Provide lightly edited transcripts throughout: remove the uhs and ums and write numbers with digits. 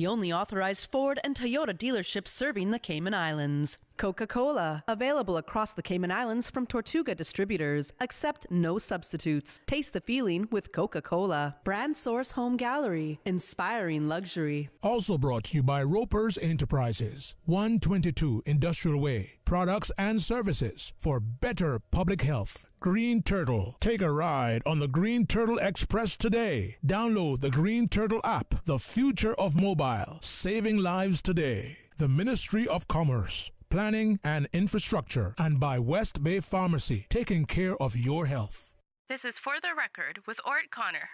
The only authorized Ford and Toyota dealerships serving the Cayman Islands. Coca-Cola, available across the Cayman Islands from Tortuga distributors. Accept no substitutes. Taste the feeling with Coca-Cola. Brand Source Home Gallery, inspiring luxury. Also brought to you by Ropers Enterprises, 122 Industrial Way. Products and services for better public health. Green Turtle. Take a ride on the Green Turtle Express today. Download the Green Turtle app. The future of mobile. Saving lives today. The Ministry of Commerce, Planning and Infrastructure, and by West Bay Pharmacy, taking care of your health. This is For the Record with Ort Connor.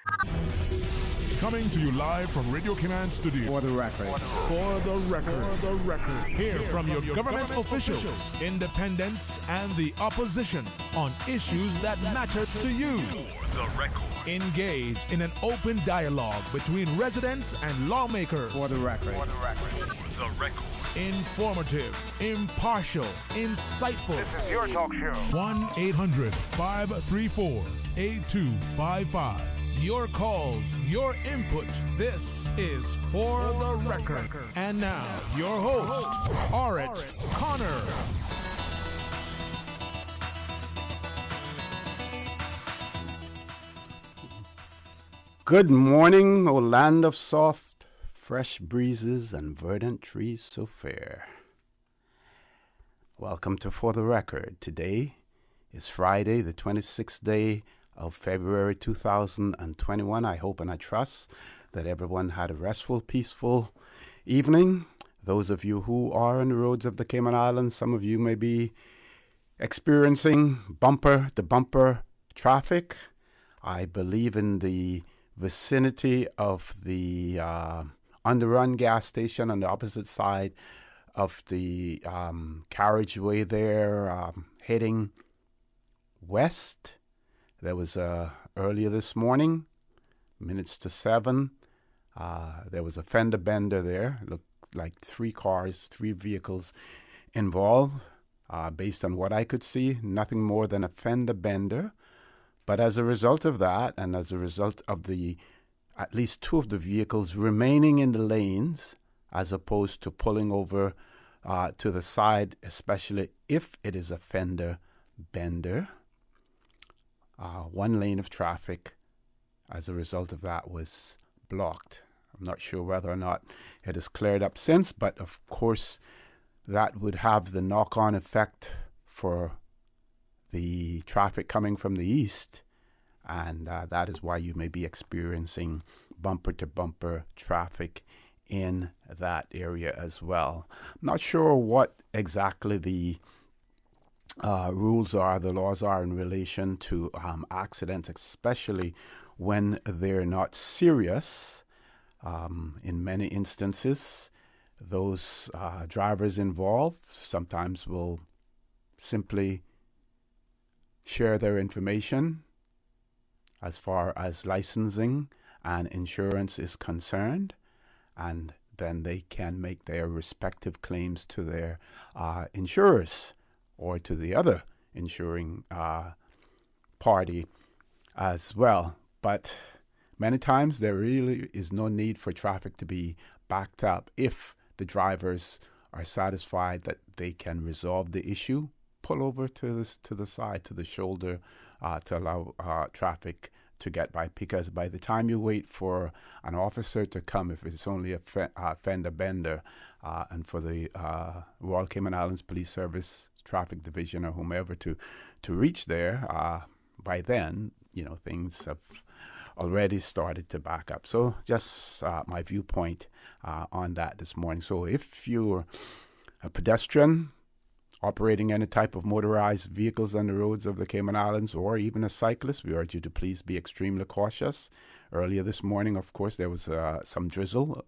Coming to you live from Radio Cayman Studio. For the record. For the record. For the record. Hear from your government officials, independents, and the opposition on issues that matter to you. For the record. Engage in an open dialogue between residents and lawmakers. For the record. For the record. For the record. Informative, impartial, insightful. This is your talk show. 1-800-534-8255. Your calls, your input. This is For the Record. And now, your host, Ort Connor. Good morning, O land of soft, fresh breezes and verdant trees so fair. Welcome to For the Record. Today is Friday, the 26th day of February 2021. I hope and I trust that everyone had a restful, peaceful evening. Those of you who are on the roads of the Cayman Islands, some of you may be experiencing bumper-to-bumper traffic. I believe in the vicinity of the Underrun gas station on the opposite side of the carriageway there, heading west. There was earlier this morning, minutes to 7, there was a fender bender there. Looked like three vehicles involved. Based on what I could see, nothing more than a fender bender. But as a result of that, and as a result of at least two of the vehicles remaining in the lanes, as opposed to pulling over to the side, especially if it is a fender bender, one lane of traffic as a result of that was blocked. I'm not sure whether or not it has cleared up since, but of course that would have the knock-on effect for the traffic coming from the east, and that is why you may be experiencing bumper-to-bumper traffic in that area as well. I'm not sure what exactly the rules are, the laws are in relation to accidents, especially when they're not serious. In many instances, those drivers involved sometimes will simply share their information as far as licensing and insurance is concerned, and then they can make their respective claims to their insurers or to the other insuring party as well. But many times there really is no need for traffic to be backed up if the drivers are satisfied that they can resolve the issue. Pull over to the side, to the shoulder, to allow traffic to get by, because by the time you wait for an officer to come, if it's only a fender bender, and for the Royal Cayman Islands Police Service Traffic Division or whomever to reach there, by then, things have already started to back up. So just my viewpoint on that this morning. So if you're a pedestrian operating any type of motorized vehicles on the roads of the Cayman Islands, or even a cyclist, we urge you to please be extremely cautious. Earlier this morning, of course, there was some drizzle,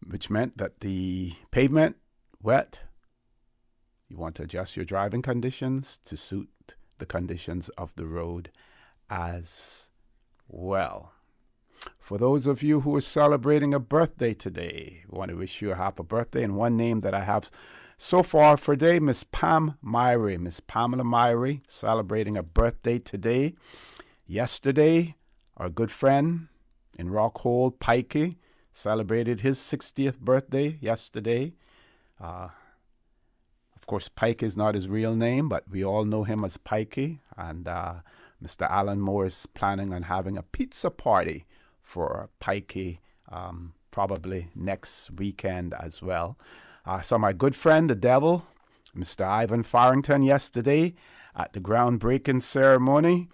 which meant that the pavement wet. You want to adjust your driving conditions to suit the conditions of the road as well. For those of you who are celebrating a birthday today, I want to wish you a happy birthday. And one name that I have so far for today, Miss Pam Myrie. Miss Pamela Myrie celebrating a birthday today. Yesterday, our good friend in Rockhold, Pikey, celebrated his 60th birthday yesterday. Of course, Pike is not his real name, but we all know him as Pikey. And Mr. Alan Moore is planning on having a pizza party for Pikey probably next weekend as well. So my good friend, the devil, Mr. Ivan Farrington, yesterday at the groundbreaking ceremony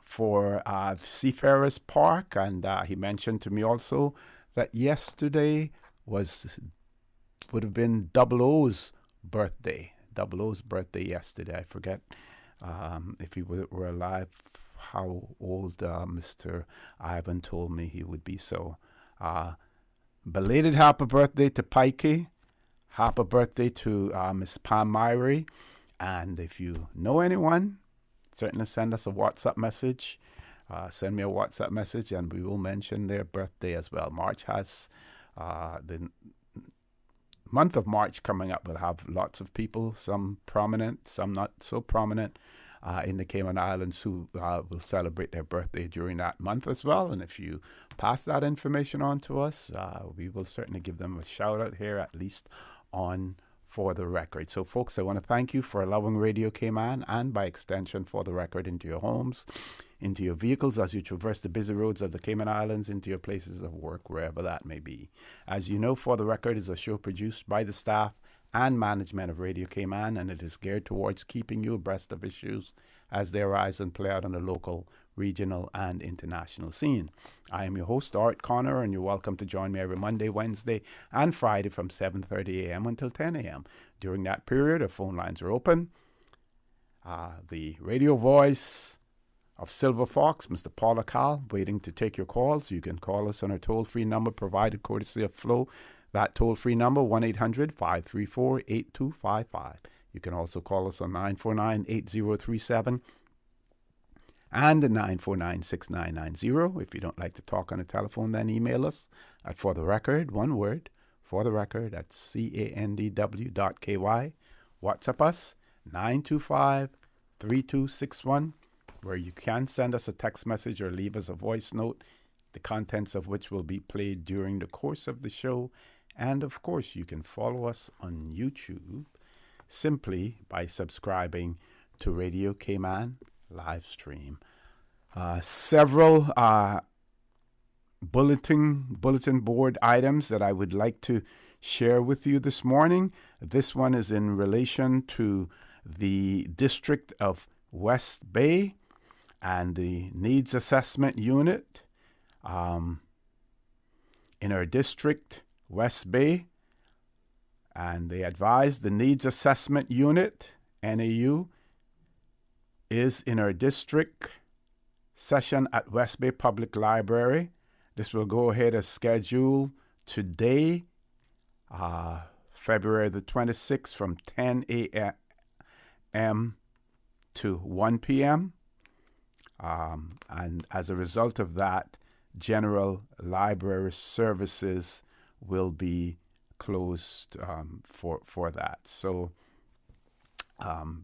for Seafarers Park. And he mentioned to me also that yesterday would have been Double O's birthday. Double O's birthday yesterday. I forget if he were alive, how old Mr. Ivan told me he would be. So belated happy birthday to Pikey. Happy birthday to Miss Pam Myrie. And if you know anyone, certainly send us a WhatsApp message. Send me a WhatsApp message and we will mention their birthday as well. March has the month of March coming up. Will have lots of people, some prominent, some not so prominent, in the Cayman Islands who will celebrate their birthday during that month as well. And if you pass that information on to us, we will certainly give them a shout out here, at least on For the Record. So folks, I want to thank you for allowing Radio Cayman, and by extension For the Record, into your homes, into your vehicles as you traverse the busy roads of the Cayman Islands, into your places of work, wherever that may be. As you know, For the Record is a show produced by the staff and management of Radio Cayman, and it is geared towards keeping you abreast of issues as they arise and play out on the local, regional, and international scene. I am your host, Art Connor, and you're welcome to join me every Monday, Wednesday, and Friday from 7:30 a.m. until 10 a.m. During that period, our phone lines are open. The radio voice of Silver Fox, Mr. Paul Akal, waiting to take your calls. You can call us on our toll-free number provided courtesy of Flow. That toll-free number, 1-800-534-8255. You can also call us on 949-8037 and 949-6990. If you don't like to talk on the telephone, then email us at For the Record, one word, For the Record at candw.ky. WhatsApp us, 925-3261, where you can send us a text message or leave us a voice note, the contents of which will be played during the course of the show. And of course, you can follow us on YouTube simply by subscribing to Radio Cayman live stream. Several bulletin board items that I would like to share with you this morning. This one is in relation to the District of West Bay and the Needs Assessment Unit in our district, West Bay. And they advise the Needs Assessment Unit, NAU, is in our district session at West Bay Public Library. This will go ahead as scheduled today, February the 26th, from 10 a.m. to 1 p.m. And as a result of that, general library services will be closed for that. So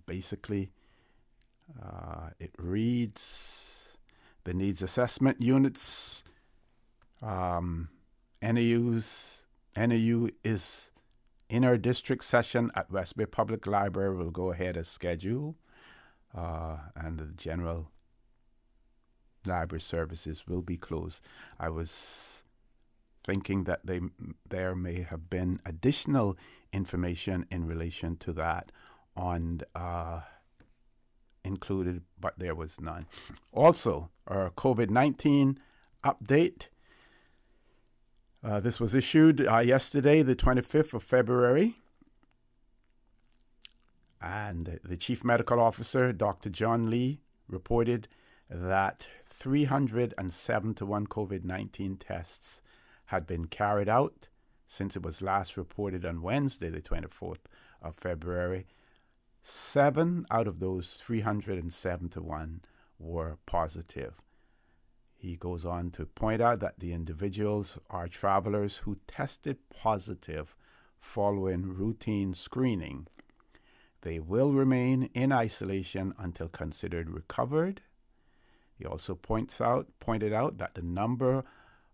basically, it reads the Needs Assessment Units. NAU is in our district session at West Bay Public Library. Will go ahead as scheduled, and the general library services will be closed. I was thinking that there may have been additional information in relation to that on included, but there was none. Also, our COVID-19 update. This was issued yesterday, the 25th of February. And the Chief Medical Officer, Dr. John Lee, reported that 371 COVID-19 tests had been carried out since it was last reported on Wednesday, the 24th of February. 7 out of those 371 were positive. He goes on to point out that the individuals are travelers who tested positive following routine screening. They will remain in isolation until considered recovered. He also pointed out that the number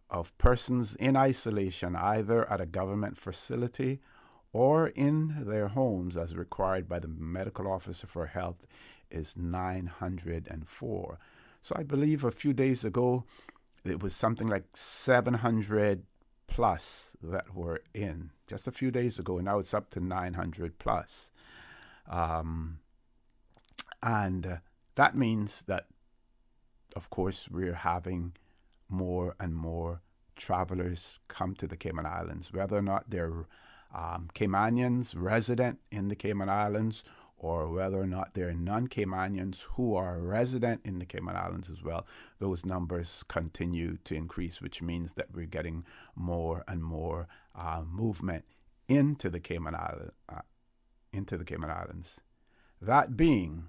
of persons in isolation, either at a government facility or in their homes as required by the medical officer for health, is 904. So I believe a few days ago it was something like 700 plus that were in just a few days ago, and now it's up to 900 plus. And that means that, of course, we're having more and more travelers come to the Cayman Islands, whether or not they're Caymanians resident in the Cayman Islands, or whether or not they're non-Caymanians who are resident in the Cayman Islands as well. Those numbers continue to increase, which means that we're getting more and more movement into the Cayman Islands. That being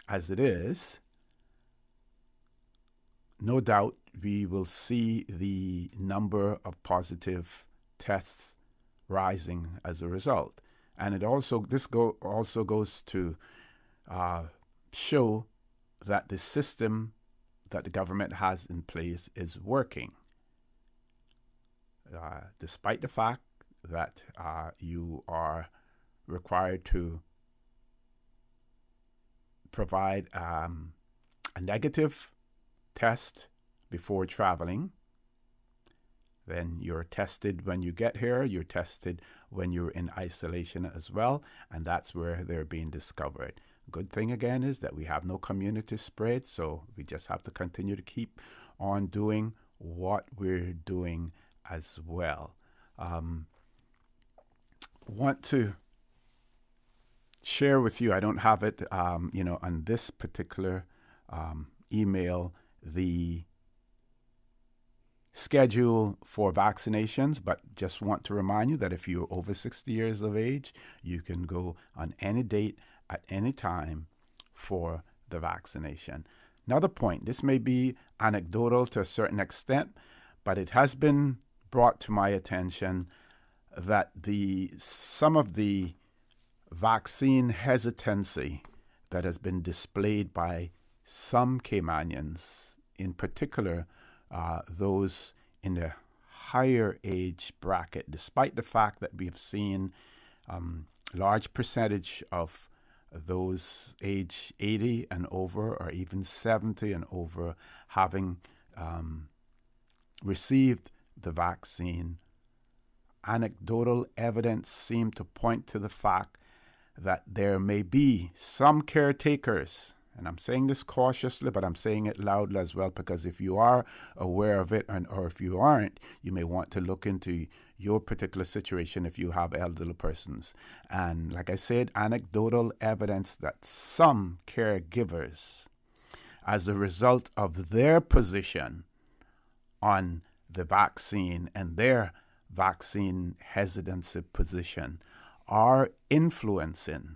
as it is, no doubt we will see the number of positive tests rising as a result. And also goes to show that the system that the government has in place is working. Despite the fact that you are required to provide a negative test before traveling. Then you're tested when you get here. You're tested when you're in isolation as well. And that's where they're being discovered. Good thing, again, is that we have no community spread. So we just have to continue to keep on doing what we're doing as well. Want to share with you, I don't have it, on this particular email, the schedule for vaccinations, but just want to remind you that if you're over 60 years of age, you can go on any date at any time for the vaccination. Another point, this may be anecdotal to a certain extent, but it has been brought to my attention that some of the vaccine hesitancy that has been displayed by some Caymanians, in particular those in the higher age bracket, despite the fact that we've seen a large percentage of those age 80 and over, or even 70 and over, having received the vaccine. Anecdotal evidence seemed to point to the fact that there may be some caretakers, and I'm saying this cautiously, but I'm saying it loudly as well, because if you are aware of it, or if you aren't, you may want to look into your particular situation if you have elderly persons. And like I said, anecdotal evidence that some caregivers, as a result of their position on the vaccine and their vaccine hesitancy position, are influencing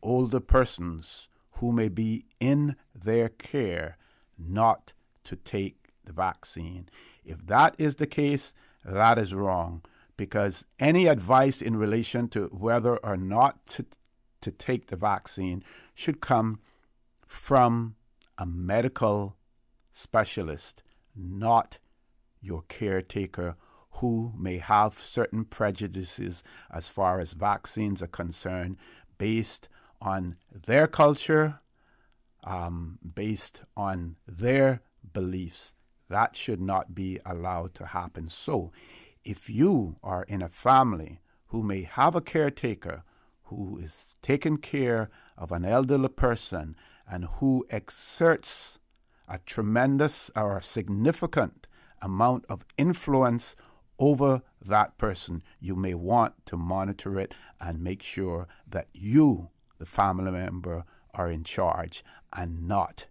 older persons who may be in their care not to take the vaccine. If that is the case, that is wrong, because any advice in relation to whether or not to take the vaccine should come from a medical specialist, not your caretaker, who may have certain prejudices as far as vaccines are concerned, based on their culture, based on their beliefs. That should not be allowed to happen. So if you are in a family who may have a caretaker who is taking care of an elderly person and who exerts a tremendous or a significant amount of influence over that person, you may want to monitor it and make sure that you, the family member, are in charge and not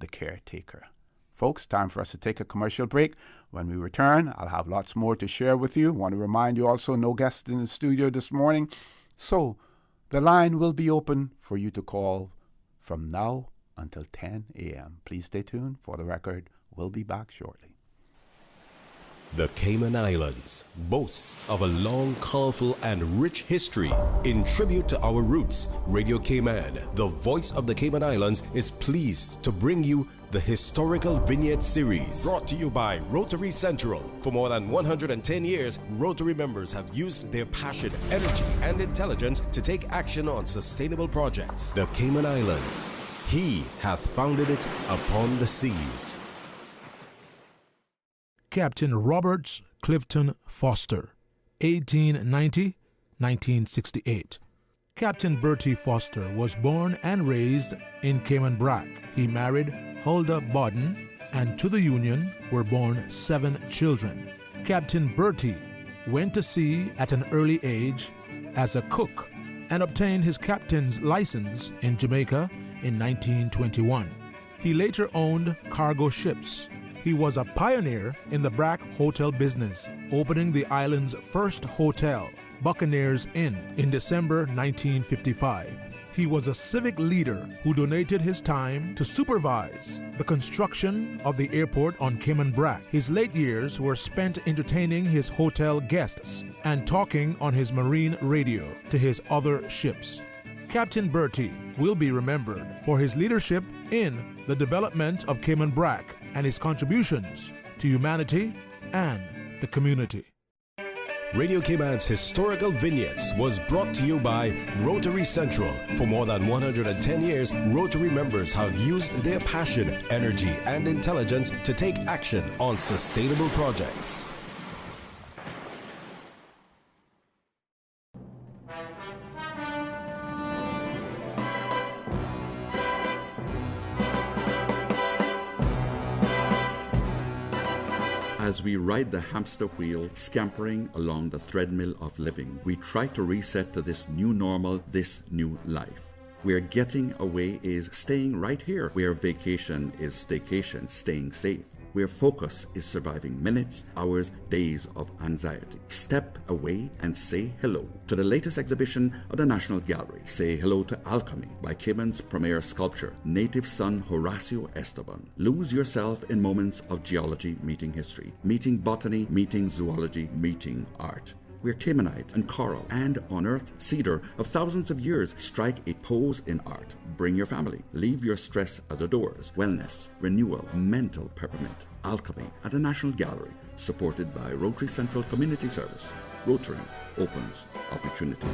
the caretaker. Folks, time for us to take a commercial break. When we return, I'll have lots more to share with you. Want to remind you also, no guests in the studio this morning. So the line will be open for you to call from now until 10 a.m. Please stay tuned. For the record, we'll be back shortly. The Cayman Islands boasts of a long, colorful, and rich history. In tribute to our roots, Radio Cayman, the voice of the Cayman Islands, is pleased to bring you the Historical Vignette Series. Brought to you by Rotary Central. For more than 110 years, Rotary members have used their passion, energy, and intelligence to take action on sustainable projects. The Cayman Islands, He hath founded it upon the seas. Captain Roberts Clifton Foster, 1890-1968. Captain Bertie Foster was born and raised in Cayman Brac. He married Huldah Bodden, and to the union were born 7 children. Captain Bertie went to sea at an early age as a cook and obtained his captain's license in Jamaica in 1921. He later owned cargo ships. He was a pioneer in the Brac hotel business, opening the island's first hotel, Buccaneers Inn, in December 1955. He was a civic leader who donated his time to supervise the construction of the airport on Cayman Brac. His late years were spent entertaining his hotel guests and talking on his marine radio to his other ships. Captain Bertie will be remembered for his leadership in the development of Cayman Brac and his contributions to humanity and the community. Radio Cayman's Historical Vignettes was brought to you by Rotary Central. For more than 110 years, Rotary members have used their passion, energy, and intelligence to take action on sustainable projects. As we ride the hamster wheel, scampering along the treadmill of living, we try to reset to this new normal, this new life. Where getting away is staying right here. Where vacation is staycation, staying safe. Where focus is surviving minutes, hours, days of anxiety. Step away and say hello to the latest exhibition of the National Gallery. Say hello to Alchemy by Cayman's premier sculptor, native son Horacio Esteban. Lose yourself in moments of geology meeting history, meeting botany, meeting zoology, meeting art. Where Caymanite and coral and unearthed cedar of thousands of years strike a pose in art. Bring your family. Leave your stress at the doors. Wellness, renewal, mental peppermint. Alchemy at the National Gallery, supported by Rotary Central Community Service. Rotary opens opportunities.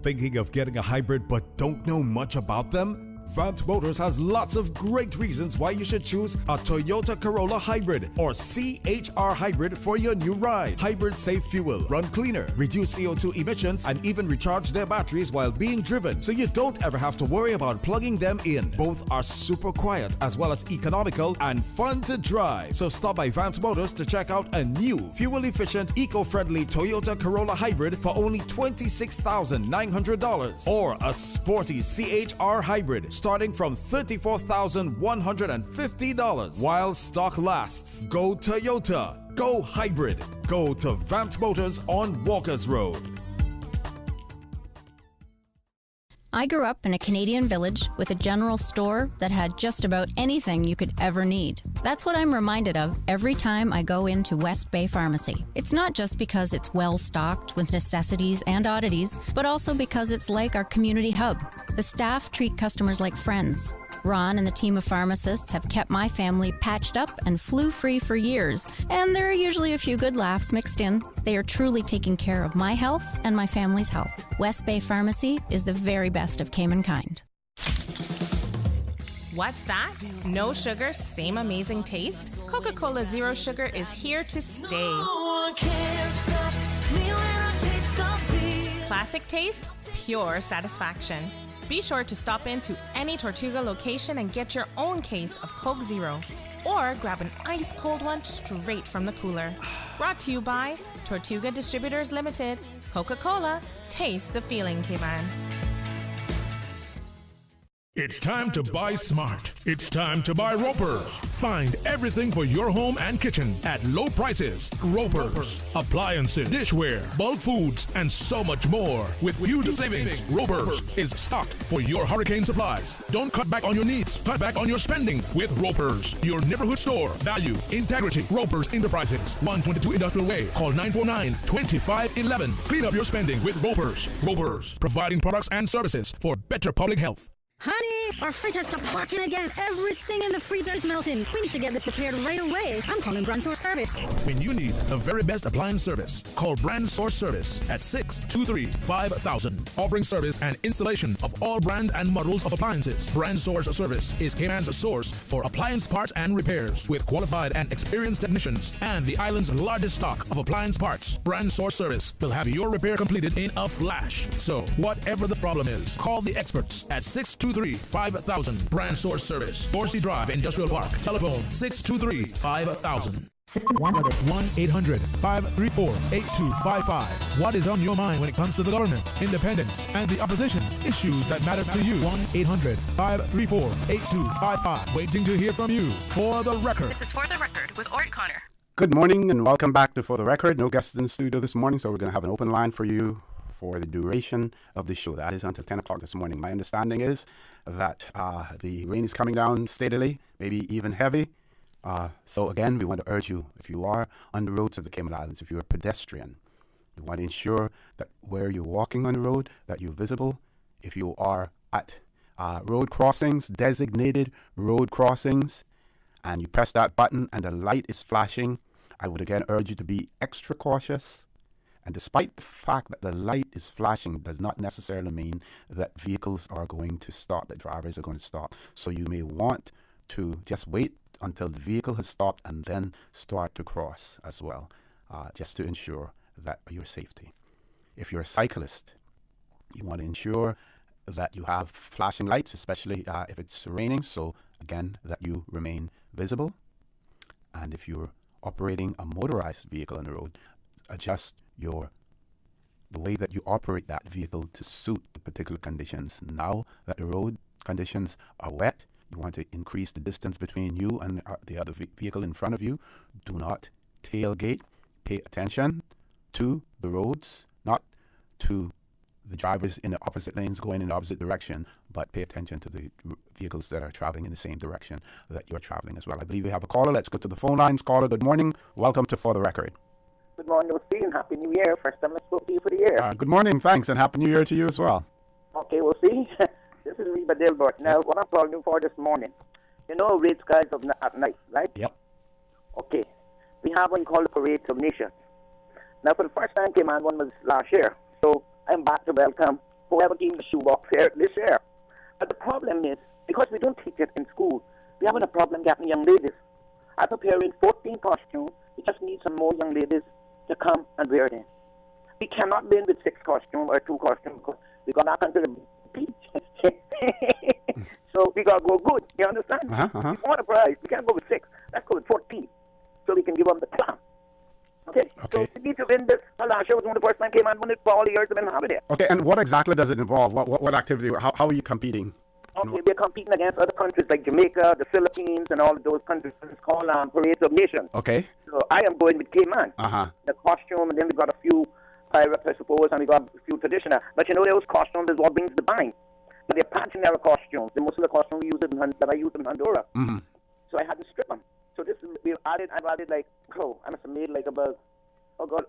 Thinking of getting a hybrid but don't know much about them? Vant Motors has lots of great reasons why you should choose a Toyota Corolla Hybrid or CHR Hybrid for your new ride. Hybrids save fuel, run cleaner, reduce CO2 emissions, and even recharge their batteries while being driven, so you don't ever have to worry about plugging them in. Both are super quiet as well as economical and fun to drive. So stop by Vant Motors to check out a new, fuel-efficient, eco-friendly Toyota Corolla Hybrid for only $26,900 or a sporty CHR Hybrid starting from $34,150 while stock lasts. Go Toyota, go hybrid, go to Vant Motors on Walkers Road. I grew up in a Canadian village with a general store that had just about anything you could ever need. That's what I'm reminded of every time I go into West Bay Pharmacy. It's not just because it's well stocked with necessities and oddities, but also because it's like our community hub. The staff treat customers like friends. Ron and the team of pharmacists have kept my family patched up and flu-free for years, and there are usually a few good laughs mixed in. They are truly taking care of my health and my family's health. West Bay Pharmacy is the very best of Cayman kind. What's that? No sugar, same amazing taste? Coca-Cola Zero Sugar is here to stay. Classic taste, pure satisfaction. Be sure to stop into any Tortuga location and get your own case of Coke Zero. Or grab an ice-cold one straight from the cooler. Brought to you by Tortuga Distributors Limited. Coca-Cola, taste the feeling, Cayman. It's time to buy smart. It's time to buy Ropers. Find everything for your home and kitchen at low prices. Ropers. Appliances, dishware, bulk foods, and so much more. With huge savings, Ropers is stocked for your hurricane supplies. Don't cut back on your needs. Cut back on your spending with Ropers. Your neighborhood store. Value, integrity. Ropers Enterprises. 122 Industrial Way. Call 949-2511. Clean up your spending with Ropers. Ropers. Providing products and services for better public health. Honey, our fridge has stopped working again. Everything in the freezer is melting. We need to get this repaired right away. I'm calling Brand Source Service. When you need the very best appliance service, call Brand Source Service at 623-5000. Offering service and installation of all brand and models of appliances. Brand Source Service is Cayman's source for appliance parts and repairs with qualified and experienced technicians and the island's largest stock of appliance parts. Brand Source Service will have your repair completed in a flash. So, whatever the problem is, call the experts at 623-5000. Brand Source Service, Dorsey Drive, Industrial Park. Telephone 623-5000. System 1-800-534-8255. What is on your mind when it comes to the government, independence, and the opposition? Issues that matter to you. 1-800-534-8255. Waiting to hear from you. For the record. This is For the Record with Ort Connor. Good morning and welcome back to For the Record. No guests in the studio this morning, so we're going to have an open line for you for the duration of the show. That is until 10 o'clock this morning. My understanding is that the rain is coming down steadily, maybe even heavy. So again, we want to urge you, if you are on the roads of the Cayman Islands, if you're a pedestrian, you want to ensure that where you're walking on the road, that you're visible. If you are at road crossings, designated road crossings, and you press that button and the light is flashing, I would again urge you to be extra cautious. And despite the fact that the light is flashing does not necessarily mean that vehicles are going to stop, that drivers are going to stop. So you may want to just wait until the vehicle has stopped and then start to cross as well, just to ensure that your safety. If you're a cyclist, you want to ensure that you have flashing lights, especially if it's raining, so again, that you remain visible. And if you're operating a motorized vehicle on the road, adjust the way that you operate that vehicle to suit the particular conditions. Now that the road conditions are wet, you want to increase the distance between you and the other vehicle in front of you. Do not tailgate. Pay attention to the roads, not to the drivers in the opposite lanes going in the opposite direction, but pay attention to the vehicles that are traveling in the same direction that you're traveling as well. I believe we have a caller. Let's go to the phone lines. Caller, good morning. Welcome to For the Record. Good morning, Lucy, and Happy New Year. First time I spoke to you for the year. Good morning, thanks, and Happy New Year to you as well. Okay, we'll see. This is Reba Dilbert. Now, what I'm calling you for this morning, you know red skies at night, right? Yep. Okay. We have what you call the Parade of Nations. Now, for the first time came on, one was last year. So, I'm back to welcome whoever came to shoebox here this year. But the problem is, because we don't teach it in school, we're having a problem getting young ladies. I'm preparing 14 costumes. We just need some more young ladies to come and wear them. We cannot win with 6 costumes or 2 costumes because we got out onto the beach. So we got to go good. You understand? We want a prize. We can't go with 6. Let's go with 14 so we can give them the clap. Okay? So we need to win this. Last year was one of the first time came on, won it for all the years I've been having it. Okay, and what exactly does it involve? What activity? How are you competing? Okay, we're competing against other countries like Jamaica, the Philippines, and all of those countries. It's called Parade of Nations. Okay. So I am going with Cayman. The costume, and then we got a few pirates, I suppose, and we got a few traditional. But you know, those costumes is what brings the buying. But they're Pachinera costumes. They're most of the costumes we use that I use in Honduras. So I had to strip them. So this is, I've added like, I must have made like about,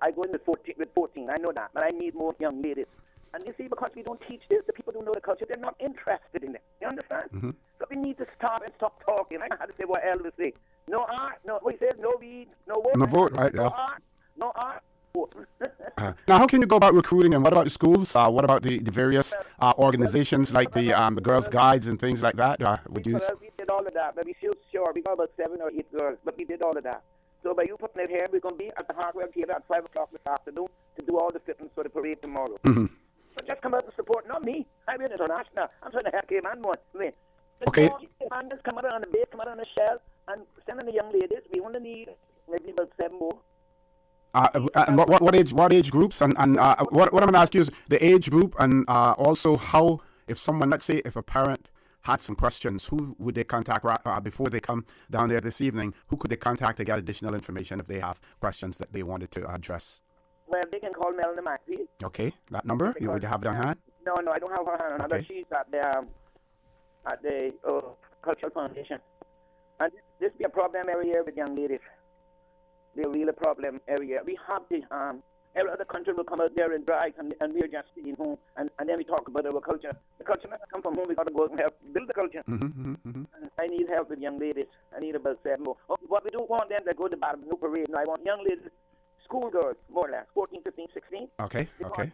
I go in with 14. I know that, but I need more young ladies. And you see, because we don't teach this, the people don't know the culture, they're not interested in it. You understand? So we need to stop talking. I had to say what Elvis say. No art, what he says, no weed, no vote. No vote, right, yeah. No art, vote. Now, how can you go about recruiting, and what about the schools? What about the various organizations like the Girls' Guides and things like that? We did all of that, but we still sure. We got about 7 or 8 girls, but we did all of that. So by you putting it here, we're going to be at the Hardware Theatre at 5 o'clock this afternoon to do all the fittings for the parade tomorrow. So just come out and support, not me. I'm in international. I'm trying to help Cayman more. Okay. Cayman just come out on the base, come out on the shell, and send in the young ladies. We only need maybe about 7 more. And what age groups and what I'm going to ask you is the age group, and also how, if someone, let's say if a parent had some questions, who would they contact before they come down there this evening? Who could they contact to get additional information if they have questions that they wanted to address? Well, they can call Melanie McPhee. Okay, that number, you would have it on hand? No, I don't have her hand on. Okay. She's at the Cultural Foundation. And this be a problem every year with young ladies. They're really a problem every year. We have the every other country will come out there and drive, and we're just staying home, and then we talk about our culture. The culture never come from home. We got to go out and help build the culture. And I need help with young ladies. I need about 7 more. What we do want them to go to the Barbecue Parade. Now I want young ladies, schoolgirls, more or less, 14, 15, 16. Okay.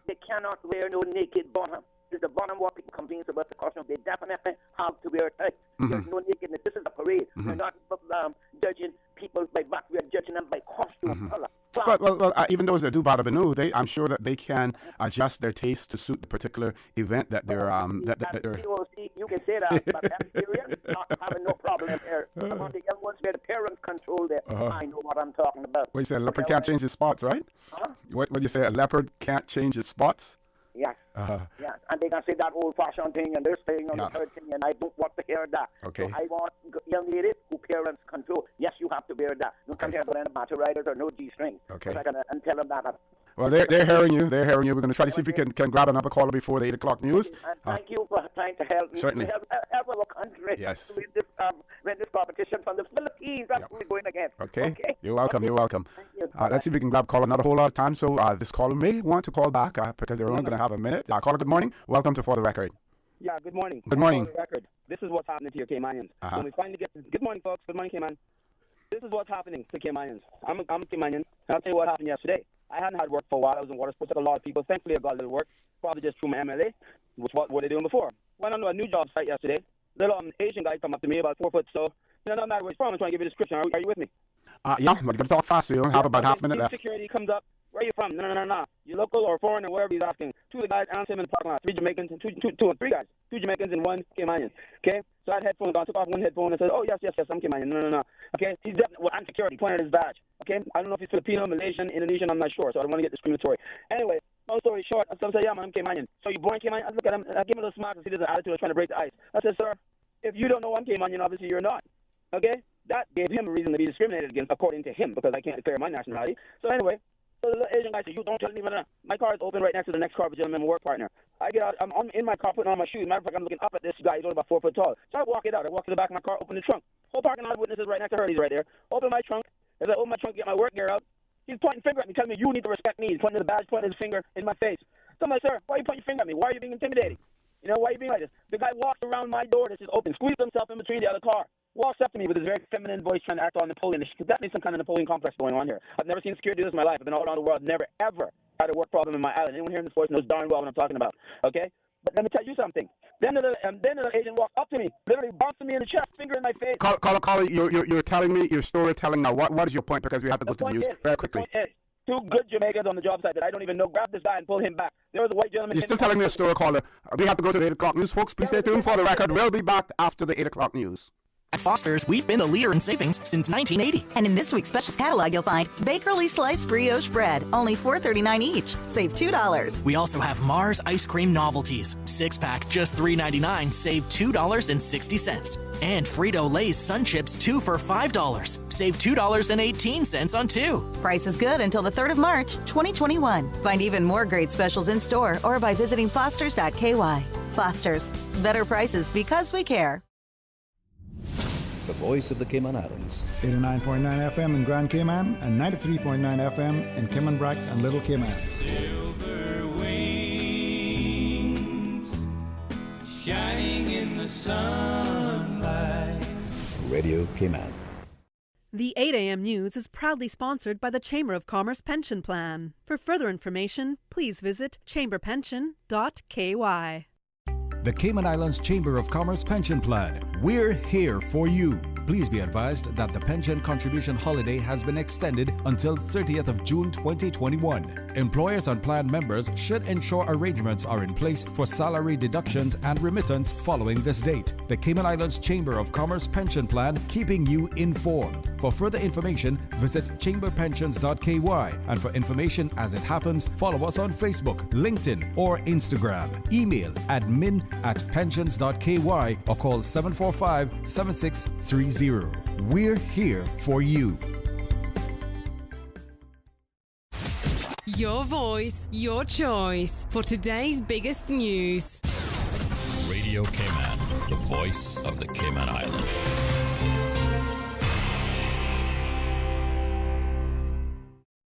They cannot wear no naked bottom. This is the bottom what people complain about the costume. They definitely have to wear tight. There's no nakedness. This is a parade. We're not judging people by what we're judging them by costume color. Well, even those that do Bada Banu, I'm sure that they can adjust their taste to suit the particular event that they're You can say that, but I'm not having no problem there. I want the young ones where the parents control that. I know what I'm talking about. What you say, a leopard can't change his spots, right? What you say, a leopard can't change his spots? Yes. Yes. And they can say that old-fashioned thing and they're staying on the third thing, and I don't want to hear that. Okay. So I want young ladies who parents control. Yes, you have to wear that. Don't come here with any battery riders or no G-string. Okay. And tell them that. Well, they're hearing you. They're hearing you. We're going to try to see if we can grab another caller before the 8 o'clock news. And thank you for trying to help me. Certainly. Help our country. Yes. To win this competition from the Philippines. That's who we're going against. Okay. You're welcome. You're welcome. Thank you. Let's see if we can grab a caller. Not a whole lot of time, so this caller may want to call back because they're only going to have a minute. Caller, good morning. Welcome to For the Record. Yeah, good morning. Good morning. For the record, this is what's happening to your Caymanians. When we finally get good morning, folks. Good morning, Cayman. This is what's happening to Caymanians. I'm a Caymanian, and I'll tell you what happened yesterday. I hadn't had work for a while. I was in water sports, like a lot of people. Thankfully, I got a little work, probably just through my MLA, which what were they doing before. Went on to a new job site yesterday. Little Asian guy come up to me, about 4 foot, so no matter where he's from, I'm trying to give you a description. Are you with me? Yeah, but got to talk fast, so you only have about half a minute left. Security comes up. Where are you from? No. You local or foreign or wherever he's asking. 2 of the guys answer him in the parking lot. 3 Jamaicans and 3 guys. 2 Jamaicans and 1 Caymanian. Okay? So I had headphones on. Took off one headphone and said, oh, yes, I'm Caymanian. No. Okay? He's definitely, and security pointed at his badge. Okay? I don't know if he's Filipino, Malaysian, Indonesian. I'm not sure, so I don't want to get discriminatory. Anyway, long story short, I said, yeah, man, I'm Caymanian. So you born Caymanian? I look at him, I give him a little smile to see there's an attitude of trying to break the ice. I said, sir, if you don't know I'm Caymanian, obviously you're not. Okay? That gave him a reason to be discriminated against, according to him, because I can't declare my nationality. So anyway, so the little Asian guy said, you don't tell anyone. My car is open right next to the next car of a gentleman, my work partner. I get out, I'm in my car putting on my shoes. Matter of fact, I'm looking up at this guy. He's only about 4 foot tall. So I walk it out. I walk to the back of my car, open the trunk. Whole parking lot of witnesses right next to her. He's right there. Open my trunk. As I open my trunk, get my work gear out, he's pointing finger at me, telling me, you need to respect me. He's pointing to the badge, pointing his finger in my face. So I'm like, sir, why are you pointing your finger at me? Why are you being intimidating? You know, why are you being like this? The guy walks around my door that's just open, squeezes himself in between the other car, walks up to me with his very feminine voice trying to act on Napoleon. There's definitely some kind of Napoleon complex going on here. I've never seen security do this in my life. I've been all around the world, never, ever had a work problem in my island. Anyone hearing this voice knows darn well what I'm talking about, okay? But let me tell you something. Then the agent walks up to me, literally bouncing me in the chest, finger in my face. Caller, you're telling me, you're storytelling now. What is your point? Because we have to go to the news very quickly. The point is, 2 good Jamaicans on the job site that I don't even know grabbed this guy and pulled him back. There was a white gentleman. You're still telling me a story, caller. We have to go to the 8 o'clock news, folks. Please stay tuned For the Record. We'll be back after the 8 o'clock news. At Foster's, we've been the leader in savings since 1980. And in this week's specials catalog, you'll find Bakerly Sliced Brioche Bread, only $4.39 each. Save $2. We also have Mars Ice Cream Novelties. 6-pack, just $3.99. Save $2.60. And Frito-Lay's Sun Chips, 2 for $5. Save $2.18 on 2. Price is good until the 3rd of March, 2021. Find even more great specials in store or by visiting fosters.ky. Fosters. Better prices because we care. The voice of the Cayman Islands. 89.9 FM in Grand Cayman and 93.9 FM in Cayman Brac and Little Cayman. Silver wings shining in the sunlight. Radio Cayman. The 8 a.m. news is proudly sponsored by the Chamber of Commerce Pension Plan. For further information, please visit chamberpension.ky. The Cayman Islands Chamber of Commerce Pension Plan. We're here for you. Please be advised that the pension contribution holiday has been extended until 30th of June 2021. Employers and plan members should ensure arrangements are in place for salary deductions and remittance following this date. The Cayman Islands Chamber of Commerce Pension Plan, keeping you informed. For further information, visit chamberpensions.ky, and for information as it happens, follow us on Facebook, LinkedIn, or Instagram. Email admin@pensions.ky or call 745-7630. We're here for you. Your voice, your choice for today's biggest news. Radio Cayman, the voice of the Cayman Islands.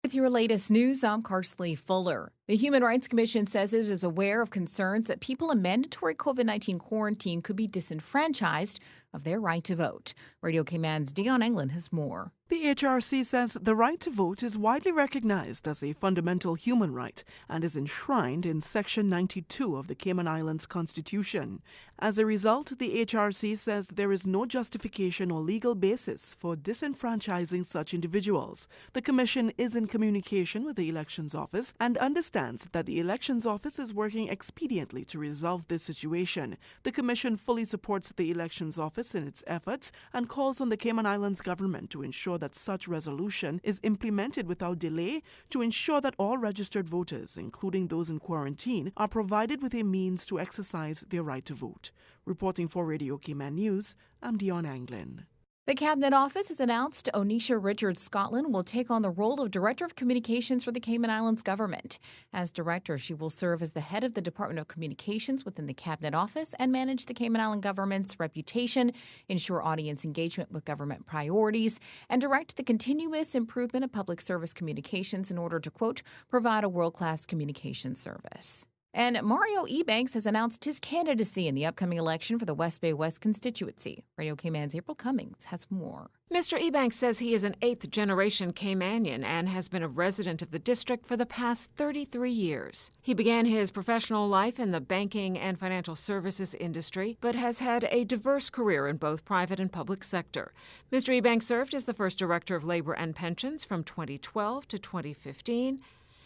With your latest news, I'm Carsley Fuller. The Human Rights Commission says it is aware of concerns that people in mandatory COVID-19 quarantine could be disenfranchised of their right to vote. Radio Cayman's Dion England has more. The HRC says the right to vote is widely recognized as a fundamental human right and is enshrined in Section 92 of the Cayman Islands Constitution. As a result, the HRC says there is no justification or legal basis for disenfranchising such individuals. The Commission is in communication with the Elections Office and understands that the Elections Office is working expediently to resolve this situation. The Commission fully supports the Elections Office in its efforts and calls on the Cayman Islands government to ensure that such resolution is implemented without delay to ensure that all registered voters, including those in quarantine, are provided with a means to exercise their right to vote. Reporting for Radio Cayman News, I'm Dion Anglin. The Cabinet Office has announced Onisha Richards-Scotland will take on the role of Director of Communications for the Cayman Islands government. As Director, she will serve as the head of the Department of Communications within the Cabinet Office and manage the Cayman Island government's reputation, ensure audience engagement with government priorities, and direct the continuous improvement of public service communications in order to, quote, provide a world-class communication service. And Mario Ebanks has announced his candidacy in the upcoming election for the West Bay West constituency. Radio Cayman's April Cummings has more. Mr. Ebanks says he is an eighth-generation Caymanian and has been a resident of the district for the past 33 years. He began his professional life in the banking and financial services industry, but has had a diverse career in both private and public sector. Mr. Ebanks served as the first Director of Labor and Pensions from 2012 to 2015,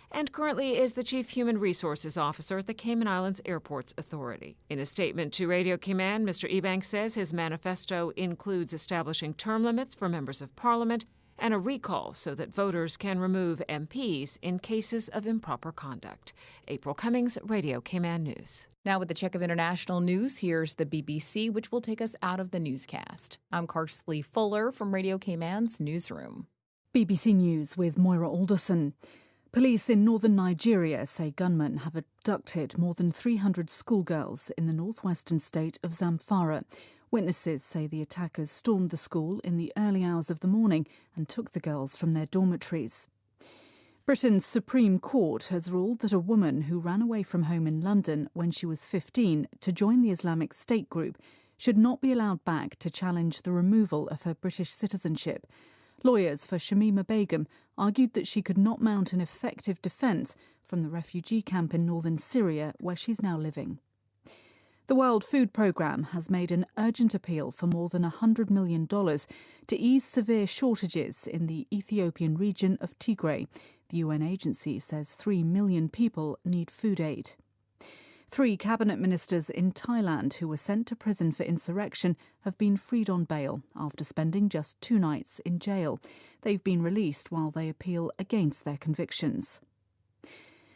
and currently is the Chief Human Resources Officer at the Cayman Islands Airports Authority. In a statement to Radio Cayman, Mr. Ebanks says his manifesto includes establishing term limits for members of Parliament and a recall so that voters can remove MPs in cases of improper conduct. April Cummings, Radio Cayman News. Now with the check of international news, here's the BBC, which will take us out of the newscast. I'm Carsley Fuller from Radio Cayman's newsroom. BBC News with Moira Alderson. Police in northern Nigeria say gunmen have abducted more than 300 schoolgirls in the northwestern state of Zamfara. Witnesses say the attackers stormed the school in the early hours of the morning and took the girls from their dormitories. Britain's Supreme Court has ruled that a woman who ran away from home in London when she was 15 to join the Islamic State group should not be allowed back to challenge the removal of her British citizenship. Lawyers for Shamima Begum argued that she could not mount an effective defence from the refugee camp in northern Syria where she's now living. The World Food Programme has made an urgent appeal for more than $100 million to ease severe shortages in the Ethiopian region of Tigray. The UN agency says 3 million people need food aid. 3 cabinet ministers in Thailand who were sent to prison for insurrection have been freed on bail after spending just 2 nights in jail. They've been released while they appeal against their convictions.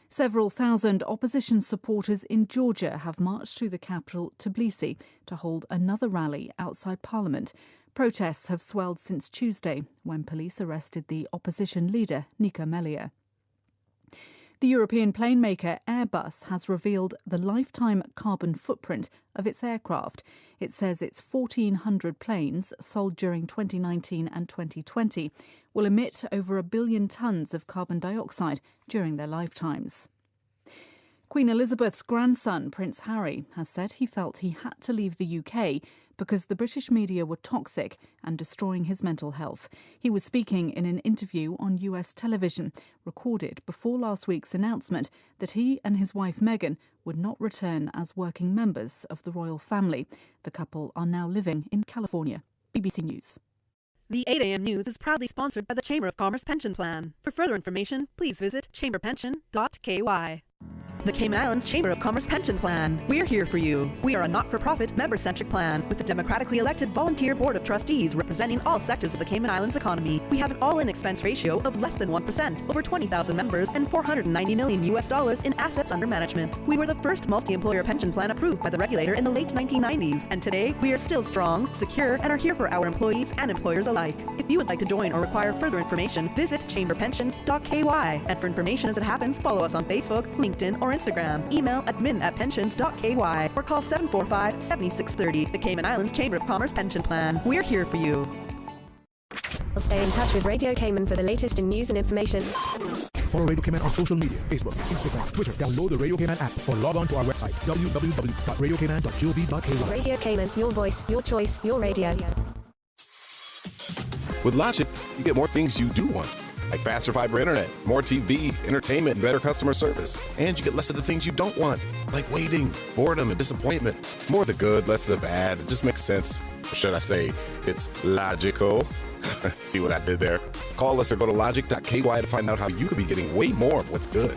Several thousand opposition supporters in Georgia have marched through the capital, Tbilisi, to hold another rally outside Parliament. Protests have swelled since Tuesday, when police arrested the opposition leader, Nika Melia. The European plane maker Airbus has revealed the lifetime carbon footprint of its aircraft. It says its 1,400 planes, sold during 2019 and 2020, will emit over 1 billion tonnes of carbon dioxide during their lifetimes. Queen Elizabeth's grandson, Prince Harry, has said he felt he had to leave the UK because the British media were toxic and destroying his mental health. He was speaking in an interview on US television, recorded before last week's announcement that he and his wife Meghan would not return as working members of the royal family. The couple are now living in California. BBC News. The 8 a.m. news is proudly sponsored by the Chamber of Commerce Pension Plan. For further information, please visit chamberpension.ky. The Cayman Islands Chamber of Commerce Pension Plan. We're here for you. We are a not-for-profit, member-centric plan with a democratically elected volunteer board of trustees representing all sectors of the Cayman Islands economy. We have an all-in expense ratio of less than 1%, over 20,000 members, and $490 million in assets under management. We were the first multi-employer pension plan approved by the regulator in the late 1990s, and today we are still strong, secure, and are here for our employees and employers alike. If you would like to join or require further information, visit chamberpension.ky. And for information as it happens, follow us on Facebook, LinkedIn, or Instagram. Email admin@pensions.ky or call 745-7630. The Cayman Islands Chamber of Commerce Pension Plan. We're here for you. Stay in touch with Radio Cayman for the latest in news and information. Follow Radio Cayman on social media, Facebook, Instagram, Twitter. Download the Radio Cayman app or log on to our website, www.radiocayman.gov.ky. Radio Cayman, your voice, your choice, your radio. With Logic, you get more things you do want, like faster fiber internet, more TV, entertainment, and better customer service. And you get less of the things you don't want, like waiting, boredom, and disappointment. More of the good, less of the bad. It just makes sense. Or should I say, it's logical. See what I did there? Call us or go to logic.ky to find out how you could be getting way more of what's good.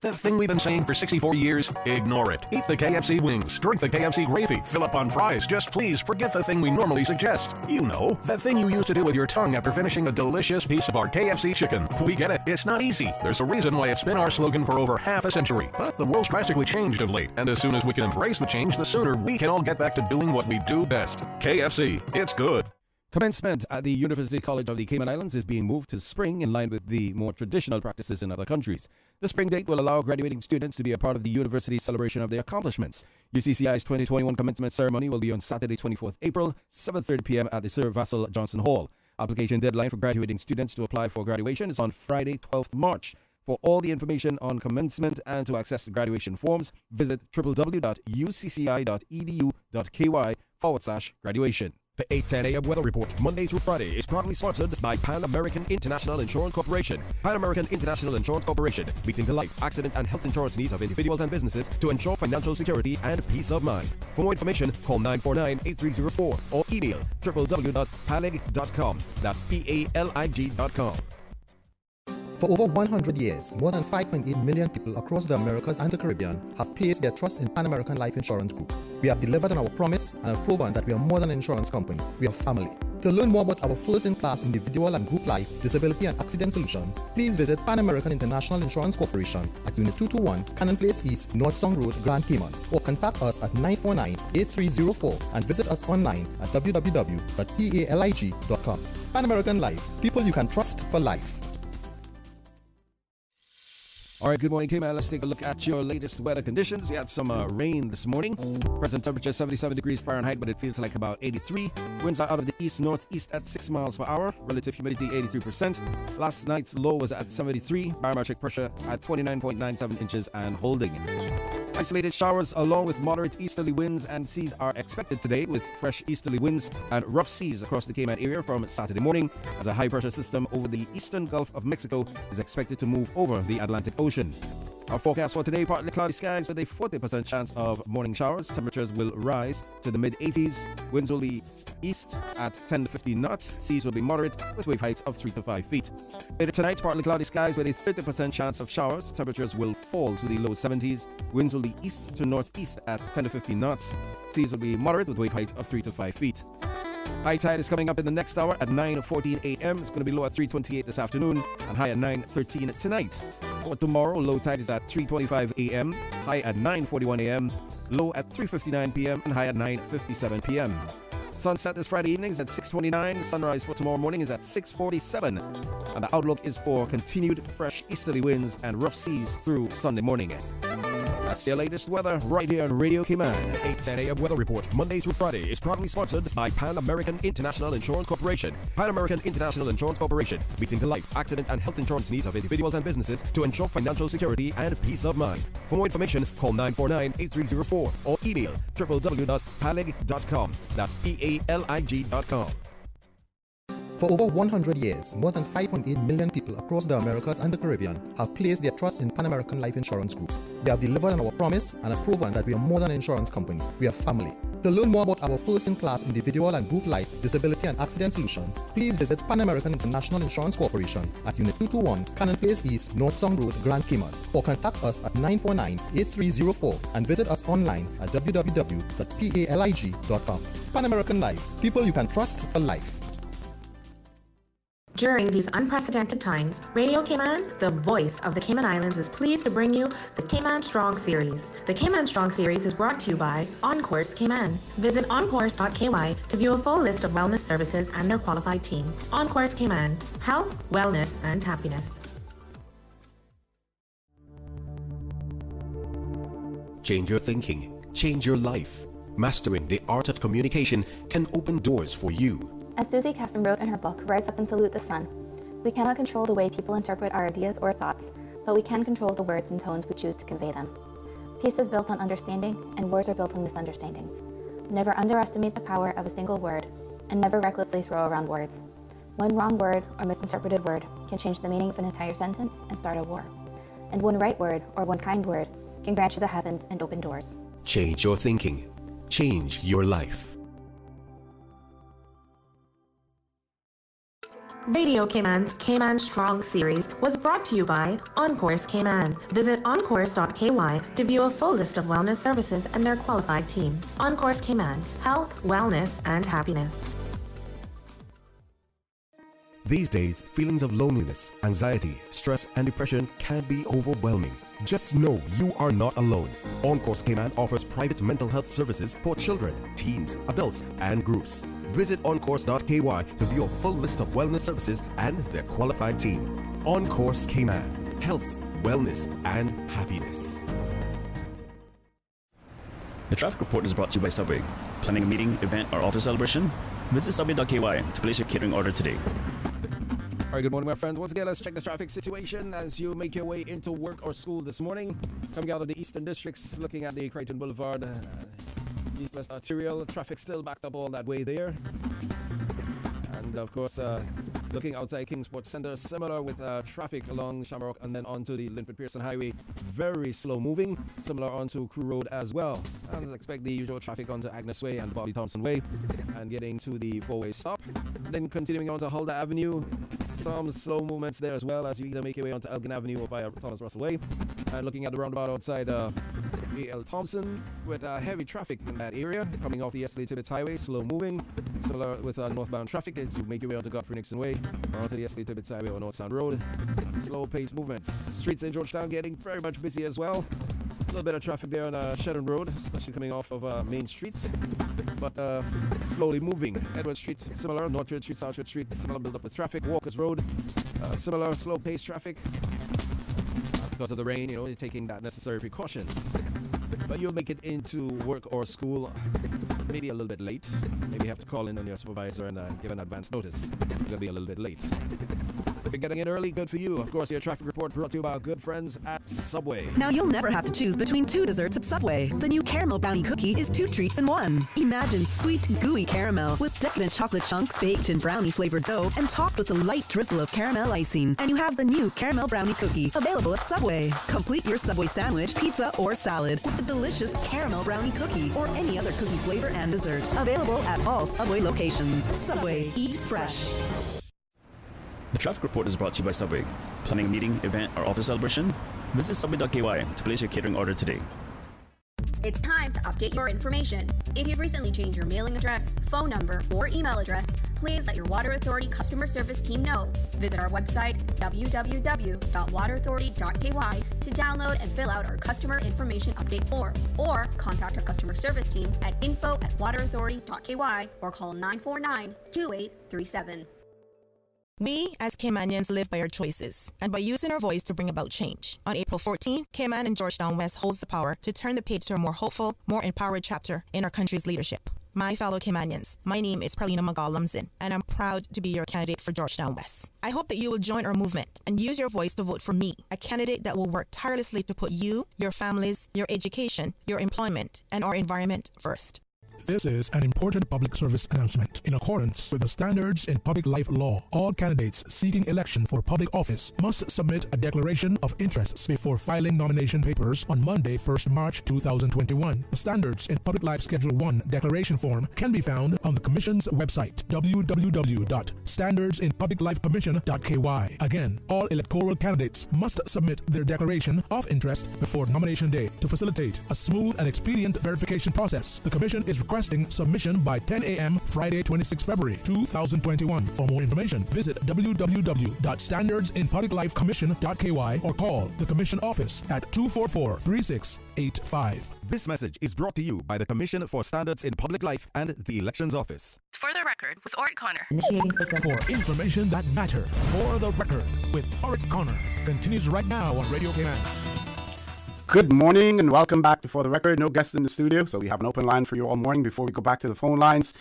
That thing we've been saying for 64 years, ignore it. Eat the KFC wings, drink the KFC gravy, fill up on fries. Just please forget the thing we normally suggest. You know, that thing you used to do with your tongue after finishing a delicious piece of our KFC chicken. We get it. It's not easy. There's a reason why it's been our slogan for over half a century. But the world's drastically changed of late, and as soon as we can embrace the change, the sooner we can all get back to doing what we do best. KFC. It's good. Commencement at the University College of the Cayman Islands is being moved to spring in line with the more traditional practices in other countries. The spring date will allow graduating students to be a part of the university's celebration of their accomplishments. UCCI's 2021 commencement ceremony will be on Saturday, 24th April, 7:30 p.m. at the Sir Vassal Johnson Hall. Application deadline for graduating students to apply for graduation is on Friday, 12th March. For all the information on commencement and to access the graduation forms, visit www.ucci.edu.ky/graduation. The 8:10 a.m. weather report, Monday through Friday, is proudly sponsored by Pan American International Insurance Corporation. Pan American International Insurance Corporation, meeting the life, accident, and health insurance needs of individuals and businesses to ensure financial security and peace of mind. For more information, call 949-8304 or email www.palig.com. That's PALIG.com. For over 100 years, more than 5.8 million people across the Americas and the Caribbean have placed their trust in Pan American Life Insurance Group. We have delivered on our promise and have proven that we are more than an insurance company. We are family. To learn more about our first-in-class individual and group life, disability and accident solutions, please visit Pan American International Insurance Corporation at Unit 221, Cannon Place East, North Song Road, Grand Cayman, or contact us at 949-8304 and visit us online at www.palig.com. Pan American Life, people you can trust for life. All right, good morning, Cayman. Let's take a look at your latest weather conditions. We had some rain this morning. Present temperature 77 degrees Fahrenheit, but it feels like about 83. Winds are out of the east-northeast at 6 miles per hour. Relative humidity 83%. Last night's low was at 73. Barometric pressure at 29.97 inches and holding. Isolated showers along with moderate easterly winds and seas are expected today, with fresh easterly winds and rough seas across the Cayman area from Saturday morning, as a high-pressure system over the eastern Gulf of Mexico is expected to move over the Atlantic Ocean. Our forecast for today, partly cloudy skies with a 40% chance of morning showers. Temperatures will rise to the mid-80s. Winds will be east at 10 to 15 knots. Seas will be moderate with wave heights of 3 to 5 feet. Later tonight, partly cloudy skies with a 30% chance of showers. Temperatures will fall to the low 70s. Winds will be east to northeast at 10 to 15 knots. Seas will be moderate with wave heights of 3 to 5 feet. High tide is coming up in the next hour at 9:14 a.m. It's going to be low at 3:28 this afternoon and high at 9:13 tonight. For tomorrow, low tide is at 3:25 a.m., high at 9:41 a.m., low at 3:59 p.m., and high at 9:57 p.m. Sunset this Friday evening is at 6:29. Sunrise for tomorrow morning is at 6:47. And the outlook is for continued fresh easterly winds and rough seas through Sunday morning. That's your latest weather right here on Radio Cayman. The 8:10 a.m. weather report, Monday through Friday, is proudly sponsored by Pan American International Insurance Corporation. Pan American International Insurance Corporation, meeting the life, accident, and health insurance needs of individuals and businesses to ensure financial security and peace of mind. For more information, call 949-8304 or email www.palig.com. That's PALIG.com. For over 100 years, more than 5.8 million people across the Americas and the Caribbean have placed their trust in Pan American Life Insurance Group. We have delivered on our promise and have proven that we are more than an insurance company. We are family. To learn more about our first-in-class individual and group life, disability and accident solutions, please visit Pan American International Insurance Corporation at Unit 221, Cannon Place East, North Song Road, Grand Cayman, or contact us at 949-8304 and visit us online at www.palig.com. Pan American Life, people you can trust for life. During these unprecedented times, Radio Cayman, the voice of the Cayman Islands, is pleased to bring you the Cayman Strong Series. The Cayman Strong Series is brought to you by Encourse Cayman. Visit encourse.ky to view a full list of wellness services and their qualified team. Encourse Cayman, health, wellness, and happiness. Change your thinking, change your life. Mastering the art of communication can open doors for you. As Susie Casson wrote in her book, Rise Up and Salute the Sun, we cannot control the way people interpret our ideas or thoughts, but we can control the words and tones we choose to convey them. Peace is built on understanding, and wars are built on misunderstandings. Never underestimate the power of a single word, and never recklessly throw around words. One wrong word or misinterpreted word can change the meaning of an entire sentence and start a war. And one right word or one kind word can grant you the heavens and open doors. Change your thinking, change your life. Radio Cayman's Cayman Strong Series was brought to you by Encourse Cayman. Visit encourse.ky to view a full list of wellness services and their qualified team. Encourse Cayman, health, wellness, and happiness. These days, feelings of loneliness, anxiety, stress, and depression can be overwhelming. Just know you are not alone. Encourse Cayman offers private mental health services for children, teens, adults, and groups. Visit encourse.ky to view a full list of wellness services and their qualified team. Encourse Cayman, health, wellness, and happiness. The traffic report is brought to you by Subway. Planning a meeting, event, or office celebration? Visit subway.ky to place your catering order today. All right, good morning, my friends. Once again, let's check the traffic situation as you make your way into work or school this morning. Coming out of the eastern districts, looking at the Creighton Boulevard, east-west arterial, traffic still backed up all that way there. And of course, looking outside Kingsport Center, similar with traffic along Shamrock and then onto the Linford Pearson Highway, very slow moving, similar onto Crew Road as well. And expect the usual traffic onto Agnes Way and Bobby Thompson Way and getting to the four-way stop. Then continuing on to Huldah Avenue, some slow movements there as well as you either make your way onto Elgin Avenue or via Thomas Russell Way. And looking at the roundabout outside A.L. Thompson with heavy traffic in that area coming off the Esley Tibbetts Highway, slow moving, similar with northbound traffic as you make your way onto Godfrey Nixon Way or onto the Esley Tibbetts Highway or North Sound Road. Slow pace movements. Streets in Georgetown getting very much busy as well. A little bit of traffic there on Shedden Road, especially coming off of main streets, but slowly moving. Edward Street, similar. Northwood Street, Southwood Street, similar build up with traffic. Walkers Road, similar slow pace traffic. Because of the rain, you know, you're taking that necessary precautions. But you'll make it into work or school maybe a little bit late. Maybe you have to call in on your supervisor and give an advance notice. You're going to be a little bit late. If you're getting in early, good for you. Of course, your traffic report brought to you by our good friends at Subway. Now you'll never have to choose between two desserts at Subway. The new caramel brownie cookie is 2 treats in 1. Imagine sweet, gooey caramel with decadent chocolate chunks baked in brownie-flavored dough and topped with a light drizzle of caramel icing. And you have the new caramel brownie cookie available at Subway. Complete your Subway sandwich, pizza, or salad with the delicious caramel brownie cookie or any other cookie flavor and dessert. Available at all Subway locations. Subway, eat fresh. The traffic report is brought to you by Subway. Planning a meeting, event, or office celebration? Visit subway.ky to place your catering order today. It's time to update your information. If you've recently changed your mailing address, phone number, or email address, please let your Water Authority customer service team know. Visit our website, www.waterauthority.ky, to download and fill out our customer information update form, or contact our customer service team at info@waterauthority.ky or call 949-2837. We, as Caymanians, live by our choices and by using our voice to bring about change. On April 14th, Cayman and Georgetown West holds the power to turn the page to a more hopeful, more empowered chapter in our country's leadership. My fellow Caymanians, my name is Perlina Magal-Lumsden, and I'm proud to be your candidate for Georgetown West. I hope that you will join our movement and use your voice to vote for me, a candidate that will work tirelessly to put you, your families, your education, your employment, and our environment first. This is an important public service announcement. In accordance with the standards in public life law, all candidates seeking election for public office must submit a declaration of interests before filing nomination papers on Monday, 1st March 2021. The standards in public life Schedule 1 declaration form can be found on the Commission's website, www.standardsinpubliclifecommission.ky. Again, all electoral candidates must submit their declaration of interest before nomination day. To facilitate a smooth and expedient verification process, the Commission is requesting submission by 10 a.m. Friday, 26 February 2021. For more information, visit www.standardsinpubliclifecommission.ky or call the Commission office at 244-3685. This message is brought to you by the Commission for Standards in Public Life and the Elections Office. For the record, with Ort Connor. For information that matter, for the record, with Ort Connor, continues right now on Radio Cayman. Good morning and welcome back to For the Record. No guest in the studio, so we have an open line for you all morning. Before we go back to the phone lines,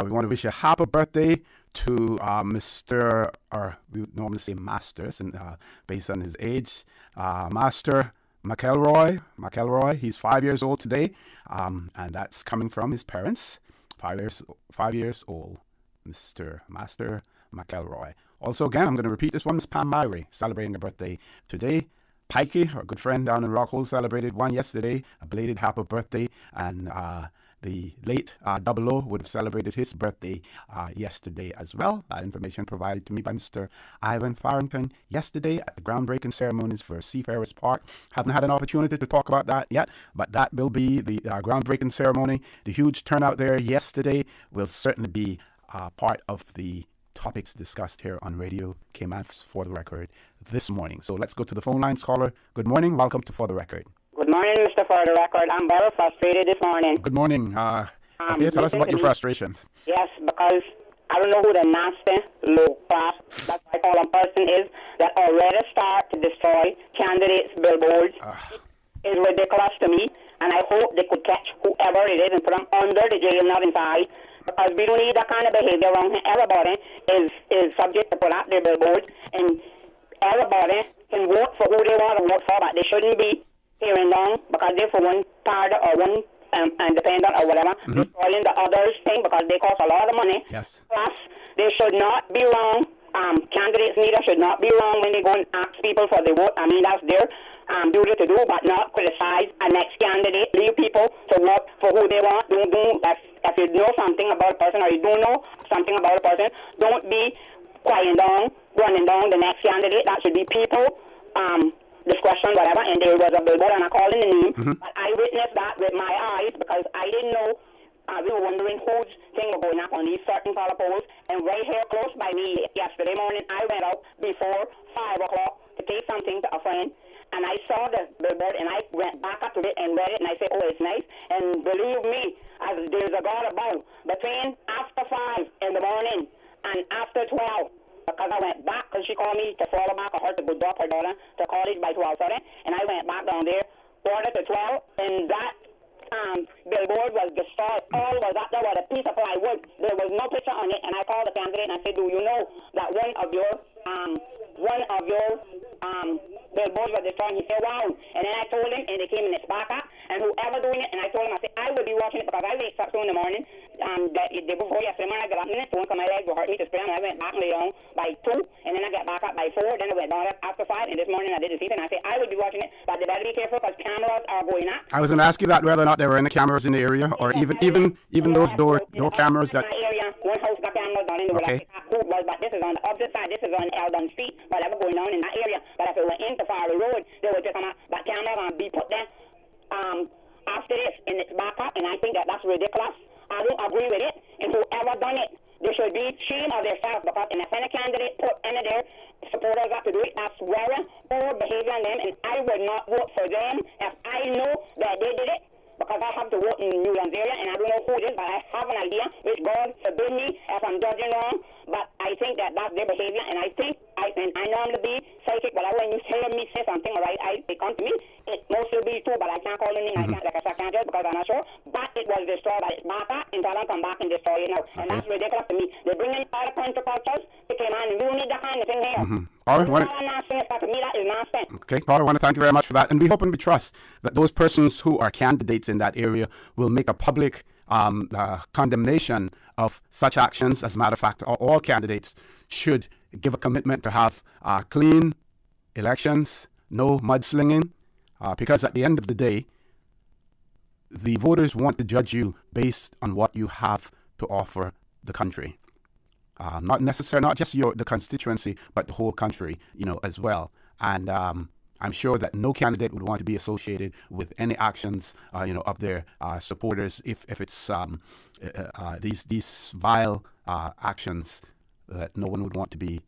we want to wish a happy birthday to Mr. or we would normally say Masters, and based on his age, Master McElroy. He's 5 years old today, and that's coming from his parents. 5 years old, Mr. Master McElroy. Also, again, I'm going to repeat this one. Miss Pam Myrie celebrating her birthday today. Pikey, our good friend down in Rockhold, celebrated one yesterday. A belated happy birthday. And the late 00 would have celebrated his birthday yesterday as well. That information provided to me by Mr. Ivan Farrington yesterday at the groundbreaking ceremonies for Seafarers Park. Haven't had an opportunity to talk about that yet, but that will be the groundbreaking ceremony. The huge turnout there yesterday will certainly be part of the topics discussed here on Radio Cayman For the Record this morning. So let's go to the phone lines. Caller, good morning. Welcome to For the Record. Good morning, Mr. For the Record. I'm very frustrated this morning. Good morning. Tell us about your frustrations. Yes, because I don't know who the nasty, low-class, that's what I call a person is, that already start to destroy candidates' billboards. It's ridiculous to me, and I hope they could catch whoever it is and put them under the jail, not inside. Because we don't need that kind of behavior around here. Everybody is subject to put out their billboards, and everybody can vote for who they want to vote for, but they shouldn't be tearing down because they're for one party or one independent or whatever, destroying the others thing because they cost a lot of money. Yes. Plus, they should not be wrong. Candidates neither should not be wrong when they go and ask people for their vote. I mean, that's their duty to do, but not criticize a next candidate. Leave people to vote for who they want. Don't do if you know something about a person or you don't know something about a person, don't be quieting down, running down the next candidate. That should be people, discretion, whatever. And there was a billboard and I called in the name, but I witnessed that with my eyes because I didn't know. We were wondering whose thing was going up on these certain color poles. And right here close by me yesterday morning, I went out before 5 o'clock to take something to a friend. And I saw the billboard and I went back up to it and read it and I said, oh, it's nice. And believe me, there's a God above. Between after 5 in the morning and after 12, because I went back, because she called me to follow back, or her to go drop her daughter to college by 12:30. And I went back down there, quarter to 12, and that billboard was destroyed. All was up there with a piece of plywood. There was no picture on it, and I called the candidate and I said, do you know that one of your billboards was destroyed? He said, wow. And then I told him, and they came in his back up, and whoever doing it, and I told him, I said, I will be watching it because I wake up 2 in the morning. The day before yesterday morning, I got up in the phone because my legs were hurting me to spray, and I went back and lay down by 2, and then I got back up by 4, then I went down after 5, and this morning I did the same thing. I said, I will be watching it, but they better be careful because cameras are going up. I was going to ask you that, whether or not there were any cameras in the area, or even those door cameras that. In my area, one house got cameras down in the okay. But this is on the opposite side. This is on Eldon Street, whatever going on in that area. But if it went into Farley Road, they would just come out. But cameras going to be put there after this, and it's back up, and I think that's ridiculous. I don't agree with it, and whoever done it, they should be ashamed of themselves because if any candidate put any of their supporters up to do it, that's very poor behavior on them, and I would not vote for them if I know that they did it. Because I have to vote in Newlands area, and I don't know who it is, but I have an idea, which God forbid me if I'm judging wrong, but I think that's their behavior, and I think, I normally be psychic, but when you hear me say something, right, it comes to me, it mostly be true, but I can't call anything, I can't judge because I'm not sure, but it was destroyed, but it's back up, and tell them come back and destroy it now, and that's ridiculous to me. They bring in all the countercultures, they came on, and we don't need that kind of thing here. Okay, Paul, I want to thank you very much for that. And we hope and we trust that those persons who are candidates in that area will make a public condemnation of such actions. As a matter of fact, all candidates should give a commitment to have clean elections, no mudslinging, because at the end of the day, the voters want to judge you based on what you have to offer the country. Not just the constituency, but the whole country, as well. And I'm sure that no candidate would want to be associated with any actions, of their supporters if it's these vile actions, that no one would want to be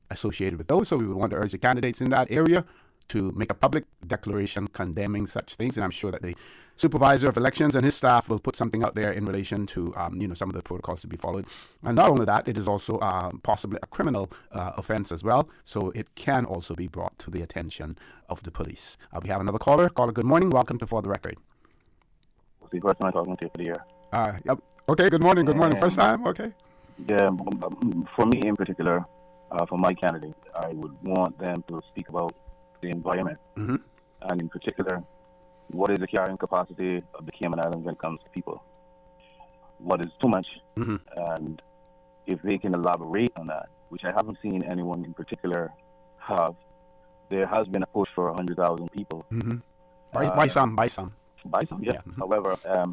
associated with those. So we would want to urge the candidates in that area to make a public declaration condemning such things. And I'm sure that the supervisor of elections and his staff will put something out there in relation to, some of the protocols to be followed. And not only that, it is also possibly a criminal offense as well. So it can also be brought to the attention of the police. We have another caller. Caller, good morning. Welcome to For the Record. The person I'm talking to for the year. Yep. Okay, good morning. Good morning. First time? Okay. Yeah, for me in particular, for my candidate, I would want them to speak about the environment, and in particular, what is the carrying capacity of the Cayman Islands when it comes to people? What is too much? And if they can elaborate on that, which I haven't seen anyone in particular have, there has been a push for 100,000 people. By some, yeah. However, I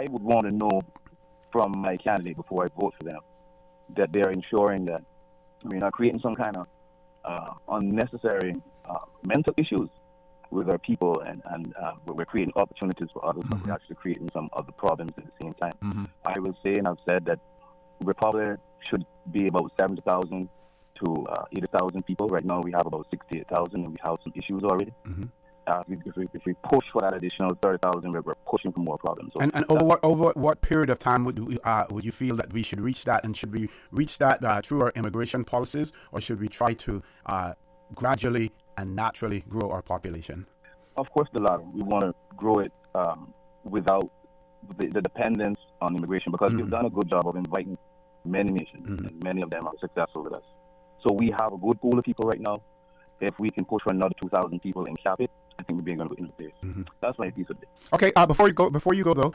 would want to know from my candidate before I vote for them that they're ensuring that we're not creating some kind of unnecessary mental issues with our people, and we're creating opportunities for others, but we're actually creating some other problems at the same time. I will say, and I've said, that Republic should be about 70,000 to 80,000 people. Right now we have about 68,000, and we have some issues already. If we push for that additional 30,000, we're pushing for more problems. So and over what period of time would you feel that we should reach that? And should we reach that through our immigration policies, or should we try to gradually and naturally grow our population? Of course, the latter. We want to grow it without the dependence on immigration, because we've done a good job of inviting many nations, and many of them are successful with us. So we have a good pool of people right now. If we can push for another 2,000 people and cap it, I think we're going to go into place. That's my piece of it. Okay. Before you go though,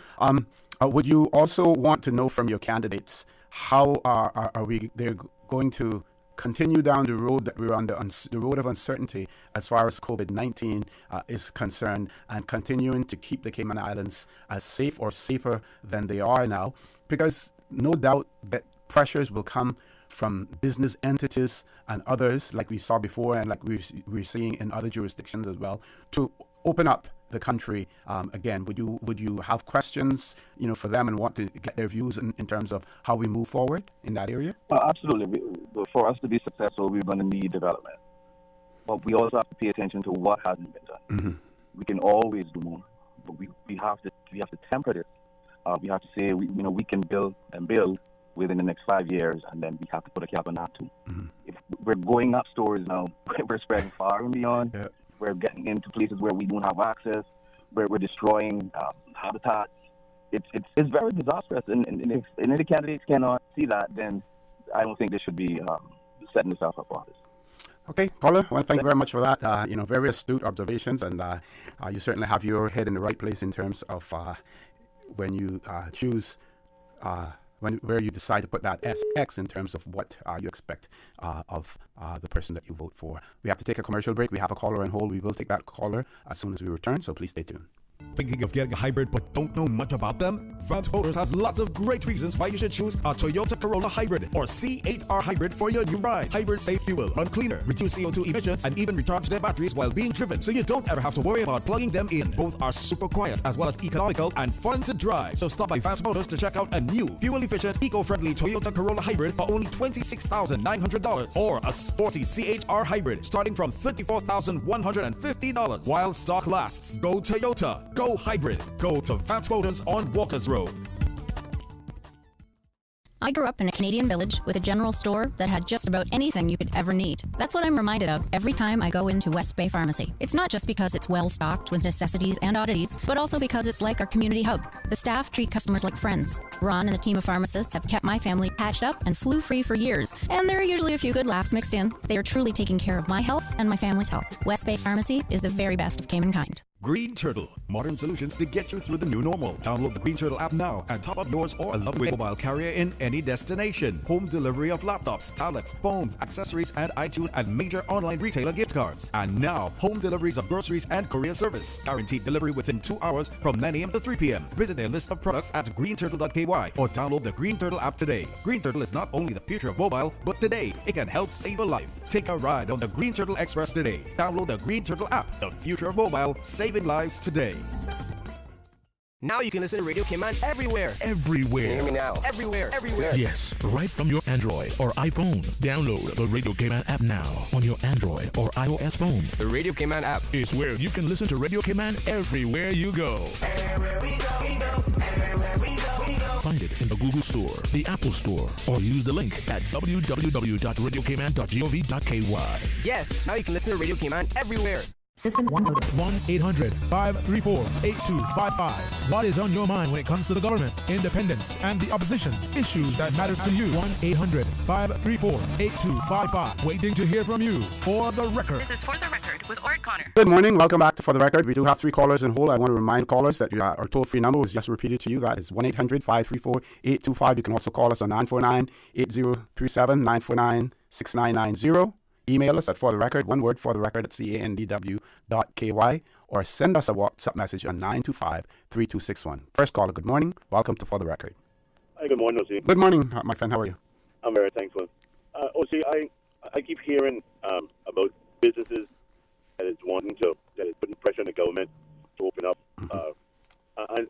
would you also want to know from your candidates how are we they're going to continue down the road that we're on, the road of uncertainty as far as COVID-19 is concerned, and continuing to keep the Cayman Islands as safe or safer than they are now? Because no doubt that pressures will come from business entities and others, like we saw before, and like we're seeing in other jurisdictions as well, to open up the country again. Would you have questions, for them, and want to get their views in terms of how we move forward in that area? Absolutely. For us to be successful, we're going to need development, but we also have to pay attention to what hasn't been done. We can always do more, but we have to temper this. We have to say we can build within the next 5 years, and then we have to put a cap on that too. If we're going up stores now, we're spreading far and beyond. We're getting into places where we don't have access. We're destroying habitats. It's very disastrous, and if any of the candidates cannot see that, then I don't think they should be setting themselves up for this. Okay, caller, well, thank you very much for that. Very astute observations, and you certainly have your head in the right place in terms of when you choose where you decide to put that X in terms of what you expect of the person that you vote for. We have to take a commercial break. We have a caller on hold. We will take that caller as soon as we return, so please stay tuned. Thinking of getting a hybrid but don't know much about them? Vance Motors has lots of great reasons why you should choose a Toyota Corolla Hybrid or C8R Hybrid for your new ride. Hybrids save fuel, run cleaner, reduce CO2 emissions, and even recharge their batteries while being driven, so you don't ever have to worry about plugging them in. Both are super quiet as well as economical and fun to drive. So stop by Vance Motors to check out a new, fuel-efficient, eco-friendly Toyota Corolla Hybrid for only $26,900, or a sporty C8R Hybrid starting from $34,150. While stock lasts, go Toyota. Go hybrid. Go to Vance Motors on Walkers Road. I grew up in a Canadian village with a general store that had just about anything you could ever need. That's what I'm reminded of every time I go into West Bay Pharmacy. It's not just because it's well stocked with necessities and oddities, but also because it's like our community hub. The staff treat customers like friends. Ron and the team of pharmacists have kept my family patched up and flu-free for years, and there are usually a few good laughs mixed in. They are truly taking care of my health and my family's health. West Bay Pharmacy is the very best of Cayman kind. Green Turtle, modern solutions to get you through the new normal. Download the Green Turtle app now and top up yours or a loved mobile carrier in any destination. Home delivery of laptops, tablets, phones, accessories, and iTunes and major online retailer gift cards. And now, home deliveries of groceries and courier service. Guaranteed delivery within 2 hours from 9 a.m. to 3 p.m. Visit their list of products at greenturtle.ky or download the Green Turtle app today. Green Turtle is not only the future of mobile, but today it can help save a life. Take a ride on the Green Turtle Express today. Download the Green Turtle app, the future of mobile, saving lives today. Now you can listen to Radio Cayman everywhere. Everywhere. Can you hear me now? Everywhere. Everywhere. Yes, right from your Android or iPhone. Download the Radio Cayman app now on your Android or iOS phone. The Radio Cayman app is where you can listen to Radio Cayman everywhere you go. Everywhere we go, we go. Everywhere we go, we go. Find it in the Google Store, the Apple Store, or use the link at www.radiocayman.gov.ky. Yes, now you can listen to Radio Cayman everywhere. System 1-800-534-8255. What is on your mind when it comes to the government, independence, and the opposition? Issues that matter to you. 1-800-534-8255. Waiting to hear from you. For the record. This is For the Record with Ort Connor. Good morning. Welcome back to For the Record. We do have 3 callers in hold. I want to remind callers that our toll-free number was just repeated to you. That is 1-800-534-8255. You can also call us on 949-8037, 949-6990. Email us at fortherecord, one word, fortherecord at candw.ky, or send us a WhatsApp message on 925-3261. First caller, good morning. Welcome to For the Record. Hi, good morning, OC. Good morning, my friend. How are you? I'm very thankful. OC, I keep hearing about businesses that is putting pressure on the government to open up.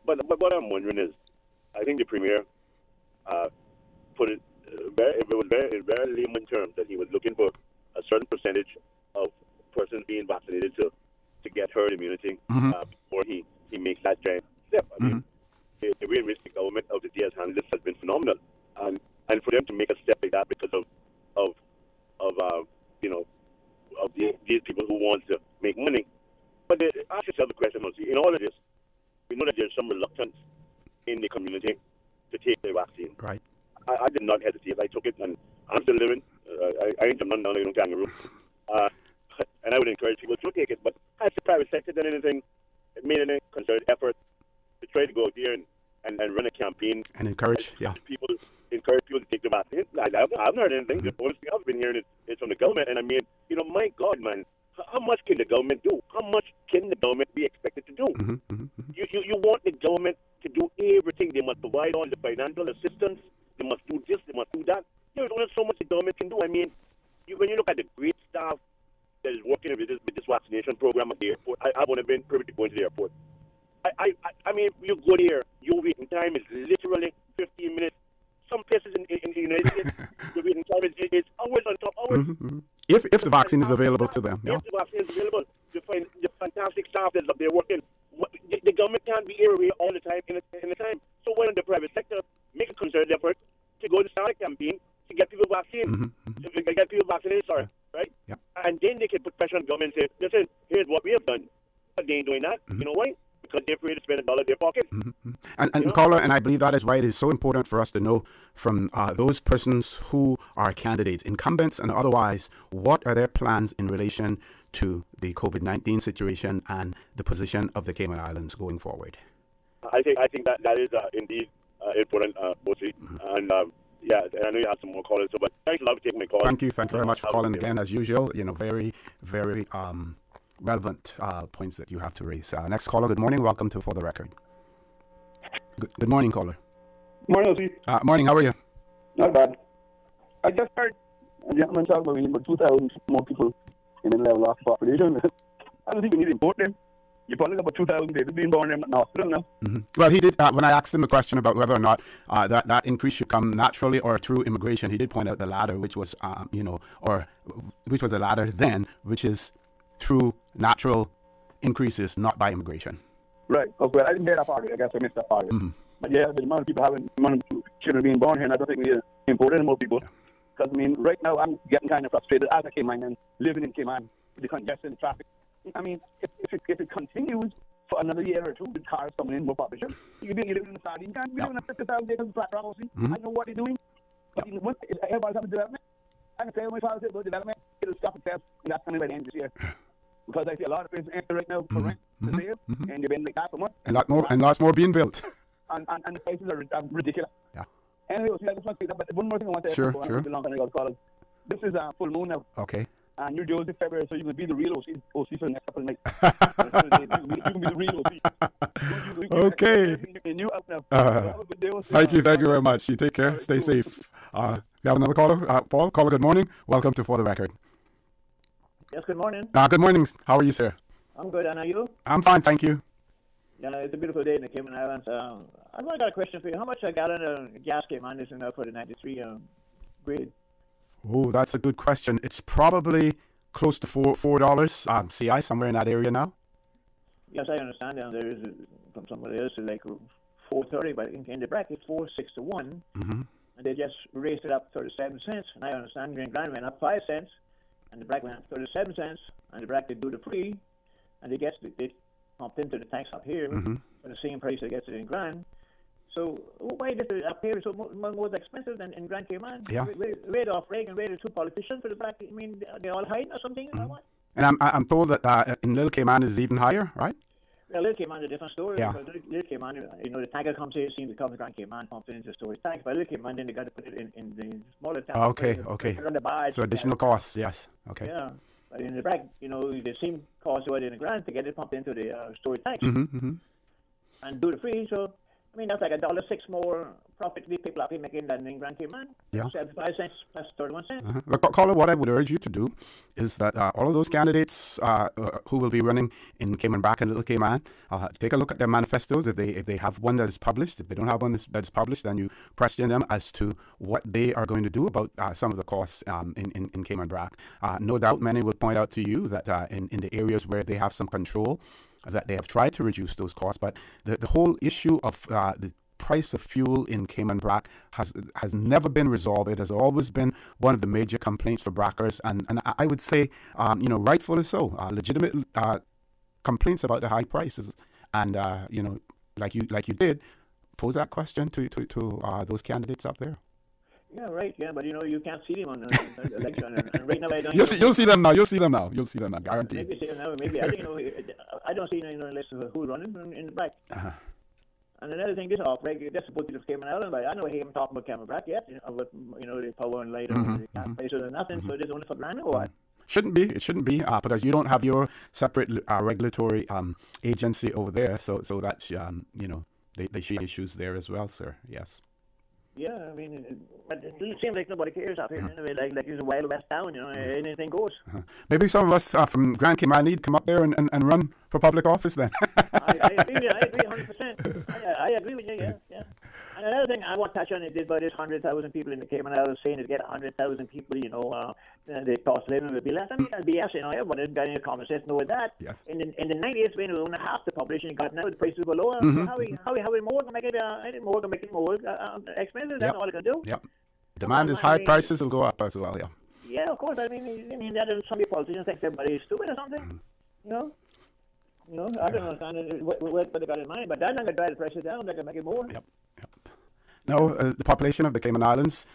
But what I'm wondering is, I think the Premier put it in very layman terms that he was looking for a certain percentage of persons being vaccinated to get herd immunity before he makes that giant step. I mean, the way in which the government of the day has handled this has been phenomenal, and for them to make a step like that because of these people who want to make money. But ask yourself the question, in all of this, we know that there's some reluctance in the community to take the vaccine. Right. I did not hesitate. I took it, and I'm still living. I ain't none down like no kangaroo. And I would encourage people to take it. But has the private sector done anything? It made any concerted effort to try to go out there and run a campaign and encourage people to take the vaccine? I haven't heard anything. The only thing I've been hearing is from the government. And I mean, my God, man, how much can the government do? How much can the government be expected to do? You want the government to do everything. They must provide all the financial assistance. They must do this. They must do that. There's only so much the government can do. I mean, when you look at the great staff that is working with this vaccination program at the airport, I've only been privy to going to the airport. I mean, you go there, your waiting time is literally 15 minutes. Some places in the United States, the waiting time is hours on top hours. If the vaccine is available to them. If the vaccine is available, you find the fantastic staff that's up there working. The government can't be everywhere all the time in the time. So why don't the private sector make a concerted effort to go to start a campaign to get people vaccinated, right? Yeah. And then they can put pressure on the government and say, listen, here's what we have done. But they ain't doing that. You know why? Because they're afraid to spend $1 in their pocket. And caller, and I believe that is why it is so important for us to know from those persons who are candidates, incumbents and otherwise, what are their plans in relation to the COVID-19 situation and the position of the Cayman Islands going forward. I think that is indeed important, OC. And yeah, I know you have some more callers, but thanks a lot for taking my call. Thank you very much for calling again, as usual. Very, very relevant points that you have to raise. Next caller, good morning. Welcome to For the Record. Good morning, caller. Morning, OC. Morning, how are you? Not bad. I just heard a gentleman talk about 2,000 more people in the level of population. I don't think we need to import them. You probably got about 2,000 babies being born in the hospital now. Well, he did, when I asked him the question about whether or not that increase should come naturally or through immigration, he did point out the latter, which was, which was the latter then, which is through natural increases, not by immigration. Right. Okay. I didn't hear that part of it. I guess I missed that part of it. But yeah, the amount of people the amount of children being born here, and I don't think we import any more people. Because, I mean, right now I'm getting kind of frustrated as a Cayman and living in Cayman with the congestion, the traffic. I mean, if it continues for another year or two with cars coming in more population, you living in the sardine can. We live in a 50,000 acres flat rock, I know what they're doing. But once everybody's having development, I can tell my father said about development, it'll stop itself, and that's coming by the end of this year. Because I see a lot of places empty right now for rent to sale, and they've been like that for months. And lots more being built. And the prices are ridiculous. Yeah. Anyway, I just want to say that, but one more thing I want to Sure. This is a full moon now. Okay. And you're Joseph February, so you can be the real OC for the next couple of nights. You can be the real OC. Okay. And you out now. Thank you very much. You take care. Stay safe. We have another caller. Paul, caller, good morning. Welcome to For the Record. Yes, good morning. Good morning. How are you, sir? I'm good, and are you? I'm fine, thank you. Yeah, it's a beautiful day in the Cayman Islands. I've got a question for you. How much a gallon of gas came on this for the 93 grade? Oh, that's a good question. It's probably close to $4. CI, somewhere in that area now. Yes, I understand. And there is from somebody else like $4.30, but in the bracket it's $4.61, and they just raised it up 37 cents. And I understand Green Grand went up 5 cents, and the bracket went up 37 cents, and the bracket do the free, and they pumped into the tanks up here for the same price they get it in Grand. So why is it up here so more expensive than in Grand Cayman? Yeah. Rate off Reagan, rate of two politicians for the bracket. I mean, they're all hiding or something. Or what? And I'm told that in Little Cayman is even higher, right? Well, Little Cayman is a different story. Yeah. Because Little Cayman, the tanker comes here, seems to come to Grand Cayman, pumps it into storage tanks. But Little Cayman, then they got to put it in the smaller tank. Okay. Put it on the barge. So additional costs, yes. Okay. Yeah. But in the bracket, the same cost was in the Grand to get it pumped into the storage tanks and do the free. So, I mean, that's like $1.06 more profit the people up here making than in Grand Cayman. Yeah. 75 cents plus 31 cents. But caller, what I would urge you to do is that all of those candidates who will be running in Cayman Brac and Little Cayman, take a look at their manifestos. If they have one that is published, if they don't have one that is published, then you question them as to what they are going to do about some of the costs in Cayman Brac. No doubt many will point out to you that in the areas where they have some control, that they have tried to reduce those costs, but the whole issue of the price of fuel in Cayman Brac has never been resolved. It has always been one of the major complaints for Brackers, and I would say, rightfully so. Legitimate complaints about the high prices, and like you did, pose that question to those candidates up there. Yeah, right. Yeah, but you can't see them on the election. And right now, I don't. You'll see them now. You'll see them now. Guaranteed. Maybe see them now. Maybe I think I don't see any list of who's running in the back. And another thing, this off right, that's supposed to Cayman Island, but I know he haven't talked about Cayman Brac yet. With the power and light and the gas prices and nothing. So this only for Brownie or what? Shouldn't be. It shouldn't be because you don't have your separate regulatory agency over there. So that's they see issues there as well, sir. Yes. Yeah, I mean, it seems like nobody cares out here. Anyway, like it's a Wild West town, anything goes. Maybe some of us from Grand Cayman need to come up there and run for public office then. I agree 100%. I agree with you, yeah. And another thing I want to touch on is about this 100,000 people in the Cayman Islands saying to get 100,000 people, the cost of living would be less. I mean, that's BS, everybody's got any common sense know that. Yes. In the 90s, when only half the population got now, the prices were lower. So how we more to make it more expensive? That's all it can do. Yep. Demand is high, prices will go up as well, yeah. Yeah, of course. I mean that some politicians think everybody's stupid or something. I don't understand what they got in mind, but that's not going to drive the prices down. They're going to make it more. Yep. Now, the population of the Cayman Islands,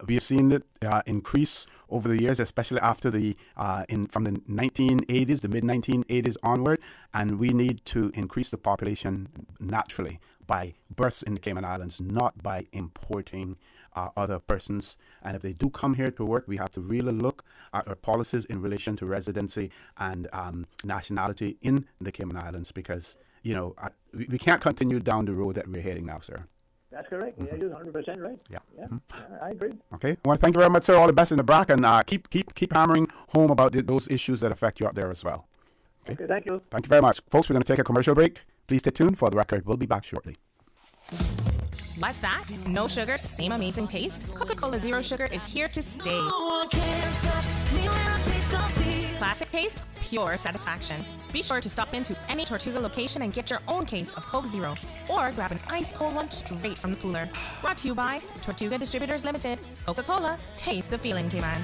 we have seen it increase over the years, especially after from the 1980s, the mid-1980s onward, and we need to increase the population naturally by births in the Cayman Islands, not by importing other persons. And if they do come here to work, we have to really look at our policies in relation to residency and nationality in the Cayman Islands because, we can't continue down the road that we're heading now, sir. That's correct. Yeah, you're 100% right. Yeah. I agree. Okay. I want to thank you very much, sir. All the best in the Brac, and keep hammering home about those issues that affect you out there as well. Okay, thank you. Thank you very much. Folks, we're going to take a commercial break. Please stay tuned for the record. We'll be back shortly. What's that? No sugar, same amazing taste? Coca-Cola Zero Sugar is here to stay. Classic taste, pure satisfaction. Be sure to stop into any Tortuga location and get your own case of Coke Zero, or grab an ice cold one straight from the cooler. Brought to you by Tortuga Distributors Limited. Coca-Cola, taste the feeling, Cayman.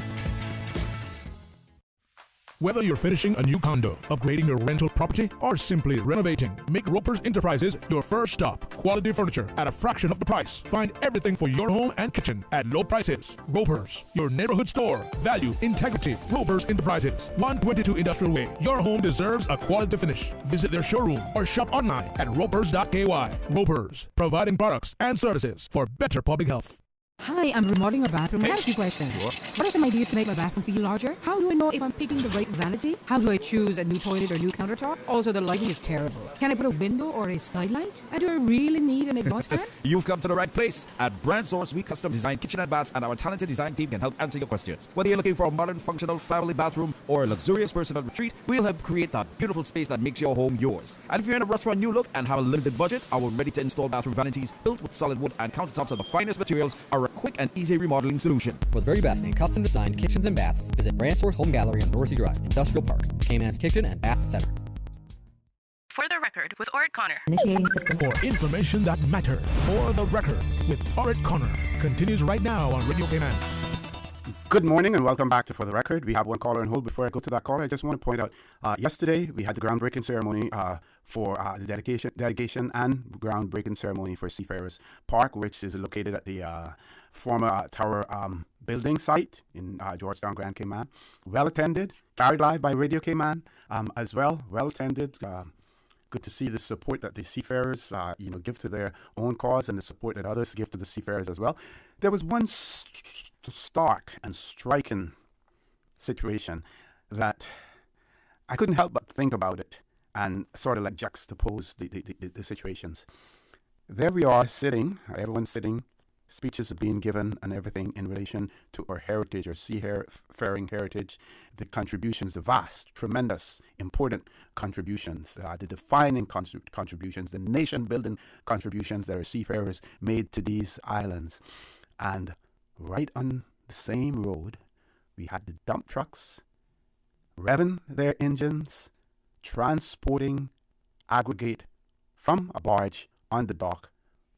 Whether you're finishing a new condo, upgrading your rental property, or simply renovating, make Roper's Enterprises your first stop. Quality furniture at a fraction of the price. Find everything for your home and kitchen at low prices. Roper's, your neighborhood store. Value, integrity. Roper's Enterprises, 122 Industrial Way. Your home deserves a quality finish. Visit their showroom or shop online at ropers.ky. Roper's, providing products and services for better public health. Hi, I'm remodeling a bathroom. I have a few questions. What are some ideas to make my bathroom feel larger? How do I know if I'm picking the right vanity? How do I choose a new toilet or new countertop? Also, the lighting is terrible. Can I put a window or a skylight? And do I really need an exhaust fan? You've come to the right place. At Brand Source, we custom design kitchen and baths, and our talented design team can help answer your questions. Whether you're looking for a modern, functional family bathroom or a luxurious personal retreat, we'll help create that beautiful space that makes your home yours. And if you're in a rush for a new look and have a limited budget, our ready-to-install bathroom vanities built with solid wood and countertops of the finest materials are a quick and easy remodeling solution. For the very best in custom designed kitchens and baths, visit Brand Source Home Gallery on Dorsey Drive, Industrial Park, Cayman's Kitchen and Bath Center. For the record with Ort Connor. Initiating system. For information that matters. For the record with Ort Connor. Continues right now on Radio Cayman. Good morning and welcome back to For the Record. We have one caller on hold. Before I go to that caller, I just want to point out, yesterday we had the groundbreaking ceremony for the dedication and groundbreaking ceremony for Seafarers Park, which is located at the former Tower building site in Georgetown, Grand Cayman. Well attended, carried live by Radio Cayman as well. Well attended. Good to see the support that the seafarers, give to their own cause and the support that others give to the seafarers as well. There was one stark and striking situation that I couldn't help but think about it and sort of like juxtapose the situations. There we are sitting, everyone's sitting, speeches are being given and everything in relation to our heritage, our seafaring heritage, the contributions, the vast, tremendous, important contributions, the defining contributions, the nation-building contributions that our seafarers made to these islands. And right on the same road, we had the dump trucks revving their engines, transporting aggregate from a barge on the dock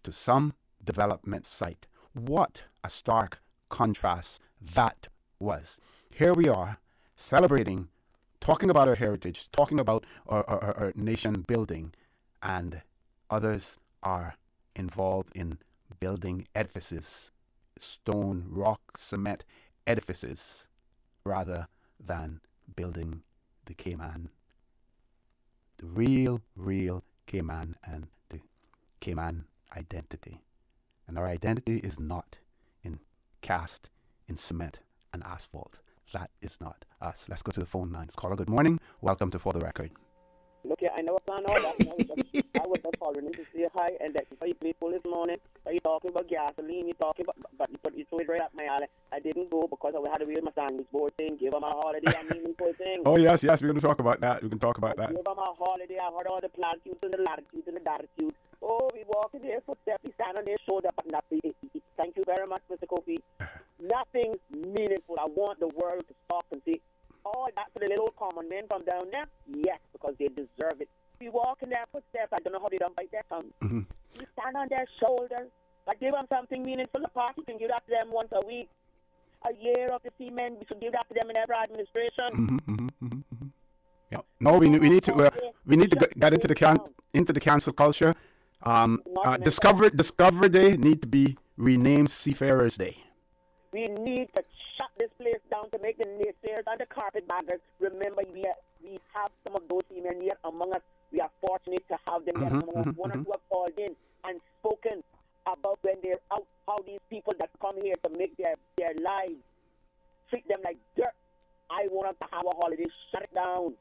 to some development site. What a stark contrast that was. Here we are celebrating, talking about our heritage, talking about our nation building, and others are involved in building edifices, stone, rock, cement edifices, rather than building the Cayman, the real Cayman and the Cayman identity. And our identity is not cast in cement and asphalt. That is not us. Let's go to the phone lines. Caller, good morning. Welcome to For the Record. Look, I never planned all that. I was just calling in to say hi, and that's why you played full this morning. Are you talking about gasoline? You talking about, but you threw it right up my alley. I didn't go because I had to read my sandwich board thing. Give them a holiday. I mean, full thing. Oh yes, we're going to talk about that. We can talk about that. Give them a holiday. I heard all the platitudes and the latitudes and the latitudes. Oh, we walk in there footsteps. We stand on their shoulder, but nothing. Thank you very much, Mr. Kofi. Nothing meaningful. I want the world to stop and say, oh, that's for the little common men from down there? Yes, because they deserve it. We walk in their footsteps. I don't know how they don't bite their tongue. Mm-hmm. We stand on their shoulders. Like, give them something meaningful. The party can give that to them once a week. A year of the seamen, we should give that to them in every administration. Yeah. No, we need to get into the cancel culture. Discover Day need to be renamed Seafarers Day. We need to shut this place down to make the naysayers and the carpetbaggers remember we have some of those seamen here among us. We are fortunate to have them here among us. One or two have called in and spoken about when they're out, how these people that come here to make their lives, treat them like dirt. I want them to have a holiday. Shut it down.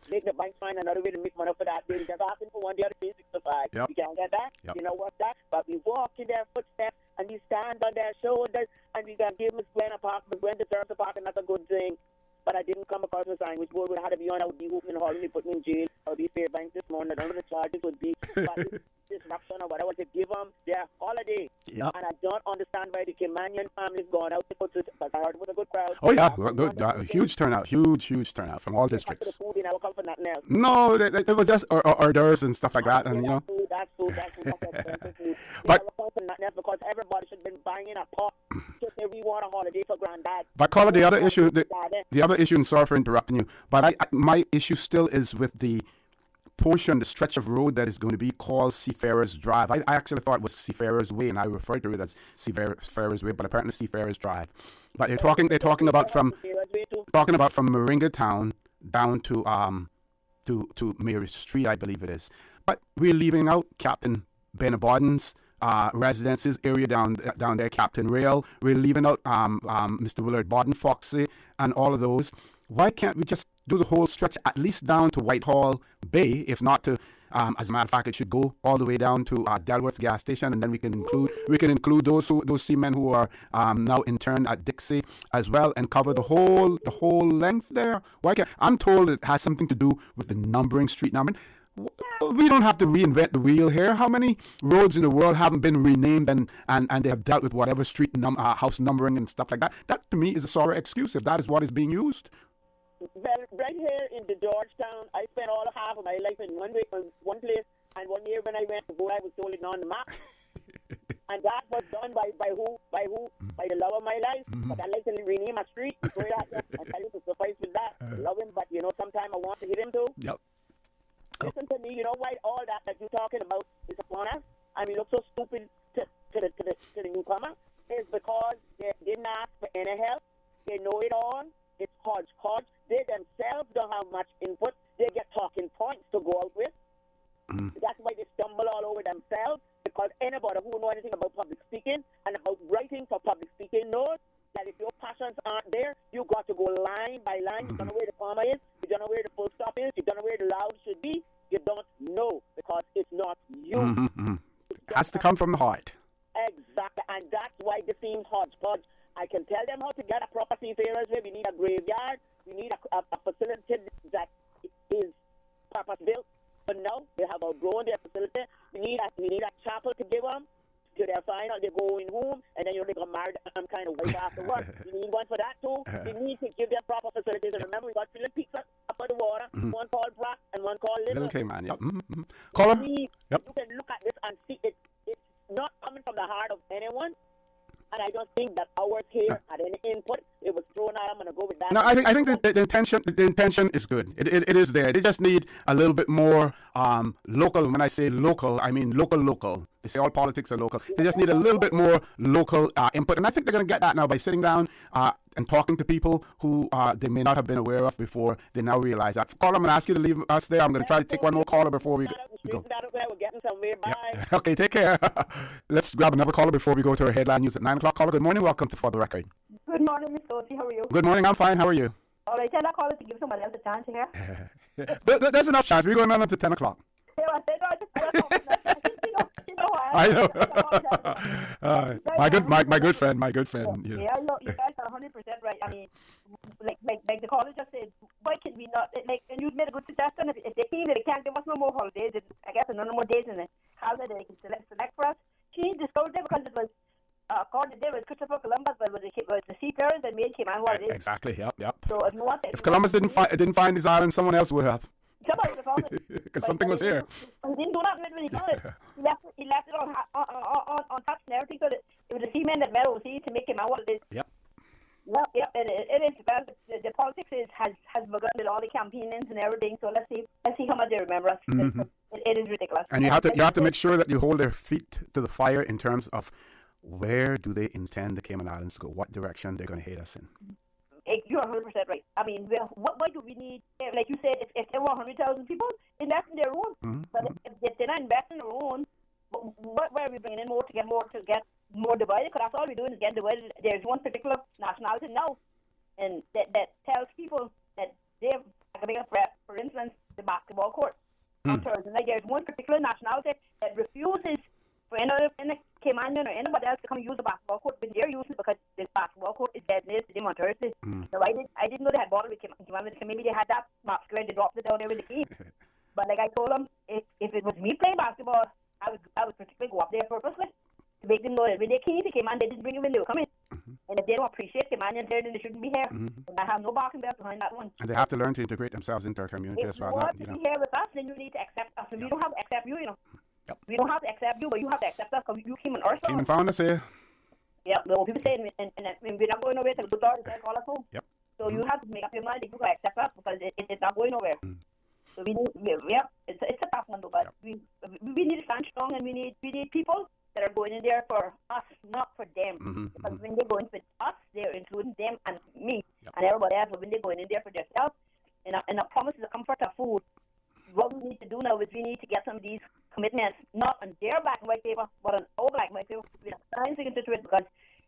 Make the bank find another way to make money for that. They just asking for one day to pay 65. Yep. We can't get that. Yep. You know what's that? But we walk in their footsteps and we stand on their shoulders and we can give Miss Gwen a park. Miss Gwen deserves a park, and that's a good thing. But I didn't come across the sandwich board. We had to be on. I would be hooping hall and they put me in jail. I would be fair bank this morning. I don't know what the charges would be. But disruption or whatever to give them their holiday. Yep. And I don't understand why the Caymanian family's gone out to put it, but I heard it was a good crowd. Oh yeah, good. Huge turnout from all districts. The food, they never come for nothing else. No, it was just hors d'oeuvres and stuff like that, and you know. that's expensive food. But Because everybody should have been buying a pot to say we want a holiday for granddad. But Carla, the other issue, the other issue, and sorry for interrupting you, but my issue still is with the portion, the stretch of road that is going to be called Seafarers Drive. I actually thought it was Seafarers Way, and I referred to it as Seafarers Way, but apparently Seafarers Drive. But they're talking about from Moringa Town down to Mary Street, I believe it is. But we're leaving out Captain Benabarden's residences area down there, Captain Rail. We're leaving out Mr. Willard Barden, Foxy, and all of those. Why can't we just do the whole stretch at least down to Whitehall Bay, if not to, as a matter of fact, it should go all the way down to Delworth's gas station, and then we can include those seamen who are now interned at Dixie as well, and cover the whole length there. Why can't? I'm told it has something to do with the numbering, street numbering. We don't have to reinvent the wheel here. How many roads in the world haven't been renamed and they have dealt with whatever street house numbering and stuff like that? That to me is a sorry excuse if that is what is being used. Well, right here in the Georgetown, I spent all half of my life in one place, and one year when I went to vote, I was told it on the map. And that was done by who? By the love of my life. But I like to rename a street, throw it out there, and tell you to suffice with that. Love him, but sometimes I want to hit him too. Yep. Listen to me, you know why all that you're talking about is upon us? I mean, look so stupid to the newcomer. It's because they didn't ask for any help. They know it all. It's hodgepodge. They themselves don't have much input. They get talking points to go out with. That's why they stumble all over themselves, because anybody who knows anything about public speaking and about writing for public speaking knows that if your passions aren't there, you got to go line by line. You don't know where the comma is. You don't know where the full stop is. You don't know where the loud should be. You don't know because it's not you. It has to come from the heart. Exactly, and that's why this seems hodgepodge. I can tell them how to get a proper seafarers way. We need a graveyard. We need a facility that is purpose-built. But now they have outgrown their facility. We need a chapel to give them. To their final, they're going home, and then they got married and kind of wife afterwards. We need one for that too. We need to give them proper facilities. And remember, we got filling peaks up of the water. One called Brack and one called Little. Cayman, yep. Call him. Yep. You can look at this and see it's not coming from the heart of anyone. And I don't think that ours here had any input. It was thrown out. I'm going to go with that. No, I think the intention is good. It is there. They just need a little bit more local. When I say local, I mean local. They say all politics are local. They just need a little bit more local input. And I think they're going to get that now by sitting down and talking to people who they may not have been aware of before. They now realize that. Carl, I'm going to ask you to leave us there. I'm going to try to take one more caller before we go. We're getting somewhere. Bye. Yep. Okay, take care. Let's grab another caller before we go to our headline news at 9 o'clock. Caller, good morning. Welcome to For the Record. Good morning, Miss Sophie. How are you? Good morning. I'm fine. How are you? All right, tell that caller to give somebody else a chance here. There's enough chance. We're going on until 10 o'clock. I know. My good friend. You know. Yeah, look, you guys are 100% right. I mean, like the caller just said, why can we not? And you made a good suggestion. If they feel that they can't give us no more holidays, I guess no more days in the calendar they can select for us. She discovered it because it was according to Christopher Columbus, but it was the seafarers that made Cayman what it is. Exactly. Yep. So if Columbus didn't find his island, someone else would have. Somebody would have found it. Because something was here. He didn't do that when he found it. He left it on top and everything, so that it was the seamen that met overseas to make Cayman what it is. Yep. Well, yeah, it is. Well, the politics has begun with all the campaignings and everything. So let's see how much they remember us. It is ridiculous. And you have to make sure that you hold their feet to the fire in terms of where do they intend the Cayman Islands to go, what direction they're going to hate us in. You're 100% right. I mean, why do we need, like you said, if there were 100,000 people, invest in their own. But if they're not investing in their own, where are we bringing in more to get more divided? Because that's all we're doing is get divided. There's one particular nationality now, and that tells people that they're going to for instance, the basketball court. Like there's one particular nationality that refuses for any Caymanian or anybody else to come use the basketball court, but they're using it because the basketball court is designated to them on Thursday. So I didn't know they had bought it with Cayman. Maybe they had that map square, they dropped it down there with the key. But like I told them, if it was me playing basketball, I would particularly go up there purposely to make them know that when they came to Cayman, they didn't bring it when they were coming. And if they don't appreciate Caymanians there, then they shouldn't be here. And I have no barking bears behind that one. And they have to learn to integrate themselves into our community as well. If you want to be here with us, then you need to accept us. And we don't have to accept you, you know. We don't have to accept you, but you have to accept us because you came on our side. Came and found us here. Yeah, well, people say, and we're not going nowhere till the Lord is going to call us home. Yep. So you have to make up your mind that you can accept us because it's not going nowhere. So we need, it's a tough one though, but we need to stand strong, and we need people that are going in there for us, not for them. Because when they're going for us, they're including them and me and everybody else. But when they're going in there for themselves, and I promise the comfort of food, what we need to do now is we need to get some of these commitments, not on their black and white paper, but on our black and white paper. We have to sign into it because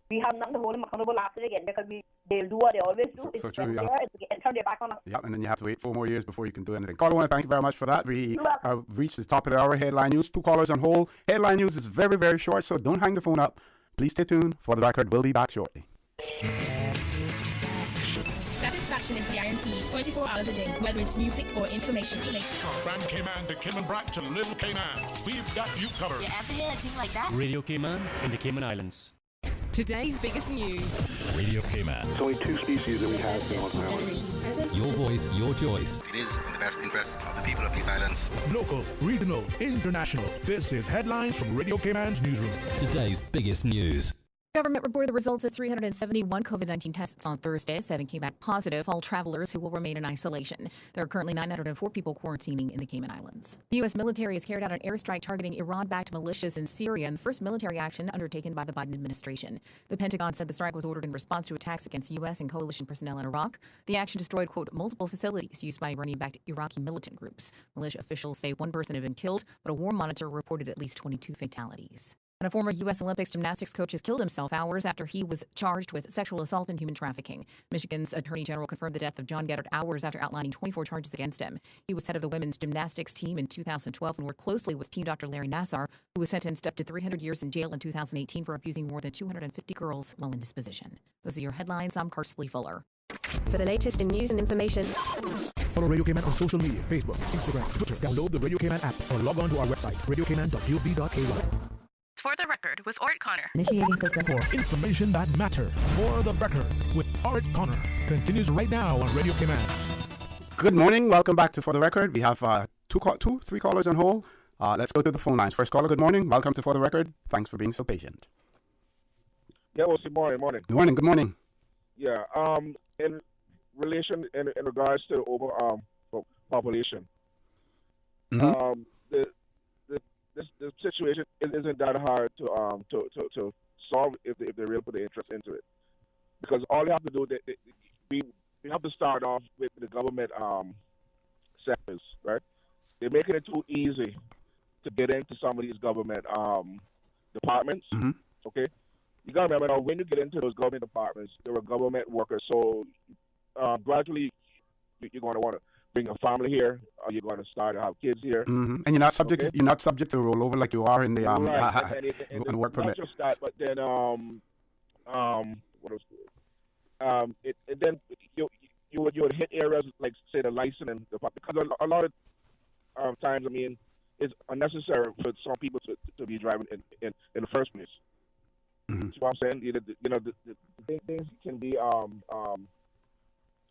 we have nothing to hold them accountable after again, because they'll do what they always do. So true, and turn their back on us. Yeah, and then you have to wait 4 more years before you can do anything. Caller, I want to thank you very much for that. We reached the top of the hour. Headline news, 2 callers on hold. Headline news is very, very short, so don't hang the phone up. Please stay tuned. For the record, we'll be back shortly. Satisfaction is guaranteed 24 hours a day, whether it's music or information. From Cayman to Caymanbrack to Little Cayman, we've got you covered. You ever hear a thing like that? Radio Cayman in the Cayman Islands. Today's biggest news. Radio Cayman. It's only 2 species that we have in North Island. Your voice, your choice. It is in the best interest of the people of these islands. Local, regional, international. This is Headlines from Radio Cayman's newsroom. Today's biggest news. Government reported the results of 371 COVID-19 tests on Thursday. 7 came back positive, all travelers who will remain in isolation. There are currently 904 people quarantining in the Cayman Islands. The U.S. military has carried out an airstrike targeting Iran-backed militias in Syria, and the first military action undertaken by the Biden administration. The Pentagon said the strike was ordered in response to attacks against U.S. and coalition personnel in Iraq. The action destroyed, quote, multiple facilities used by Iranian-backed Iraqi militant groups. Militia officials say 1 person had been killed, but a war monitor reported at least 22 fatalities. And a former U.S. Olympics gymnastics coach has killed himself hours after he was charged with sexual assault and human trafficking. Michigan's Attorney General confirmed the death of John Goddard hours after outlining 24 charges against him. He was head of the women's gymnastics team in 2012 and worked closely with Team Dr. Larry Nassar, who was sentenced up to 300 years in jail in 2018 for abusing more than 250 girls while in his position. Those are your headlines. I'm Karsley Fuller. For the latest in news and information, Follow Radio Cayman on social media, Facebook, Instagram, Twitter. Download the Radio Cayman app or log on to our website, radiocayman.gov.ky. For the record with Ort Connor. For information that matter. For the record with Art Connor. Continues right now on Radio Cayman. Good morning. Welcome back to For the Record. We have 3 callers on hold. Let's go to the phone lines. First caller, good morning. Welcome to For the Record. Thanks for being so patient. Yeah, well, good morning. Good morning. Good morning. Yeah. In relation, in regards to the over population, this situation isn't that hard to solve if they really put the interest into it, because all they have to do, we have to start off with the government sectors, right? They're making it too easy to get into some of these government departments. Okay, you gotta remember now, when you get into those government departments, there are government workers, so gradually you're going to want to bring a family here, or you're going to start to have kids here, and you're not subject. Okay? You're not subject to roll over like you are in the and work permit. Not just that, but then what else? Then you would hit areas like, say, the licensing department, because a lot of times, I mean, it's unnecessary for some people to be driving in the first place. See what I'm saying? The things can be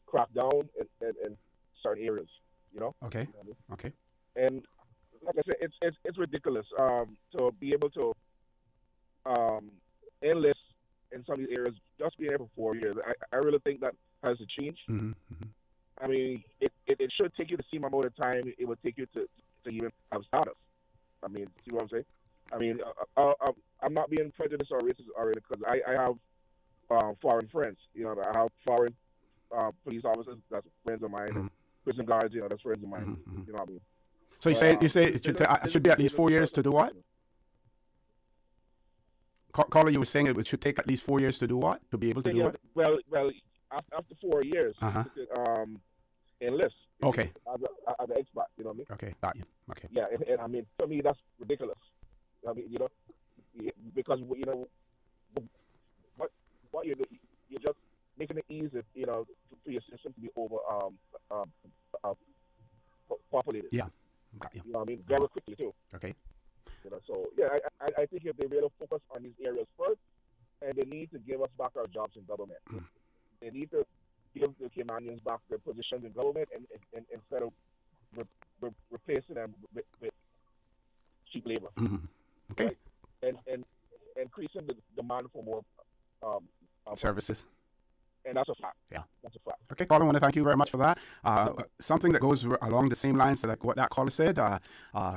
cracked down in certain areas, Okay. You know what I mean? Okay. And like I said, it's ridiculous to be able to enlist in some of these areas, just being there for 4 years. I really think that has to change. I mean, it should take you the same amount of time it would take you to even have status. I mean, see what I'm saying? I mean, I'm not being prejudiced or racist already, because I have foreign friends. I have foreign police officers that's friends of mine, and prison guards, that's friends of mine. You know what I mean? So you say it should be at least 4 years to do what? Caller, you were saying it should take at least 4 years to do what? To be able to do what? Well, after 4 years, you could enlist. Okay. As an expert, you know what I mean? Okay, got you. Okay. Yeah, and I mean, to me, that's ridiculous. I mean, because what you're just making it easy, for your system to be over populated. Yeah, got you. You know what I mean? Very quickly too. Okay. So yeah, I think if they really focus on these areas first, and they need to give us back our jobs in government. They need to give the Caymanians back their positions in government, and instead of replacing them with cheap labor. Okay. Right? And increasing the demand for more services. And that's a fact. Yeah. That's a fact. Okay, caller, I want to thank you very much for that. Something that goes along the same lines like what that caller said,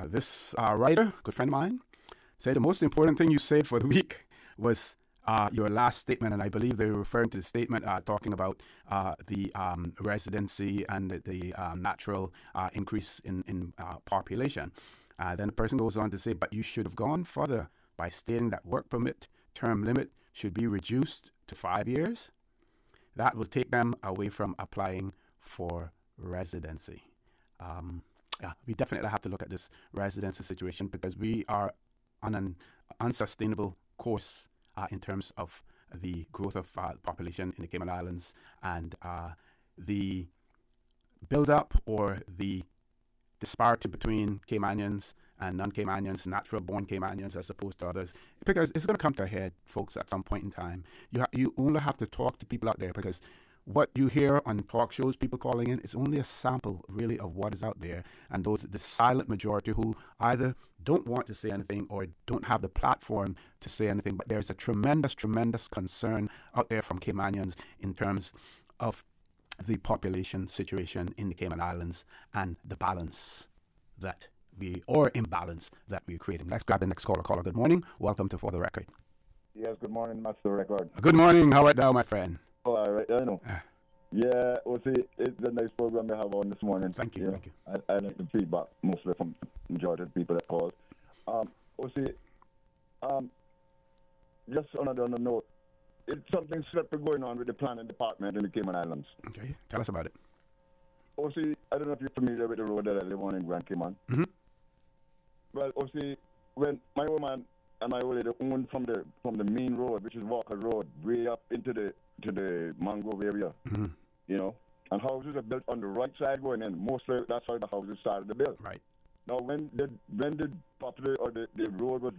this writer, good friend of mine, said the most important thing you said for the week was your last statement, and I believe they were referring to the statement talking about the residency and the natural increase in population. Then the person goes on to say, but you should have gone further by stating that work permit term limit should be reduced to 5 years. That will take them away from applying for residency. We definitely have to look at this residency situation because we are on an unsustainable course in terms of the growth of population in the Cayman Islands and the build-up or the disparity between Caymanians and non-Caymanians, natural-born Caymanians as opposed to others, because it's going to come to a head, folks, at some point in time. You only have to talk to people out there because what you hear on talk shows, people calling in, is only a sample, really, of what is out there. And the silent majority who either don't want to say anything or don't have the platform to say anything. But there's a tremendous, tremendous concern out there from Caymanians in terms of the population situation in the Cayman Islands and the balance or imbalance that we're creating. Let's grab the next caller. Caller, good morning. Welcome to For the Record. Yes, good morning, Master Record. Good morning. How art thou, my friend? Oh, all right, I know. Yeah, well, see, it's a nice program they have on this morning. Thank you. Thank you. I like the feedback, mostly from the majority of the people that call. Just on another note, it's something separate going on with the planning department in the Cayman Islands. Okay, tell us about it. I don't know if you're familiar with the road that I live on in Grand Cayman. Mm-hmm. Well, when my old man and my old lady owned from the main road, which is Walker Road, way up into the mangrove area, you know, and houses are built on the right side going in. Mostly that's how the houses started to build. Right. Now, when the property or the road was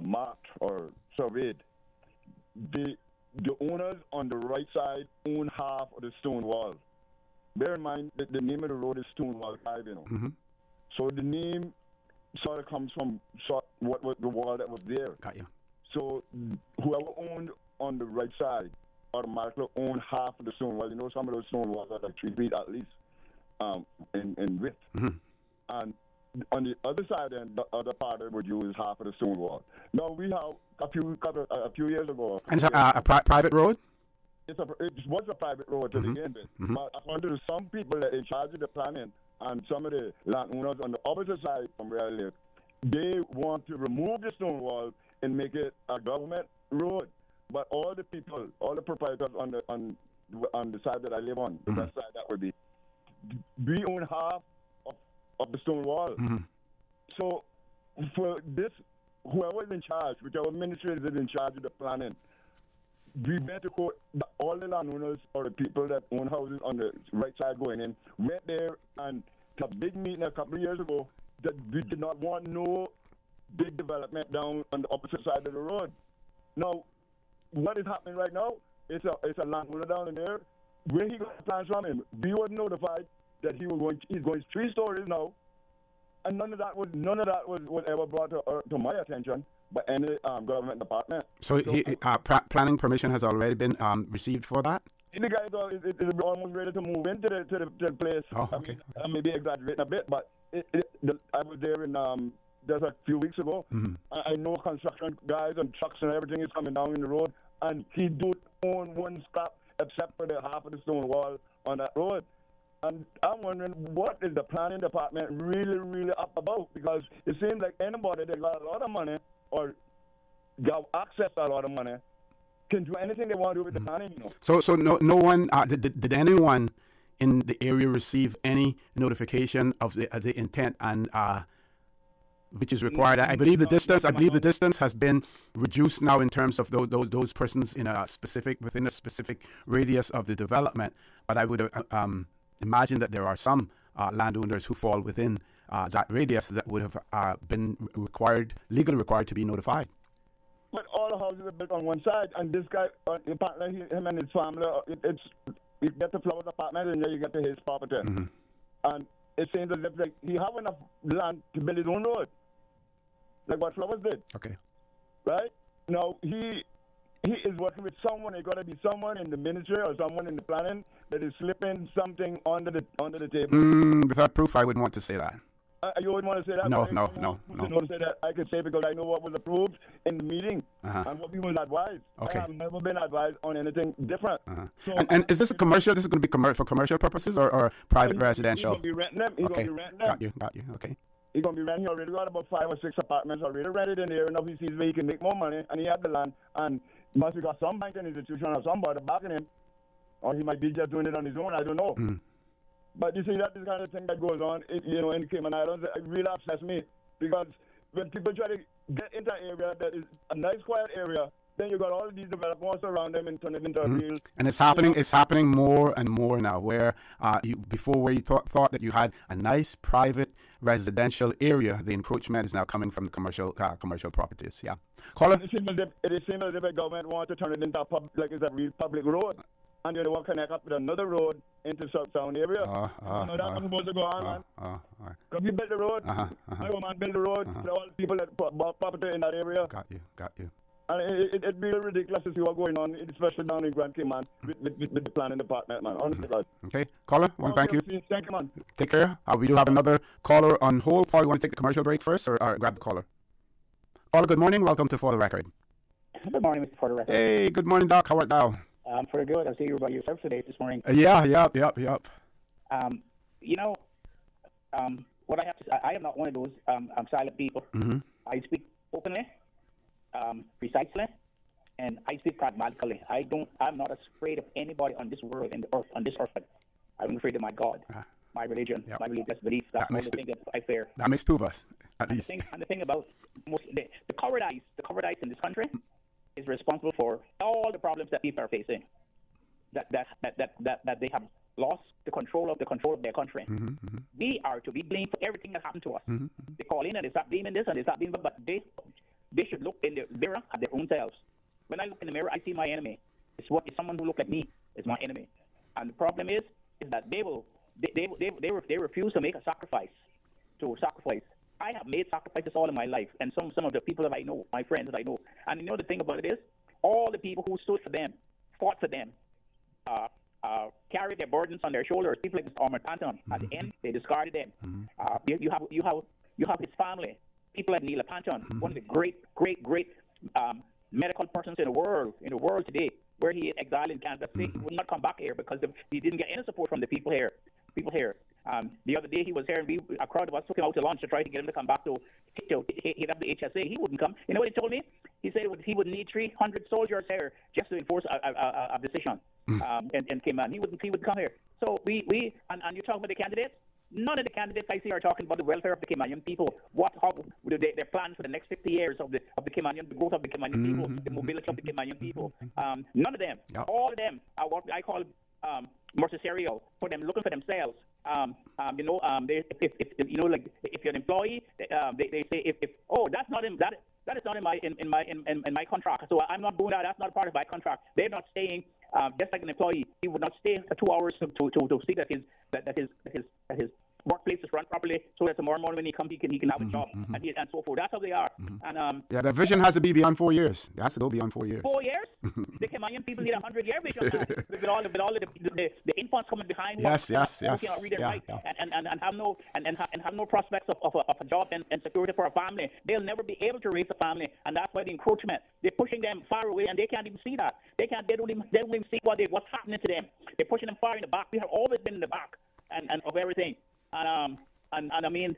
marked or surveyed, the owners on the right side own half of the stone wall. Bear in mind that the name of the road is Stonewall Drive, you know. Mm-hmm. So the name sort of comes from what was the wall that was there. Got you. So whoever owned on the right side automatically owned half of the stone wall. You know, some of those stone walls are like 3 feet at least in width. Mm-hmm. And on the other side, then the other part would use half of the stone wall. Now we have a few years ago. And it's a private road? It was a private road to begin with. Mm-hmm. But according to some people that in charge of the planning and some of the landowners on the opposite side from where I live, they want to remove the stone wall and make it a government road. But all the people, all the proprietors on the side that I live on, the west side that would be, we own half of the stone wall. Mm-hmm. So for this, whoever is in charge, whichever ministry is in charge of the planning, we went to court. All the landowners or the people that own houses on the right side going in went there and to a big meeting a couple of years ago that we did not want no big development down on the opposite side of the road. Now, what is happening right now? It's a landowner down in there. Where he got the plans from him, we were notified that he's going 3 stories now, and none of that was ever brought to my attention by any government department. So planning permission has already been received for that? The guy is almost ready to move into the place. Oh, okay. I may be exaggerating a bit, but I was there just a few weeks ago. Mm-hmm. I know construction guys and trucks and everything is coming down in the road, and he don't own one scrap except for the half of the stone wall on that road. And I'm wondering, what is the planning department really, really up about? Because it seems like anybody that got a lot of money or got access to a lot of money can do anything they want to do with the planning, you know. So no one, did anyone in the area receive any notification of the intent and which is required? I believe the distance has been reduced now in terms of those persons within a specific radius of the development. But I would imagine that there are some landowners who fall within that radius that would have been legally required to be notified. But all the houses are built on one side, and this guy, apparently him and his family, you get the Flowers apartment, and then you get to his property. Mm-hmm. And it seems as if like, he have enough land to build his own road, like what Flowers did. Okay. Right? Now, he is working with someone. It's got to be someone in the ministry or someone in the planning that is slipping something under the table. Without proof, I wouldn't want to say that. You wouldn't want to say that? No. You don't say that. I can say because I know what was approved in the meeting and what people was advised. Okay. I have never been advised on anything different. So, and is this a commercial? This is going to be for commercial purposes or private residential? He's going to be renting them. He's going to be renting them. Got you. Okay. He's going to be renting. He already got about 5 or 6 apartments already rented in there. Enough he sees where he can make more money, and he had the land. And must have got some banking institution or somebody backing him, or he might be just doing it on his own. I don't know. But you see, that's the kind of thing that goes on, in the Cayman Islands. It really upsets me because when people try to get into an area that is a nice, quiet area, then you got all of these developments around them and turn it into a real. And it's happening. It's happening more and more now. Where where you thought that you had a nice private residential area, the encroachment is now coming from the commercial properties. Yeah. Caller. It seems as if the government wants to turn it into a real public road. And they want to connect up with another road into South Sound area. That's not supposed to go on, man. Because you build the road. I go, man, build the road. All the people that bought property in that area. Got you. And it's really ridiculous to see what's going on, especially down in Grand Cayman with the planning department, man. Honestly, God. Okay. Caller, thank you. Thank you, man. Take care. We do have another caller on hold. Paul, you want to take the commercial break first or grab the caller? Caller, good morning. Welcome to For the Record. Good morning, Mr. For the Record. Hey, good morning, Doc. How art thou? I'm pretty good. I see you about yourself today this morning. Yep. What I have to say, I am not one of those silent people. I speak openly, precisely, and I speak pragmatically. I'm not afraid of anybody on this world, on this earth. I'm afraid of my God, my religion, my religious beliefs. That's the thing that I fear. That makes two of us, at least. And the thing about the cowardice in this country is responsible for all the problems that people are facing. That they have lost the control of their country. We are to be blamed for everything that happened to us. They call in and they start blaming this and they start blaming, but they should look in the mirror at their own selves. When I look in the mirror, I see my enemy. It's someone who looks like me is my enemy. And the problem is that they refuse to make a sacrifice. I have made sacrifices all of my life, and some of the people that I know, my friends that I know. And the thing about it is, all the people who stood for them, fought for them, carried their burdens on their shoulders. People like Mr. Armored Panton. At the end, they discarded them. You have his family. People like Neil Panton, one of the great medical persons in the world today, where he is exiled in Canada. He would not come back here because he didn't get any support from the people here. The other day he was here, and a crowd of us took him out to lunch to try to get him to come back to head up the HSA. He wouldn't come. You know what he told me? He said he would need 300 soldiers here just to enforce a decision. And Cayman, he wouldn't come here. So we you talk about the candidates. None of the candidates I see are talking about the welfare of the Caymanian people. How their plans for the next 50 years of the Caymanian, the growth of the Caymanian people, the mobility of the Caymanian people. None of them, all of them are what I call mercenarial, for them looking for themselves. If you're an employee, they say that's not in that is not in my contract. So I'm not doing that. That's not part of my contract. They're not staying. Just like an employee, he would not stay for 2 hours to see that his workplace is run properly, so that tomorrow morning when he comes, he can have a job and so forth. That's how they are. And the vision has to be beyond 4 years. It has to go beyond 4 years. 4 years? The Caymanian people need 100-year vision with all of the infants coming behind. Yes. Who cannot read and write and have no prospects of a job and security for a family. They'll never be able to raise a family, and that's why the encroachment. They're pushing them far away, and they can't even see that. They don't even see what's happening to them. They're pushing them far in the back. We have always been in the back and of everything. And I mean,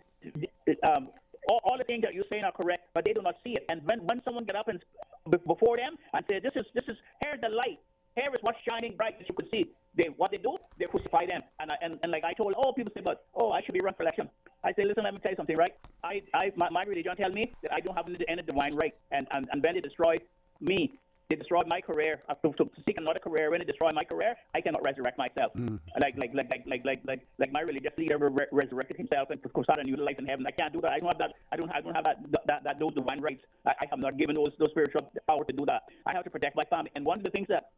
all the things that you're saying are correct, but they do not see it. And when someone get up and before them and say, "This is here's the light. Here is what's shining bright that you could see." What they do, they crucify them. And like I told, people say, "But I should be run for election." I say, "Listen, let me tell you something, right? My religion tells me that I don't have any divine right, and when they destroy me, they destroyed my career. To seek another career, when they destroy my career, I cannot resurrect myself. Like my religious leader resurrected himself and sat a new life in heaven. I can't do that. I don't have those divine rights. I have not given those spiritual power to do that. I have to protect my family. And one of the things that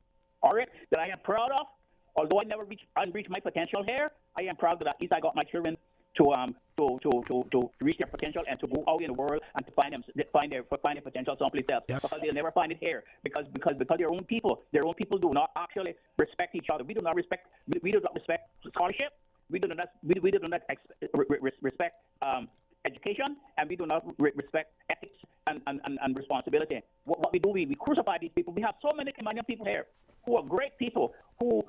I am proud of, although I never reached my potential here, I am proud that at least I got my children to reach their potential and to go out in the world and to find their potential someplace else. Yes. Because they'll never find it here. Because their own people do not actually respect each other. We do not respect scholarship. We do not respect education, and we do not respect ethics and responsibility. What we do, we crucify these people. We have so many Caymanian people here who are great people who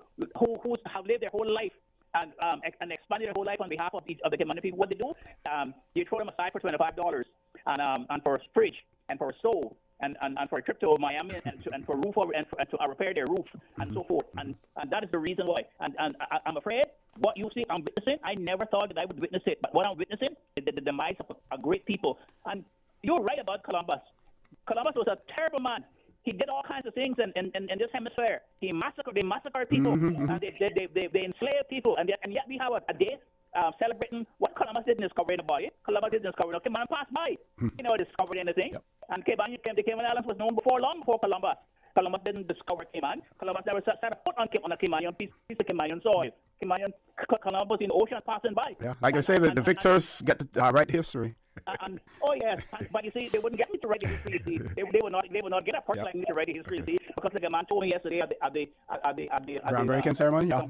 have lived their whole life and expanded their whole life on behalf of the Caymanian people. What they do, you throw them aside for $25 and for a fridge and for a stove and for a trip to Miami and for roof and to repair their roof and so forth. And that is the reason why. And I'm afraid what you see, I'm witnessing. I never thought that I would witness it, but what I'm witnessing is the demise of a great people. And you're right about Columbus. Columbus was a terrible man. He did all kinds of things in this hemisphere. They massacred people, and they enslaved people, and yet we have a day celebrating what Columbus didn't discover in the body. Columbus didn't discover. Cayman passed by. He never discovered anything. Yep. And the Cayman Islands was known long before Columbus. Columbus didn't discover Cayman. Columbus never set a foot on a Caymanian piece of Caymanian soil. Columbus in the ocean passing by. Yeah, like I say, the victors get the right history. Oh yes, but you see, they wouldn't get me to write the history. You see, they would not get a person like me to write the history. You see, because like a man told me yesterday at the groundbreaking ceremony. Yeah.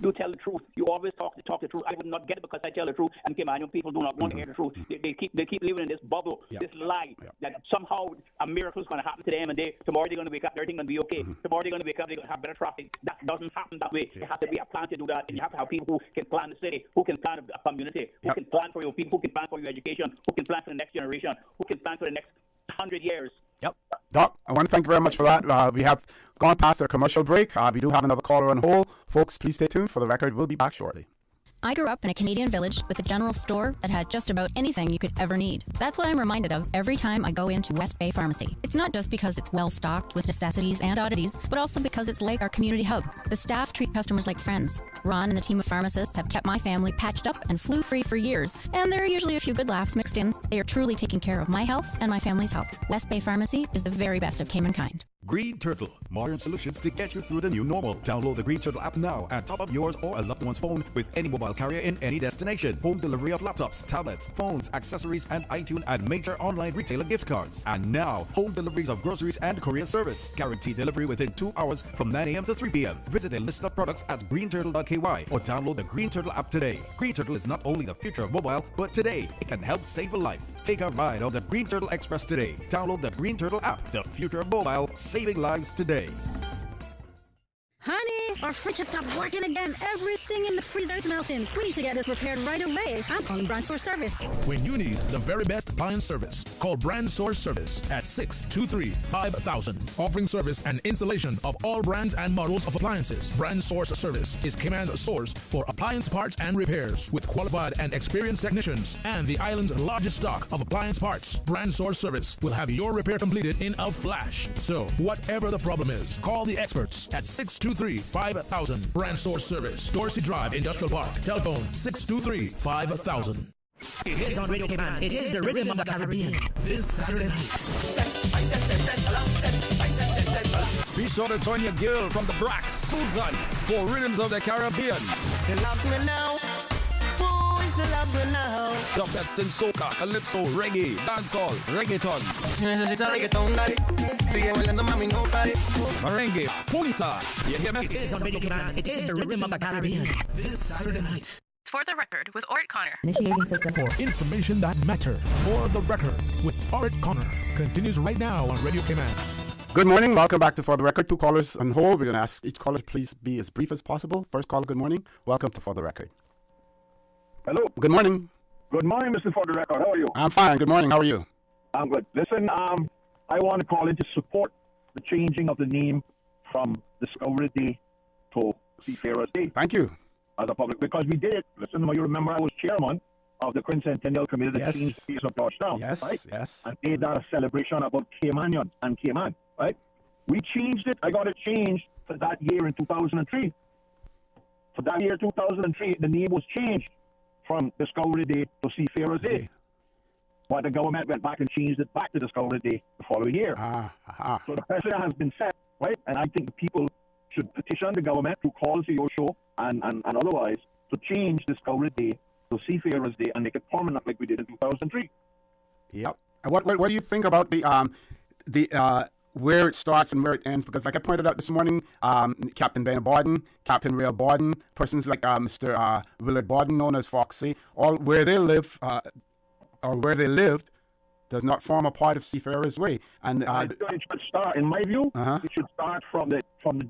You tell the truth. You always talk the truth. I would not get it because I tell the truth, and Caymanian people do not want to hear the truth. They keep living in this bubble, this lie that somehow a miracle is going to happen to them, and tomorrow they're going to wake up, everything going to be okay. Tomorrow they're going to wake up, they're going to have better traffic. That doesn't happen that way. There has to be a plan to do that, and you have to have people who can plan the city, who can plan a community, who can plan for your people, who can plan for your education, who can plan for the next generation, who can plan for the next 100 years. Yep. Doc, I want to thank you very much for that. We have gone past our commercial break. We do have another caller on hold. Folks, please stay tuned for the record. We'll be back shortly. I grew up in a Canadian village with a general store that had just about anything you could ever need. That's what I'm reminded of every time I go into West Bay Pharmacy. It's not just because it's well stocked with necessities and oddities, but also because it's like our community hub. The staff treat customers like friends. Ron and the team of pharmacists have kept my family patched up and flu-free for years, and there are usually a few good laughs mixed in. They are truly taking care of my health and my family's health. West Bay Pharmacy is the very best of Cayman kind. Green Turtle, modern solutions to get you through the new normal. Download the Green Turtle app now and top up yours or a loved one's phone with any mobile carrier in any destination. Home delivery of laptops, tablets, phones, accessories, and iTunes and major online retailer gift cards. And now, home deliveries of groceries and courier service. Guaranteed delivery within 2 hours from 9 a.m. to 3 p.m. Visit a list of products at greenturtle.ky or download the Green Turtle app today. Green Turtle is not only the future of mobile, but today it can help save a life. Take a ride on the Green Turtle Express today. Download the Green Turtle app, the future of mobile, saving lives today. Honey, our fridge has stopped working again. Everything in the freezer is melting. We need to get this repaired right away. I'm calling Brand Source Service. When you need the very best appliance service, call Brand Source Service at 623-5000. Offering service and installation of all brands and models of appliances. Brand Source Service is Cayman's source for appliance parts and repairs with qualified and experienced technicians and the island's largest stock of appliance parts. Brand Source Service will have your repair completed in a flash. So, whatever the problem is, call the experts at 623-5000. Brand Source Service, Dorsey Drive, Industrial Park. Telephone 623-5000. It is on Radio Cayman. It is the rhythm of the Caribbean. This Saturday night. Be sure to join your girl from the Brack, Susan, for Rhythms of the Caribbean. She loves me now. Boy, she loves me now. The best in soca, calypso, reggae, dancehall, reggaeton. She necesita reggaeton, daddy. Sigue bailando, mami, no pare. Merengue, punta. You hear me? It is on Radio Cayman. It is the rhythm of the Caribbean. This Saturday night. For the record, with Ort Connor. Initiating system. For information that matter. For the record, with Art Connor. Continues right now on Radio Cayman. Good morning. Welcome back to For the Record. 2 callers on hold. We're going to ask each caller to please be as brief as possible. First caller, good morning. Welcome to For the Record. Hello. Good morning. Good morning, Mr. For the Record. How are you? I'm fine. Good morning. How are you? I'm good. Listen, I want to call in to support the changing of the name from Discovery Day to Seafarers Day. Thank you. As a public, because we did it. Listen, you remember I was chairman of the Quincentennial Committee that changed the face of Georgetown. Yes, right? yes. And made that a celebration about Caymanian and Cayman, right? We changed it. I got it changed for that year in 2003. For that year, 2003, the name was changed from Discovery Day to Seafarers Day. But the government went back and changed it back to Discovery Day the following year. So the precedent has been set, right? And I think the people should petition the government through calls to your show and otherwise to change Discovery Day Seafarers Day and make it permanent like we did in 2003. Yep. And what do you think about the where it starts and where it ends? Because like I pointed out this morning, Captain Ben Borden, Captain Ray Borden, persons like Mr. Willard Borden, known as Foxy, all where they live or where they lived does not form a part of Seafarers Way. And it should start, in my view, it should start from the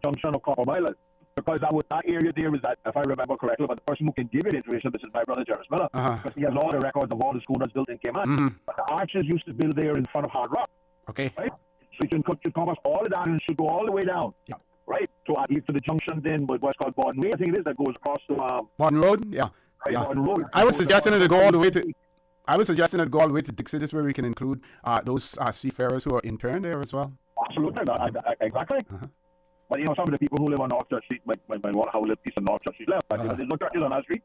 junction of Copper Island. Because that area there is that, if I remember correctly, but the person who can give it information, this is my brother Jerris Miller, because he has all the records of all the schooners built in Cayman. But the arches used to build there in front of Hard Rock. Okay. Right? So you can cover all of that and it should go all the way down. Yeah. Right? So at least to the junction then, but what's called Borden Way, I think it is, that goes across to Borden Road? Yeah. Right, yeah. Borden Road. I was suggesting it to go all the way to Dixie, this where we can include those seafarers who are interned there as well. Absolutely, exactly. But you know, some of the people who live on North Church Street might wonder how little piece of North Church Street left. But there's no churches on that street.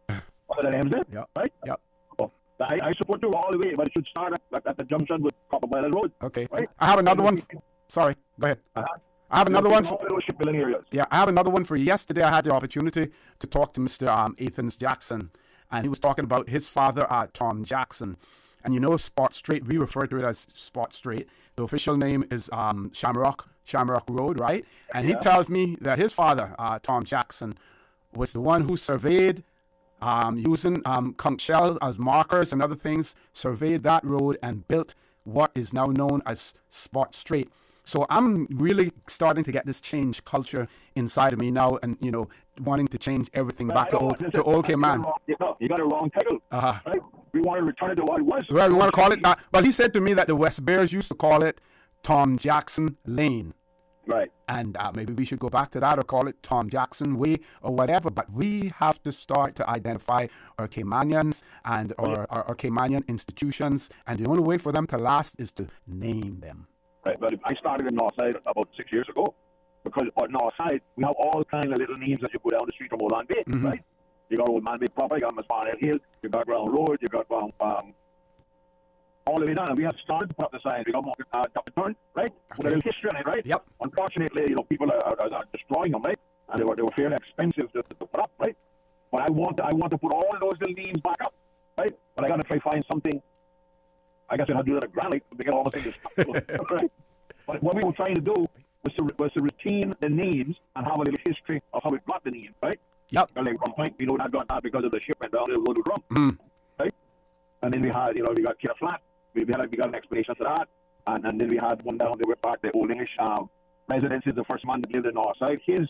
What are the names there? Yeah. Right? Yeah. So, I support you all the way, but it should start at the junction with Copper Island Road. Okay. Right? I have another one. Sorry, go ahead. I have another one. I have another one for you. Yesterday, I had the opportunity to talk to Mr. Athens Jackson, and he was talking about his father, Tom Jackson. And you know, Spot Street, we refer to it as Spot Street. The official name is Shamrock Road, right? And he tells me that his father, Tom Jackson, was the one who surveyed using conch shells as markers and other things, surveyed that road and built what is now known as Spot Street. So I'm really starting to get this change culture inside of me now, and you know, wanting to change everything back to old Cayman. You got a wrong title. Right? We want to return it to what it was. Well, we want to call it. Well, he said to me that the West Bears used to call it Tom Jackson Lane. Right. And maybe we should go back to that or call it Tom Jackson Way or whatever. But we have to start to identify our Caymanians and our Caymanian institutions. And the only way for them to last is to name them. Right. But I started in Northside about 6 years ago. Because on Northside, we have all kinds of little names as you go down the street from Old Man Bay. Right? You got Old Man Bay proper, you got Masparnell Hill, you got Brown Road, you got all the way down. And we have started to put up the signs. We got Dr. Turn, right? With a little history on it, right? Yep. Unfortunately, you know, people are destroying them, right? And they were fairly expensive to put up, right? But I want to put all those little names back up, right? But I got to try find something. I guess I'll do that at Granite to get all the things stuck, right? But what we were trying to do was to retain the names and have a little history of how we got the name, right? Yep. Like one point, we know that got that because of the shipment down the road drum, right? And then we had, you know, we got Kidder Flat. We got an explanation for that, and then we had one down there with the Old English residences. The first man that lived in the north side, his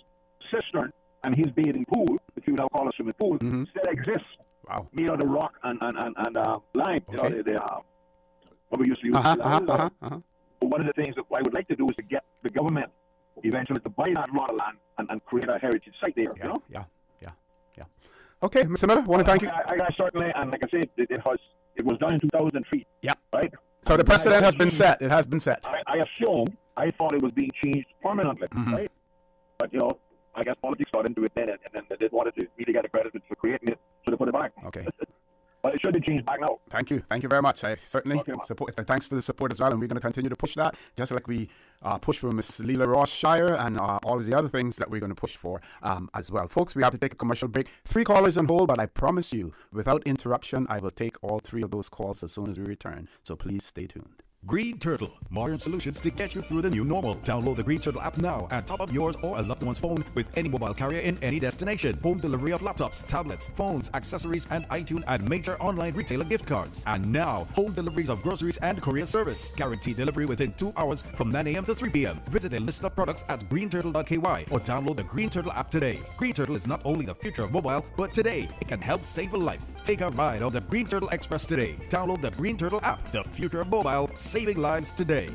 cistern and his bathing pool, if you would now call a swimming pool, still exists. Wow. Made out of rock and lime. You know, they what we used to use. But one of the things that I would like to do is to get the government eventually to buy that lot of land and create a heritage site there. Yeah, you know? Yeah. Okay, Mr. Miller, want to thank you. I certainly, and like I said, it was done in 2003. Yeah. Right. So the precedent has been set. It has been set. I thought it was being changed permanently, right? But you know, I guess politics got into it then, and then they wanted to really get the credit for creating it, so they put it back. Okay. But it should be changed back now. Thank you very much. I certainly support. Thanks for the support as well, and we're going to continue to push that, just like we push for Miss Leela Ross-Shire and all of the other things that we're going to push for as well. Folks, we have to take a commercial break. 3 callers on hold, but I promise you, without interruption, I will take all 3 of those calls as soon as we return. So please stay tuned. Green Turtle, modern solutions to get you through the new normal. Download the Green Turtle app now and top up yours or a loved one's phone with any mobile carrier in any destination. Home delivery of laptops, tablets, phones, accessories, and iTunes and major online retailer gift cards. And now, home deliveries of groceries and courier service. Guaranteed delivery within 2 hours from 9 a.m. to 3 p.m. Visit a list of products at greenturtle.ky or download the Green Turtle app today. Green Turtle is not only the future of mobile, but today it can help save a life. Take a ride on the Green Turtle Express today. Download the Green Turtle app, the future of mobile, saving lives today.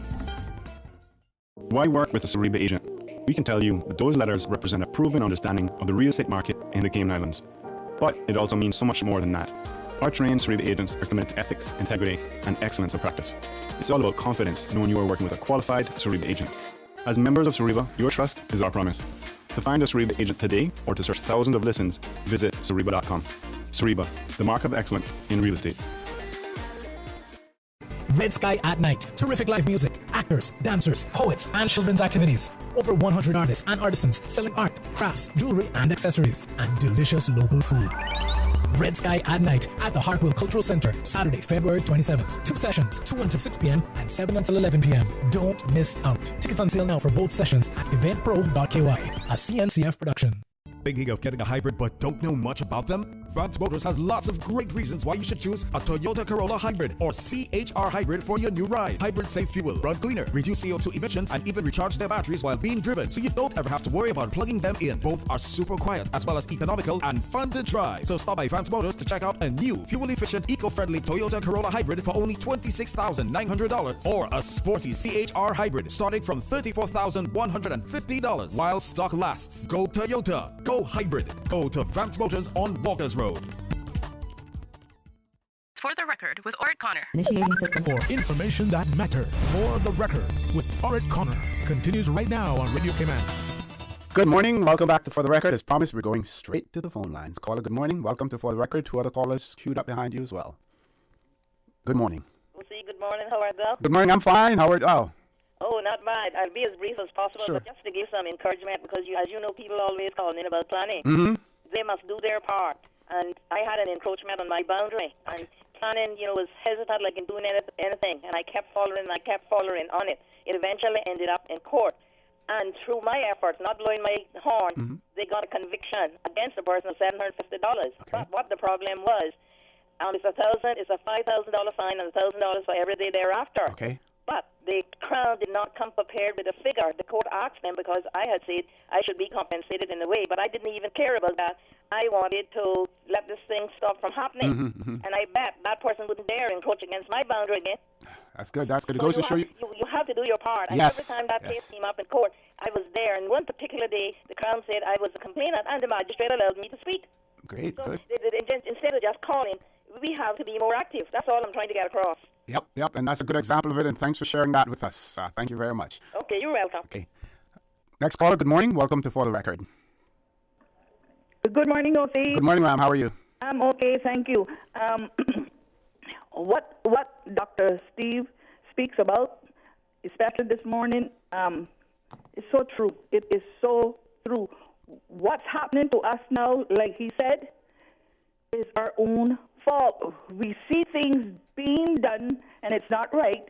Why work with a Sariba agent? We can tell you that those letters represent a proven understanding of the real estate market in the Cayman Islands. But it also means so much more than that. Our trained Sariba agents are committed to ethics, integrity, and excellence of practice. It's all about confidence, knowing you are working with a qualified Sariba agent. As members of Sariba, your trust is our promise. To find a Sariba agent today or to search thousands of listings, visit Sariba.com. Sariba, the mark of excellence in real estate. Red Sky at Night. Terrific live music, actors, dancers, poets, and children's activities. Over 100 artists and artisans selling art, crafts, jewelry, and accessories, and delicious local food. Red Sky at Night at the Hartwell Cultural Center, Saturday, February 27th. 2 sessions, 2 until 6 p.m. and 7 until 11 p.m. Don't miss out. Tickets on sale now for both sessions at eventpro.ky, a CNCF production. Thinking of getting a hybrid but don't know much about them? Vance Motors has lots of great reasons why you should choose a Toyota Corolla Hybrid or CHR Hybrid for your new ride. Hybrid save fuel, run cleaner, reduce CO2 emissions, and even recharge their batteries while being driven, so you don't ever have to worry about plugging them in. Both are super quiet as well as economical and fun to drive. So stop by Vance Motors to check out a new, fuel-efficient, eco-friendly Toyota Corolla Hybrid for only $26,900 or a sporty CHR Hybrid starting from $34,150 while stock lasts. Go Toyota. Go hybrid. Go to Vance Motors on Walkers Road. For the record with Ort Connor. Initiating system. For information that matters. For the record with Ort Connor. Continues right now on Radio Cayman. Good morning. Welcome back to For the Record. As promised, we're going straight to the phone lines. Caller, good morning. Welcome to For the Record. 2 other callers queued up behind you as well. Good morning. Good morning. How are you? Good morning. I'm fine. How are you? Oh, not bad. I'll be as brief as possible, Sure. but just to give some encouragement, because as you know, people always call in about planning. Mm-hmm. They must do their part. And I had an encroachment on my boundary, and planning, was hesitant like in doing anything, and I kept following on it. It eventually ended up in court. And through my efforts, not blowing my horn, they got a conviction against the person of $750. But what the problem was, it's a $5,000 fine and $1,000 for every day thereafter. Okay. But the Crown did not come prepared with a figure. The court asked them because I had said I should be compensated in a way, but I didn't even care about that. I wanted to let this thing stop from happening. And I bet that person wouldn't dare encroach against my boundary again. That's good. That's good. It So goes to show you. You have to do your part. And Yes. every time that case came up in court, I was there. And one particular day, the Crown said I was a complainant, and the magistrate allowed me to speak. Great. So Good. instead of just calling, we have to be more active. That's all I'm trying to get across. Yep. And that's a good example of it. And thanks for sharing that with us. Thank you very much. Okay, you're welcome. Okay. Next caller, good morning. Welcome to For the Record. Good morning, O.C. Good morning, ma'am. How are you? I'm okay, thank you. What Dr. Steve speaks about, especially this morning, is so true. It is so true. What's happening to us now, like he said, is our own fault. We see things being done, and it's not right.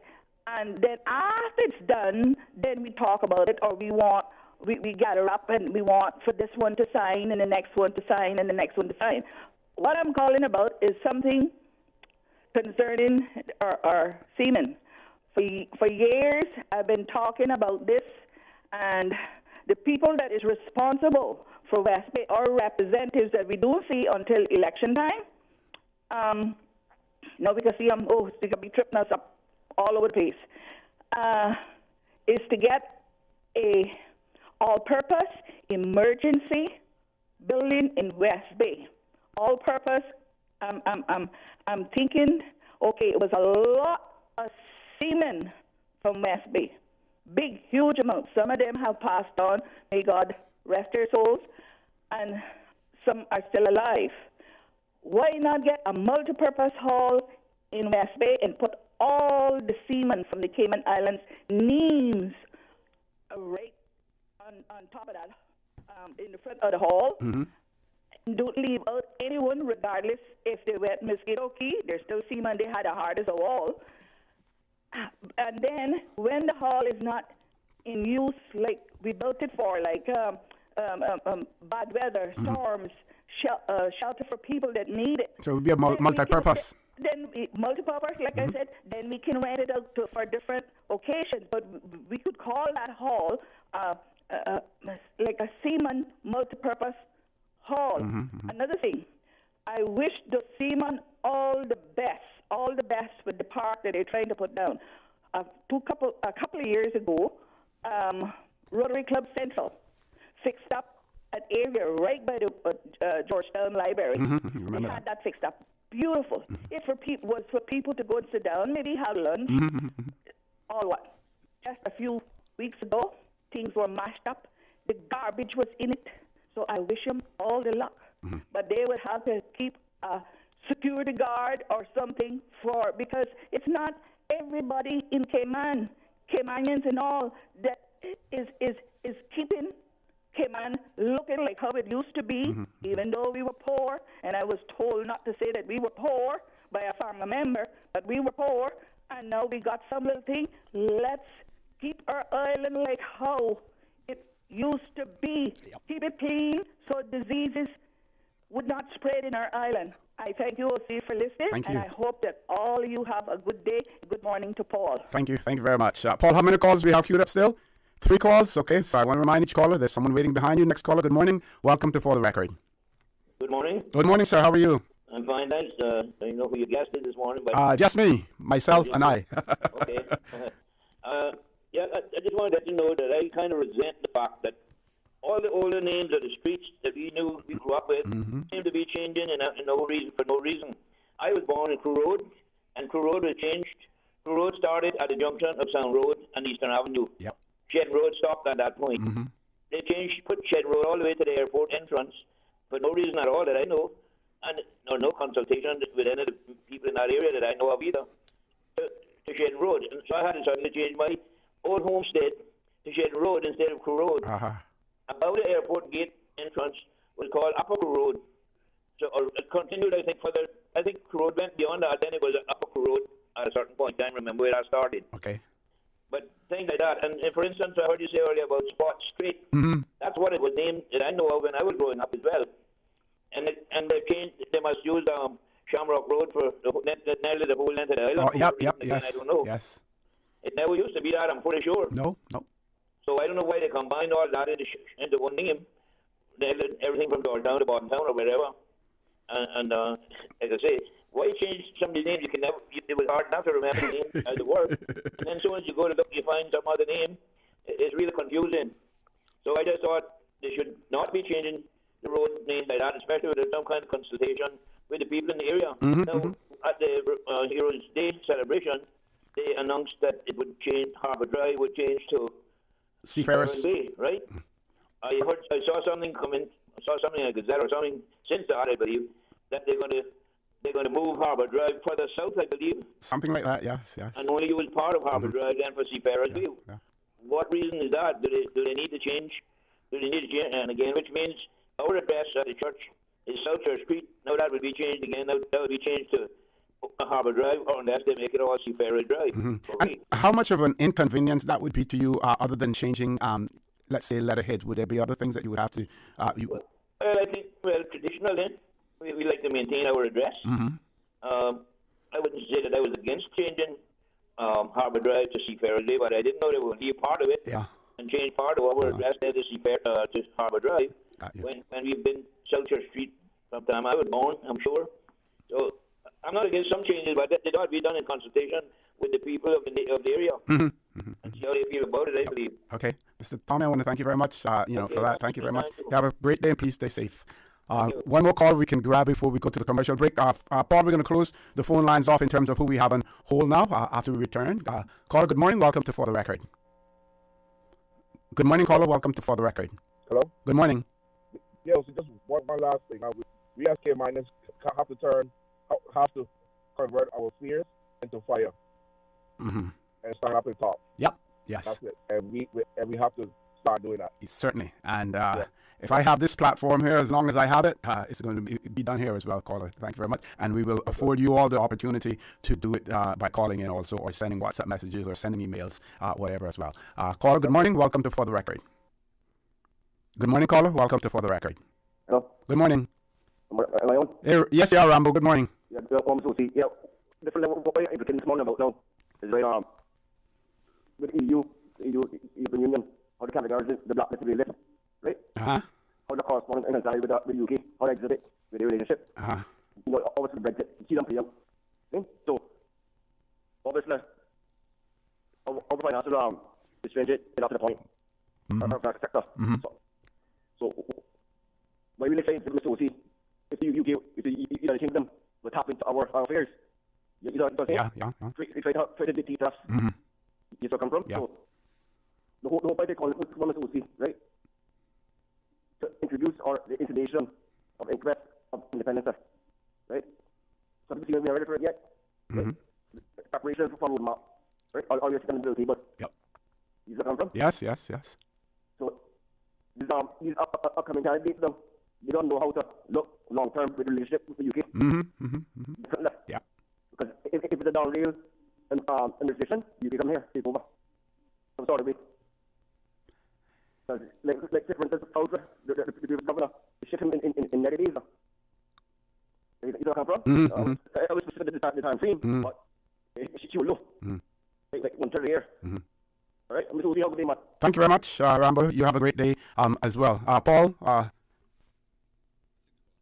And then after it's done, then we talk about it, or we gather up and we want for this one to sign and the next one to sign and the next one to sign. What I'm calling about is something concerning our seamen. For years, I've been talking about this, and the people that is responsible for West Bay, our representatives that we don't see until election time, now we can see them, they can be tripping us up all over the place, is to get a all-purpose emergency building in West Bay. All-purpose, I'm thinking, okay, it was a lot of seamen from West Bay. Big, huge amounts. Some of them have passed on, may God rest their souls, and some are still alive. Why not get a multi-purpose hall in West Bay and put all the seamen from the Cayman Islands names right on top of that, in the front of the hall? Don't leave out anyone, regardless if they went Mosquito Key. They're still seamen. They had a hard as a wall. And then when the hall is not in use, like we built it for, like bad weather, storms, shelter for people that need it. So it would be a multi-purpose. Then multi-purpose, like I said, then we can rent it out for different occasions. But we could call that hall like a seaman multi-purpose hall. Another thing, I wish the seamen all the best with the park that they're trying to put down. A couple of years ago, Rotary Club Central fixed up an area right by the Georgetown Library. They had that fixed up. Beautiful. It was for people to go and sit down, maybe have lunch. All what? Just a few weeks ago, things were mashed up. The garbage was in it. So I wish them all the luck. But they would have to keep a security guard or something because it's not everybody in Caymanians and all that is keeping Cayman looking like how it used to be, even though we were poor, and I was told not to say that we were poor by a family member, but we were poor, and now we got some little thing. Let's keep our island like how it used to be. Keep it clean so diseases would not spread in our island. I thank you, OC, for listening, and I hope that all of you have a good day. Good morning to Paul. Thank you very much. Paul, how many calls do we have queued up still? 3 calls? Okay, so I want to remind each caller there's someone waiting behind you. Next caller, good morning. Welcome to For the Record. Good morning. Good morning, sir. How are you? I'm fine, thanks. I don't know who your guest is this morning, but... Just me, myself, and I. Okay. Yeah, I just wanted to let you know that I kind of resent the fact that all the older names of the streets that we grew up with seem to be changing for no reason. I was born in Crew Road, and Crew Road was changed. Crew Road started at the junction of Sound Road and Eastern Avenue. Yep. Shed Road stopped at that point. They put Shed Road all the way to the airport entrance for no reason at all that I know, and no consultation with any of the people in that area that I know of either, to Shed Road. And so I had to suddenly change my old homestead to Shed Road instead of Crew Road. About the airport gate entrance was called Upper Crew Road. So it continued, I think, further. I think Crew Road went beyond that, then it was Upper Crew Road at a certain point. I can't remember where that started. Okay. But things like that. And for instance, I heard you say earlier about Spot Street. That's what it was named that I know of when I was growing up as well. And they've changed. They must use Shamrock Road for nearly the whole length of the island. Yes. I don't know. Yes. It never used to be that, I'm pretty sure. No. So I don't know why they combined all that into one name. Everything from Georgetown to Bottom Town or wherever. And like I say, why change somebody's name? It was hard enough to remember the name as it were. And then as soon as you go to look, you find some other name. It's really confusing. So I just thought they should not be changing the road name like that, especially with some kind of consultation with the people in the area. Now, at the Heroes Day celebration, they announced that it would change, Harbour Drive would change to Seafarers Bay, right? I saw something in a Gazette or something since that, I believe, that they're going to move Harbour Drive further south, I believe. Something like that, yes. And only use part of Harbour Drive then for Seafarers Bay. Yeah. What reason is that? Do they need to change? And again, which means our address at the church is South Church Street. Now that would be changed again. That would be changed to Harbour Drive, or unless they make it all Seafarers Drive. And how much of an inconvenience that would be to you, other than changing, let's say, letterhead? Would there be other things that you would have to... Well, I think, traditionally, we like to maintain our address. I wouldn't say that I was against changing Harbour Drive to Seafarers Bay, but I didn't know they would leave part of it and change part of our address there to Harbour Drive. When we've been South Church Street from the time I was born, I'm sure. So I'm not against some changes, but they ought to be done in consultation with the people of the area. And see how they feel about it, I believe. Okay. Mr. Tommy, I want to thank you very much for that. Thank you very much. You have a great day and please stay safe. One more call we can grab before we go to the commercial break. Paul, we're going to close the phone lines off in terms of who we have on hold now after we return. Caller, good morning. Welcome to For the Record. Good morning, caller. Welcome to For the Record. Hello? Good morning. Yeah, so just one last thing. We as K-miners have to convert our fears into fire and stand up and talk. Yep. Yes. That's it. And we have to start doing that. Certainly. And if I have this platform here, as long as I have it, it's going to be done here as well, caller. Thank you very much. And we will afford you all the opportunity to do it by calling in also, or sending WhatsApp messages, or sending emails, whatever as well. Caller, good morning. Welcome to For the Record. Good morning, caller. Welcome to For the Record. Hello. Good morning. Am I on? Yes, you are, Rambo. Good morning. Yeah, different level. What I'm this morning about now is very with European Union, how the categories the black list to be lit, right? How the correspondence in with the UK, how they exhibit with the relationship. You know, obviously Brexit, see them for you. Okay? So obviously our financial restraint is up to the point. Sector. So why we say Mr. OC, if the UK, if the United Kingdom will tap into our affairs, you know what I'm saying? Try to dictate us. You still come from? Yeah. So the whole idea call it Mr. OC, right? To introduce the intimation of interest of independence, right? So we are ready for it yet. Right? Preparation for roadmap, right? All your sustainability, but yep. You still come from? Yes. So these upcoming candidates, they don't know how to look long term with the relationship with the UK. Yeah. Because if it's a down rail administration, you can come here, take over. Some sort of way. Like say for instance, the previous governor, they shift him in negatives. You know where I come from? I was specific at the time frame, but she was low. Like 130 here. All right, I'm going to see how good. Thank you very much, Rambo. You have a great day as well. Paul,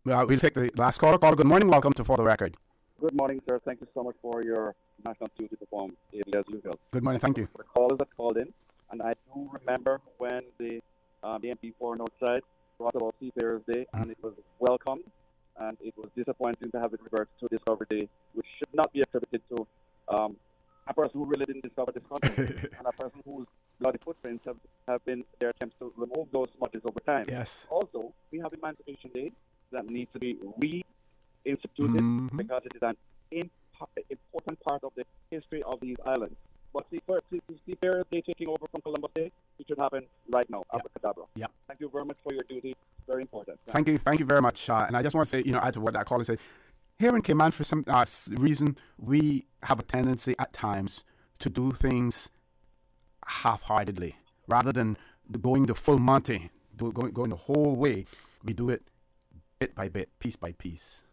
we'll take the last caller. Caller, good morning. Welcome to For the Record. Good morning, sir. Thank you so much for your national duty perform as usual. Good morning. Thank you. For the callers that called in, and I do remember when the MP for Northside brought about Seafarers Day, and it was welcomed, and it was disappointing to have it revert to Discovery Day, which should not be attributed to a person who really didn't discover this country, and a person whose bloody footprints have been their attempts to remove those smudges over time. Yes. Also, we have Emancipation Day that needs to be reinstituted because it is an important part of the history of these islands. But Seafarers Day taking over from Columbus Day, it should happen right now. Abracadabra. Yeah. Thank you very much for your duty. Very important. Thank you very much. And I just want to say, add to what that caller said. Here in Cayman, for some reason, we have a tendency at times to do things half-heartedly. Rather than going the full Monty, going the whole way, we do it bit by bit, piece by piece.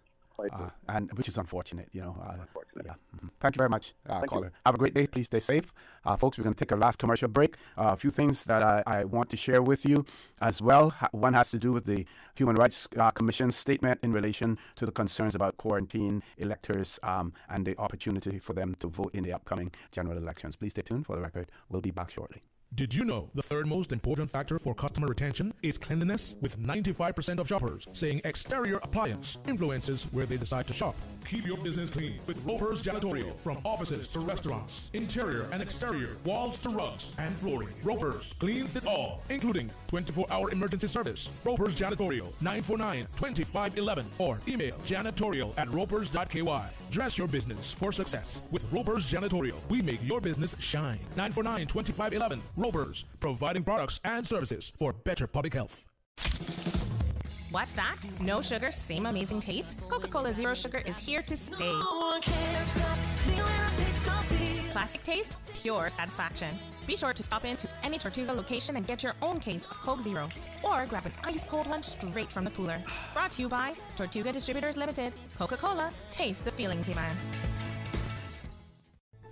And which is unfortunate, Unfortunate. Yeah. Thank you very much, caller. Have a great day. Please stay safe. Folks, we're going to take our last commercial break. A few things that I want to share with you as well. One has to do with the Human Rights Commission statement in relation to the concerns about quarantine electors and the opportunity for them to vote in the upcoming general elections. Please stay tuned. For the record, we'll be back shortly. Did you know the third most important factor for customer retention is cleanliness? With 95% of shoppers saying exterior appliance influences where they decide to shop. Keep your business clean with Roper's Janitorial. From offices to restaurants, interior and exterior, walls to rugs and flooring. Roper's cleans it all, including 24-hour emergency service. Roper's Janitorial, 949-2511 or email janitorial@ropers.ky. Dress your business for success with Roper's Janitorial. We make your business shine. 949-2511. Ropers, providing products and services for better public health. What's that? No sugar, same amazing taste? Coca-Cola Zero Sugar is here to stay. Classic taste, pure satisfaction. Be sure to stop into any Tortuga location and get your own case of Coke Zero. Or grab an ice-cold one straight from the cooler. Brought to you by Tortuga Distributors Limited. Coca-Cola, taste the feeling, Cayman.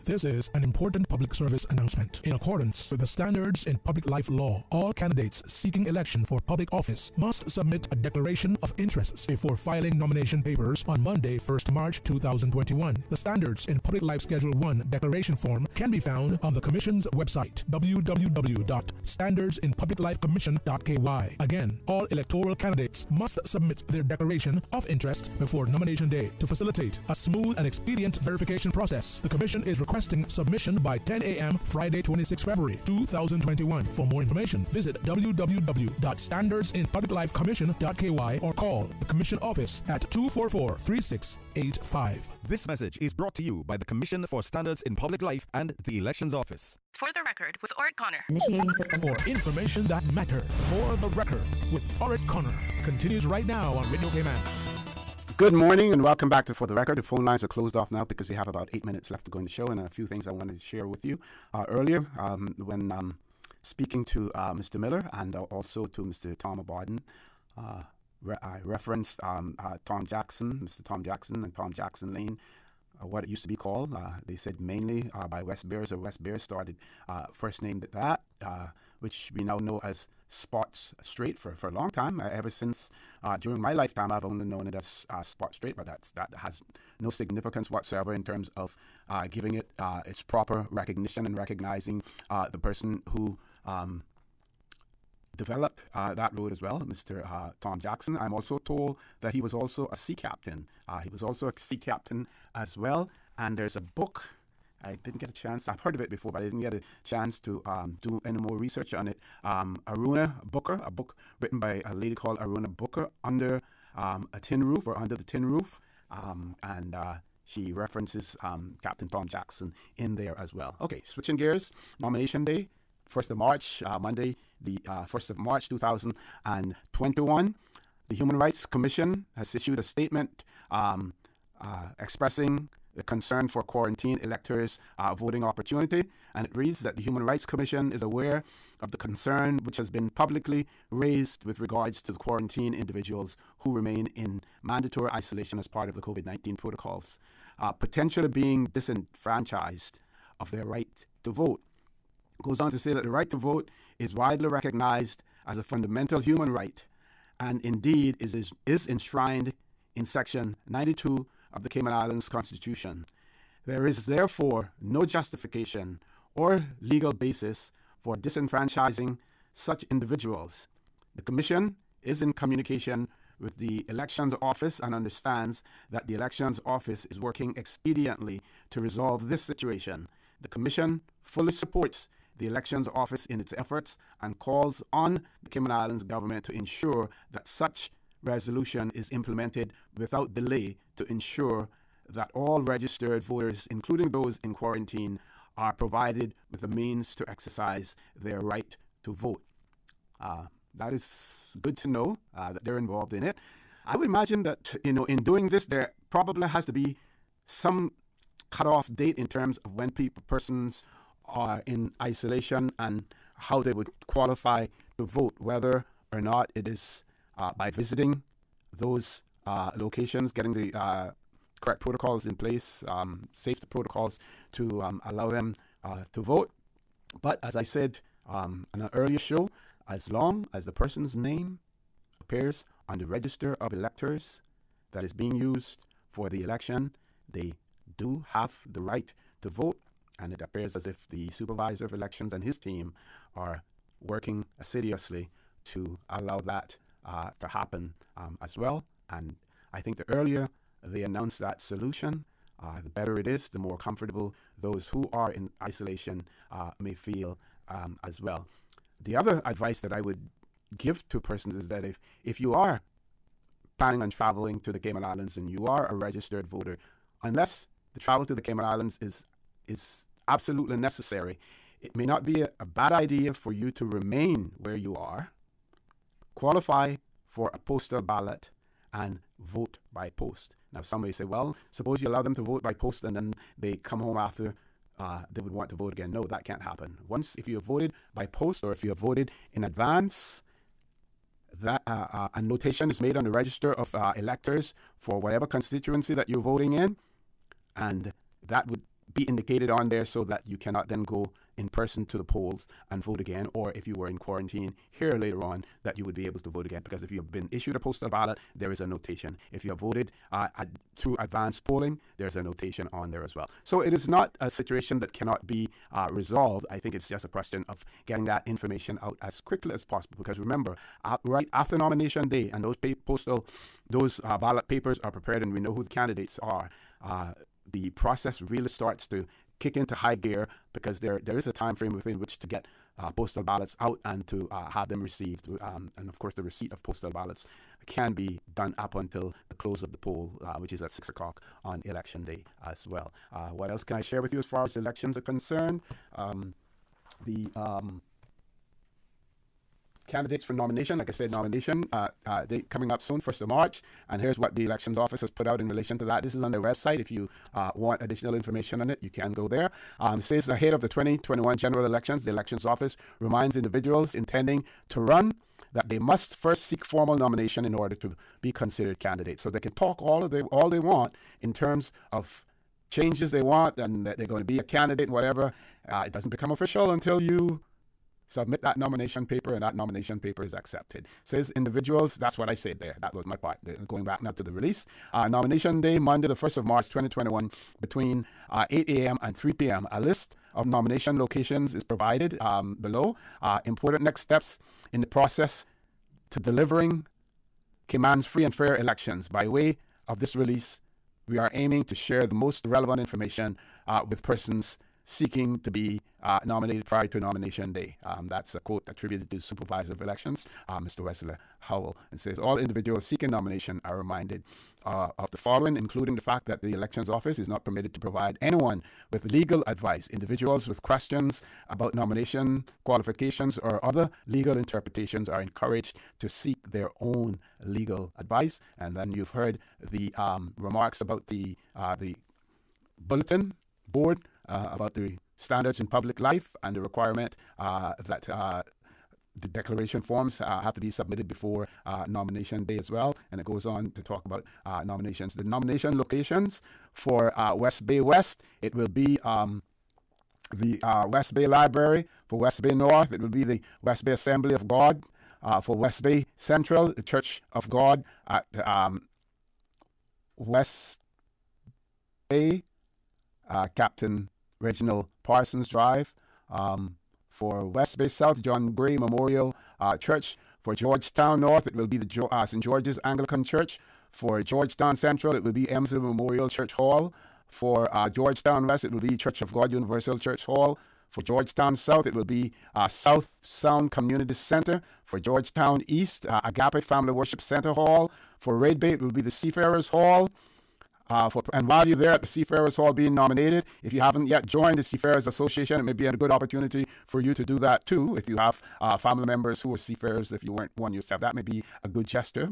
This is an important public service announcement. In accordance with the standards in public life law, all candidates seeking election for public office must submit a declaration of interests before filing nomination papers on Monday, 1st March 2021. The standards in Public Life Schedule 1 declaration form can be found on the Commission's website, www.standardsinpubliclifecommission.ky. Again, all electoral candidates must submit their declaration of interest before nomination day. To facilitate a smooth and expedient verification process, the Commission is requesting submission by 10 a.m. Friday, 26 February 2021. For more information, visit www.standardsinpubliclifecommission.ky or call the Commission office at 244-3685. This message is brought to you by the Commission for Standards in Public Life and the Elections Office. For the Record with Ort Connor. Initiating system. For information that matter. For the Record with Ort Connor continues right now on Radio Cayman. Good morning and welcome back to For the Record. The phone lines are closed off now because we have about 8 minutes left to go in the show, and a few things I wanted to share with you. Earlier, when speaking to Mr. Miller and also to Mr. Tom Abarden, I referenced Tom Jackson, Mr. Tom Jackson and Tom Jackson Lane, what it used to be called. They said mainly by West Bears, or West Bears started first named that, which we now know as Spots Straight for a long time. Ever since during my lifetime, I've only known it as Spot Straight, but that has no significance whatsoever in terms of giving it its proper recognition and recognizing the person who developed that road as well, Mr. Tom Jackson. I'm also told that he was also a sea captain. He was also a sea captain as well, and there's a book. I didn't get a chance. I've heard of it before, but I didn't get a chance to do any more research on it. Aruna Booker, a book written by a lady called Aruna Booker, Under a Tin Roof, or Under the Tin Roof, and she references Captain Tom Jackson in there as well. Okay, switching gears. Nomination day, 1st of March, Monday, the 1st of March 2021. The Human Rights Commission has issued a statement expressing the concern for quarantine electors' voting opportunity, and it reads that the Human Rights Commission is aware of the concern which has been publicly raised with regards to the quarantine individuals who remain in mandatory isolation as part of the COVID-19 protocols, potentially being disenfranchised of their right to vote. It goes on to say that the right to vote is widely recognized as a fundamental human right, and indeed is enshrined in Section 92 of the Cayman Islands Constitution. There is therefore no justification or legal basis for disenfranchising such individuals. The Commission is in communication with the Elections Office and understands that the Elections Office is working expediently to resolve this situation. The Commission fully supports the Elections Office in its efforts and calls on the Cayman Islands government to ensure that such resolution is implemented without delay to ensure that all registered voters, including those in quarantine, are provided with the means to exercise their right to vote. That is good to know that they're involved in it. I would imagine that, in doing this, there probably has to be some cutoff date in terms of when persons are in isolation and how they would qualify to vote, whether or not it is by visiting those locations, getting the correct protocols in place, safety protocols to allow them to vote. But as I said in an earlier show, as long as the person's name appears on the register of electors that is being used for the election, they do have the right to vote. And it appears as if the supervisor of elections and his team are working assiduously to allow that to happen as well. And I think the earlier they announce that solution, the better it is, the more comfortable those who are in isolation may feel as well. The other advice that I would give to persons is that if you are planning on traveling to the Cayman Islands and you are a registered voter, unless the travel to the Cayman Islands is absolutely necessary, it may not be a bad idea for you to remain where you are, qualify for a postal ballot, and vote by post. Now, some may say, well, suppose you allow them to vote by post and then they come home after they would want to vote again. No, that can't happen. Once, if you have voted by post or if you have voted in advance, that a notation is made on the register of electors for whatever constituency that you're voting in, and that would be indicated on there so that you cannot then go in person to the polls and vote again, or if you were in quarantine here later on, that you would be able to vote again, because if you've been issued a postal ballot, there is a notation. If you have voted through advanced polling, there's a notation on there as well. So it is not a situation that cannot be resolved. I think it's just a question of getting that information out as quickly as possible, because remember, right after nomination day, and those ballot papers are prepared and we know who the candidates are, the process really starts to kick into high gear, because there is a time frame within which to get postal ballots out and to have them received. And of course, the receipt of postal ballots can be done up until the close of the poll, which is at 6 o'clock on election day as well. What else can I share with you as far as elections are concerned? The candidates for nomination, like I said, date coming up soon, 1st of March. And here's what the Elections Office has put out in relation to that. This is on their website. If you want additional information on it, you can go there. It says ahead of the 2021 general elections, the Elections Office reminds individuals intending to run that they must first seek formal nomination in order to be considered candidates. So they can talk all they want in terms of changes they want and that they're going to be a candidate and whatever. It doesn't become official until you submit that nomination paper, and that nomination paper is accepted. Says individuals, that's what I said there. That was my part. Going back now to the release. Nomination day, Monday, the 1st of March, 2021, between 8 a.m. and 3 p.m. A list of nomination locations is provided below. Important next steps in the process to delivering Cayman's free and fair elections. By way of this release, we are aiming to share the most relevant information with persons seeking to be nominated prior to nomination day. That's a quote attributed to Supervisor of Elections, Mr. Wesley Howell. It says, all individuals seeking nomination are reminded of the following, including the fact that the Elections Office is not permitted to provide anyone with legal advice. Individuals with questions about nomination qualifications or other legal interpretations are encouraged to seek their own legal advice. And then you've heard the remarks about the bulletin board about the standards in public life and the requirement that the declaration forms have to be submitted before nomination day as well. And it goes on to talk about nominations. The nomination locations for West Bay West, it will be the West Bay Library. For West Bay North, it will be the West Bay Assembly of God. For West Bay Central, the Church of God at West Bay, Captain Reginald Parsons Drive. For West Bay South, John Gray Memorial Church. For Georgetown North, it will be the St. George's Anglican Church. For Georgetown Central, it will be Emsley Memorial Church Hall. For Georgetown West, it will be Church of God Universal Church Hall. For Georgetown South, it will be South Sound Community Center. For Georgetown East, Agape Family Worship Center Hall. For Red Bay, it will be the Seafarers Hall. And while you're there at the Seafarers Hall being nominated, if you haven't yet joined the Seafarers Association, it may be a good opportunity for you to do that too. If you have family members who are seafarers, if you weren't one yourself, that may be a good gesture.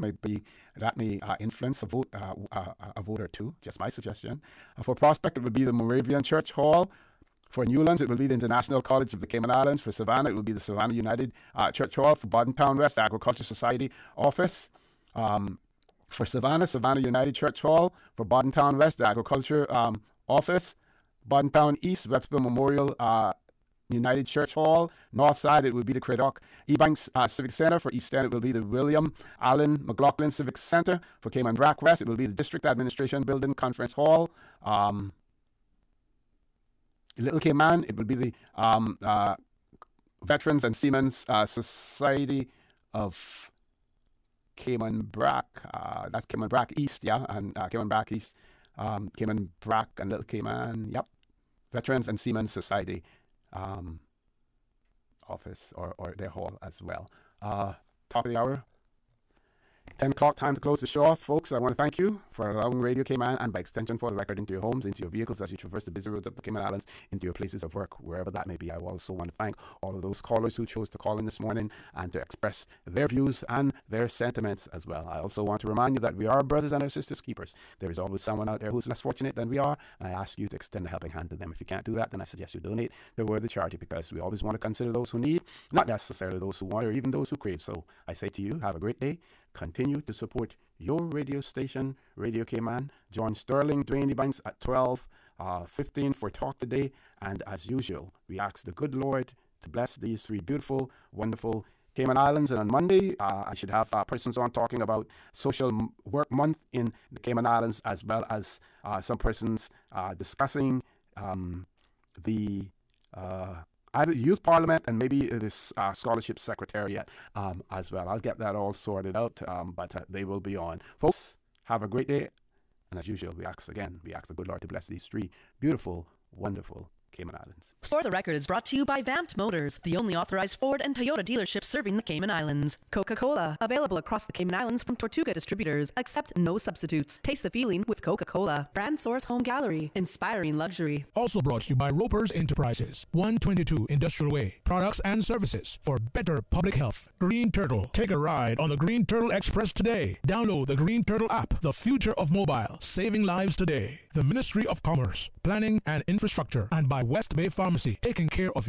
That may influence a vote or two. Just my suggestion. For Prospect, it would be the Moravian Church Hall. For Newlands, it will be the International College of the Cayman Islands. For Savannah, it will be the Savannah United Church Hall. For Bordentown West, the Agriculture Society Office. For Savannah, Savannah United Church Hall. For Bordentown West, the Agriculture Office. Bordentown East, Webster Memorial United Church Hall. North Side, it will be the Cradock Ebanks Civic Center. For East End, it will be the William Allen McLaughlin Civic Center. For Cayman Brac West, it will be the District Administration Building Conference Hall. Little Cayman, it will be the Veterans and Seamen's Society of Cayman Brac. That's Cayman Brac East, yeah, and Cayman Brac East, Cayman Brac and Little Cayman, yep. Veterans and Seamen's Society office or their hall as well. Top of the hour. 10 o'clock, time to close the show off, folks. I want to thank you for allowing Radio Cayman and by extension For the Record into your homes, into your vehicles as you traverse the busy roads of the Cayman Islands, into your places of work, wherever that may be. I also want to thank all of those callers who chose to call in this morning and to express their views and their sentiments as well. I also want to remind you that we are brothers and our sisters keepers. There is always someone out there who's less fortunate than we are, and I ask you to extend a helping hand to them. If you can't do that, then I suggest you donate to Worthy Charity, because we always want to consider those who need, not necessarily those who want or even those who crave. So I say to you, have a great day. Continue to support your radio station, Radio Cayman. Join Sterling Dwayne Ebanks at 12:15 for Talk Today. And as usual, we ask the good Lord to bless these three beautiful, wonderful Cayman Islands. And on Monday, I should have persons on talking about Social Work Month in the Cayman Islands, as well as some persons discussing the either Youth Parliament and maybe this Scholarship Secretariat as well. I'll get that all sorted out, but they will be on. Folks, have a great day. And as usual, we ask the good Lord to bless these three beautiful, wonderful Cayman Islands. For the Record is brought to you by Vamped Motors, the only authorized Ford and Toyota dealership serving the Cayman Islands. Coca-Cola, available across the Cayman Islands from Tortuga Distributors. Accept no substitutes. Taste the feeling with Coca-Cola. Brand Source Home Gallery, inspiring luxury. Also brought to you by Roper's Enterprises, 122 Industrial Way. Products and services for better public health. Green Turtle. Take a ride on the Green Turtle Express today. Download the Green Turtle app, the future of mobile, saving lives today. The Ministry of Commerce, Planning and Infrastructure, and by West Bay Pharmacy, taking care of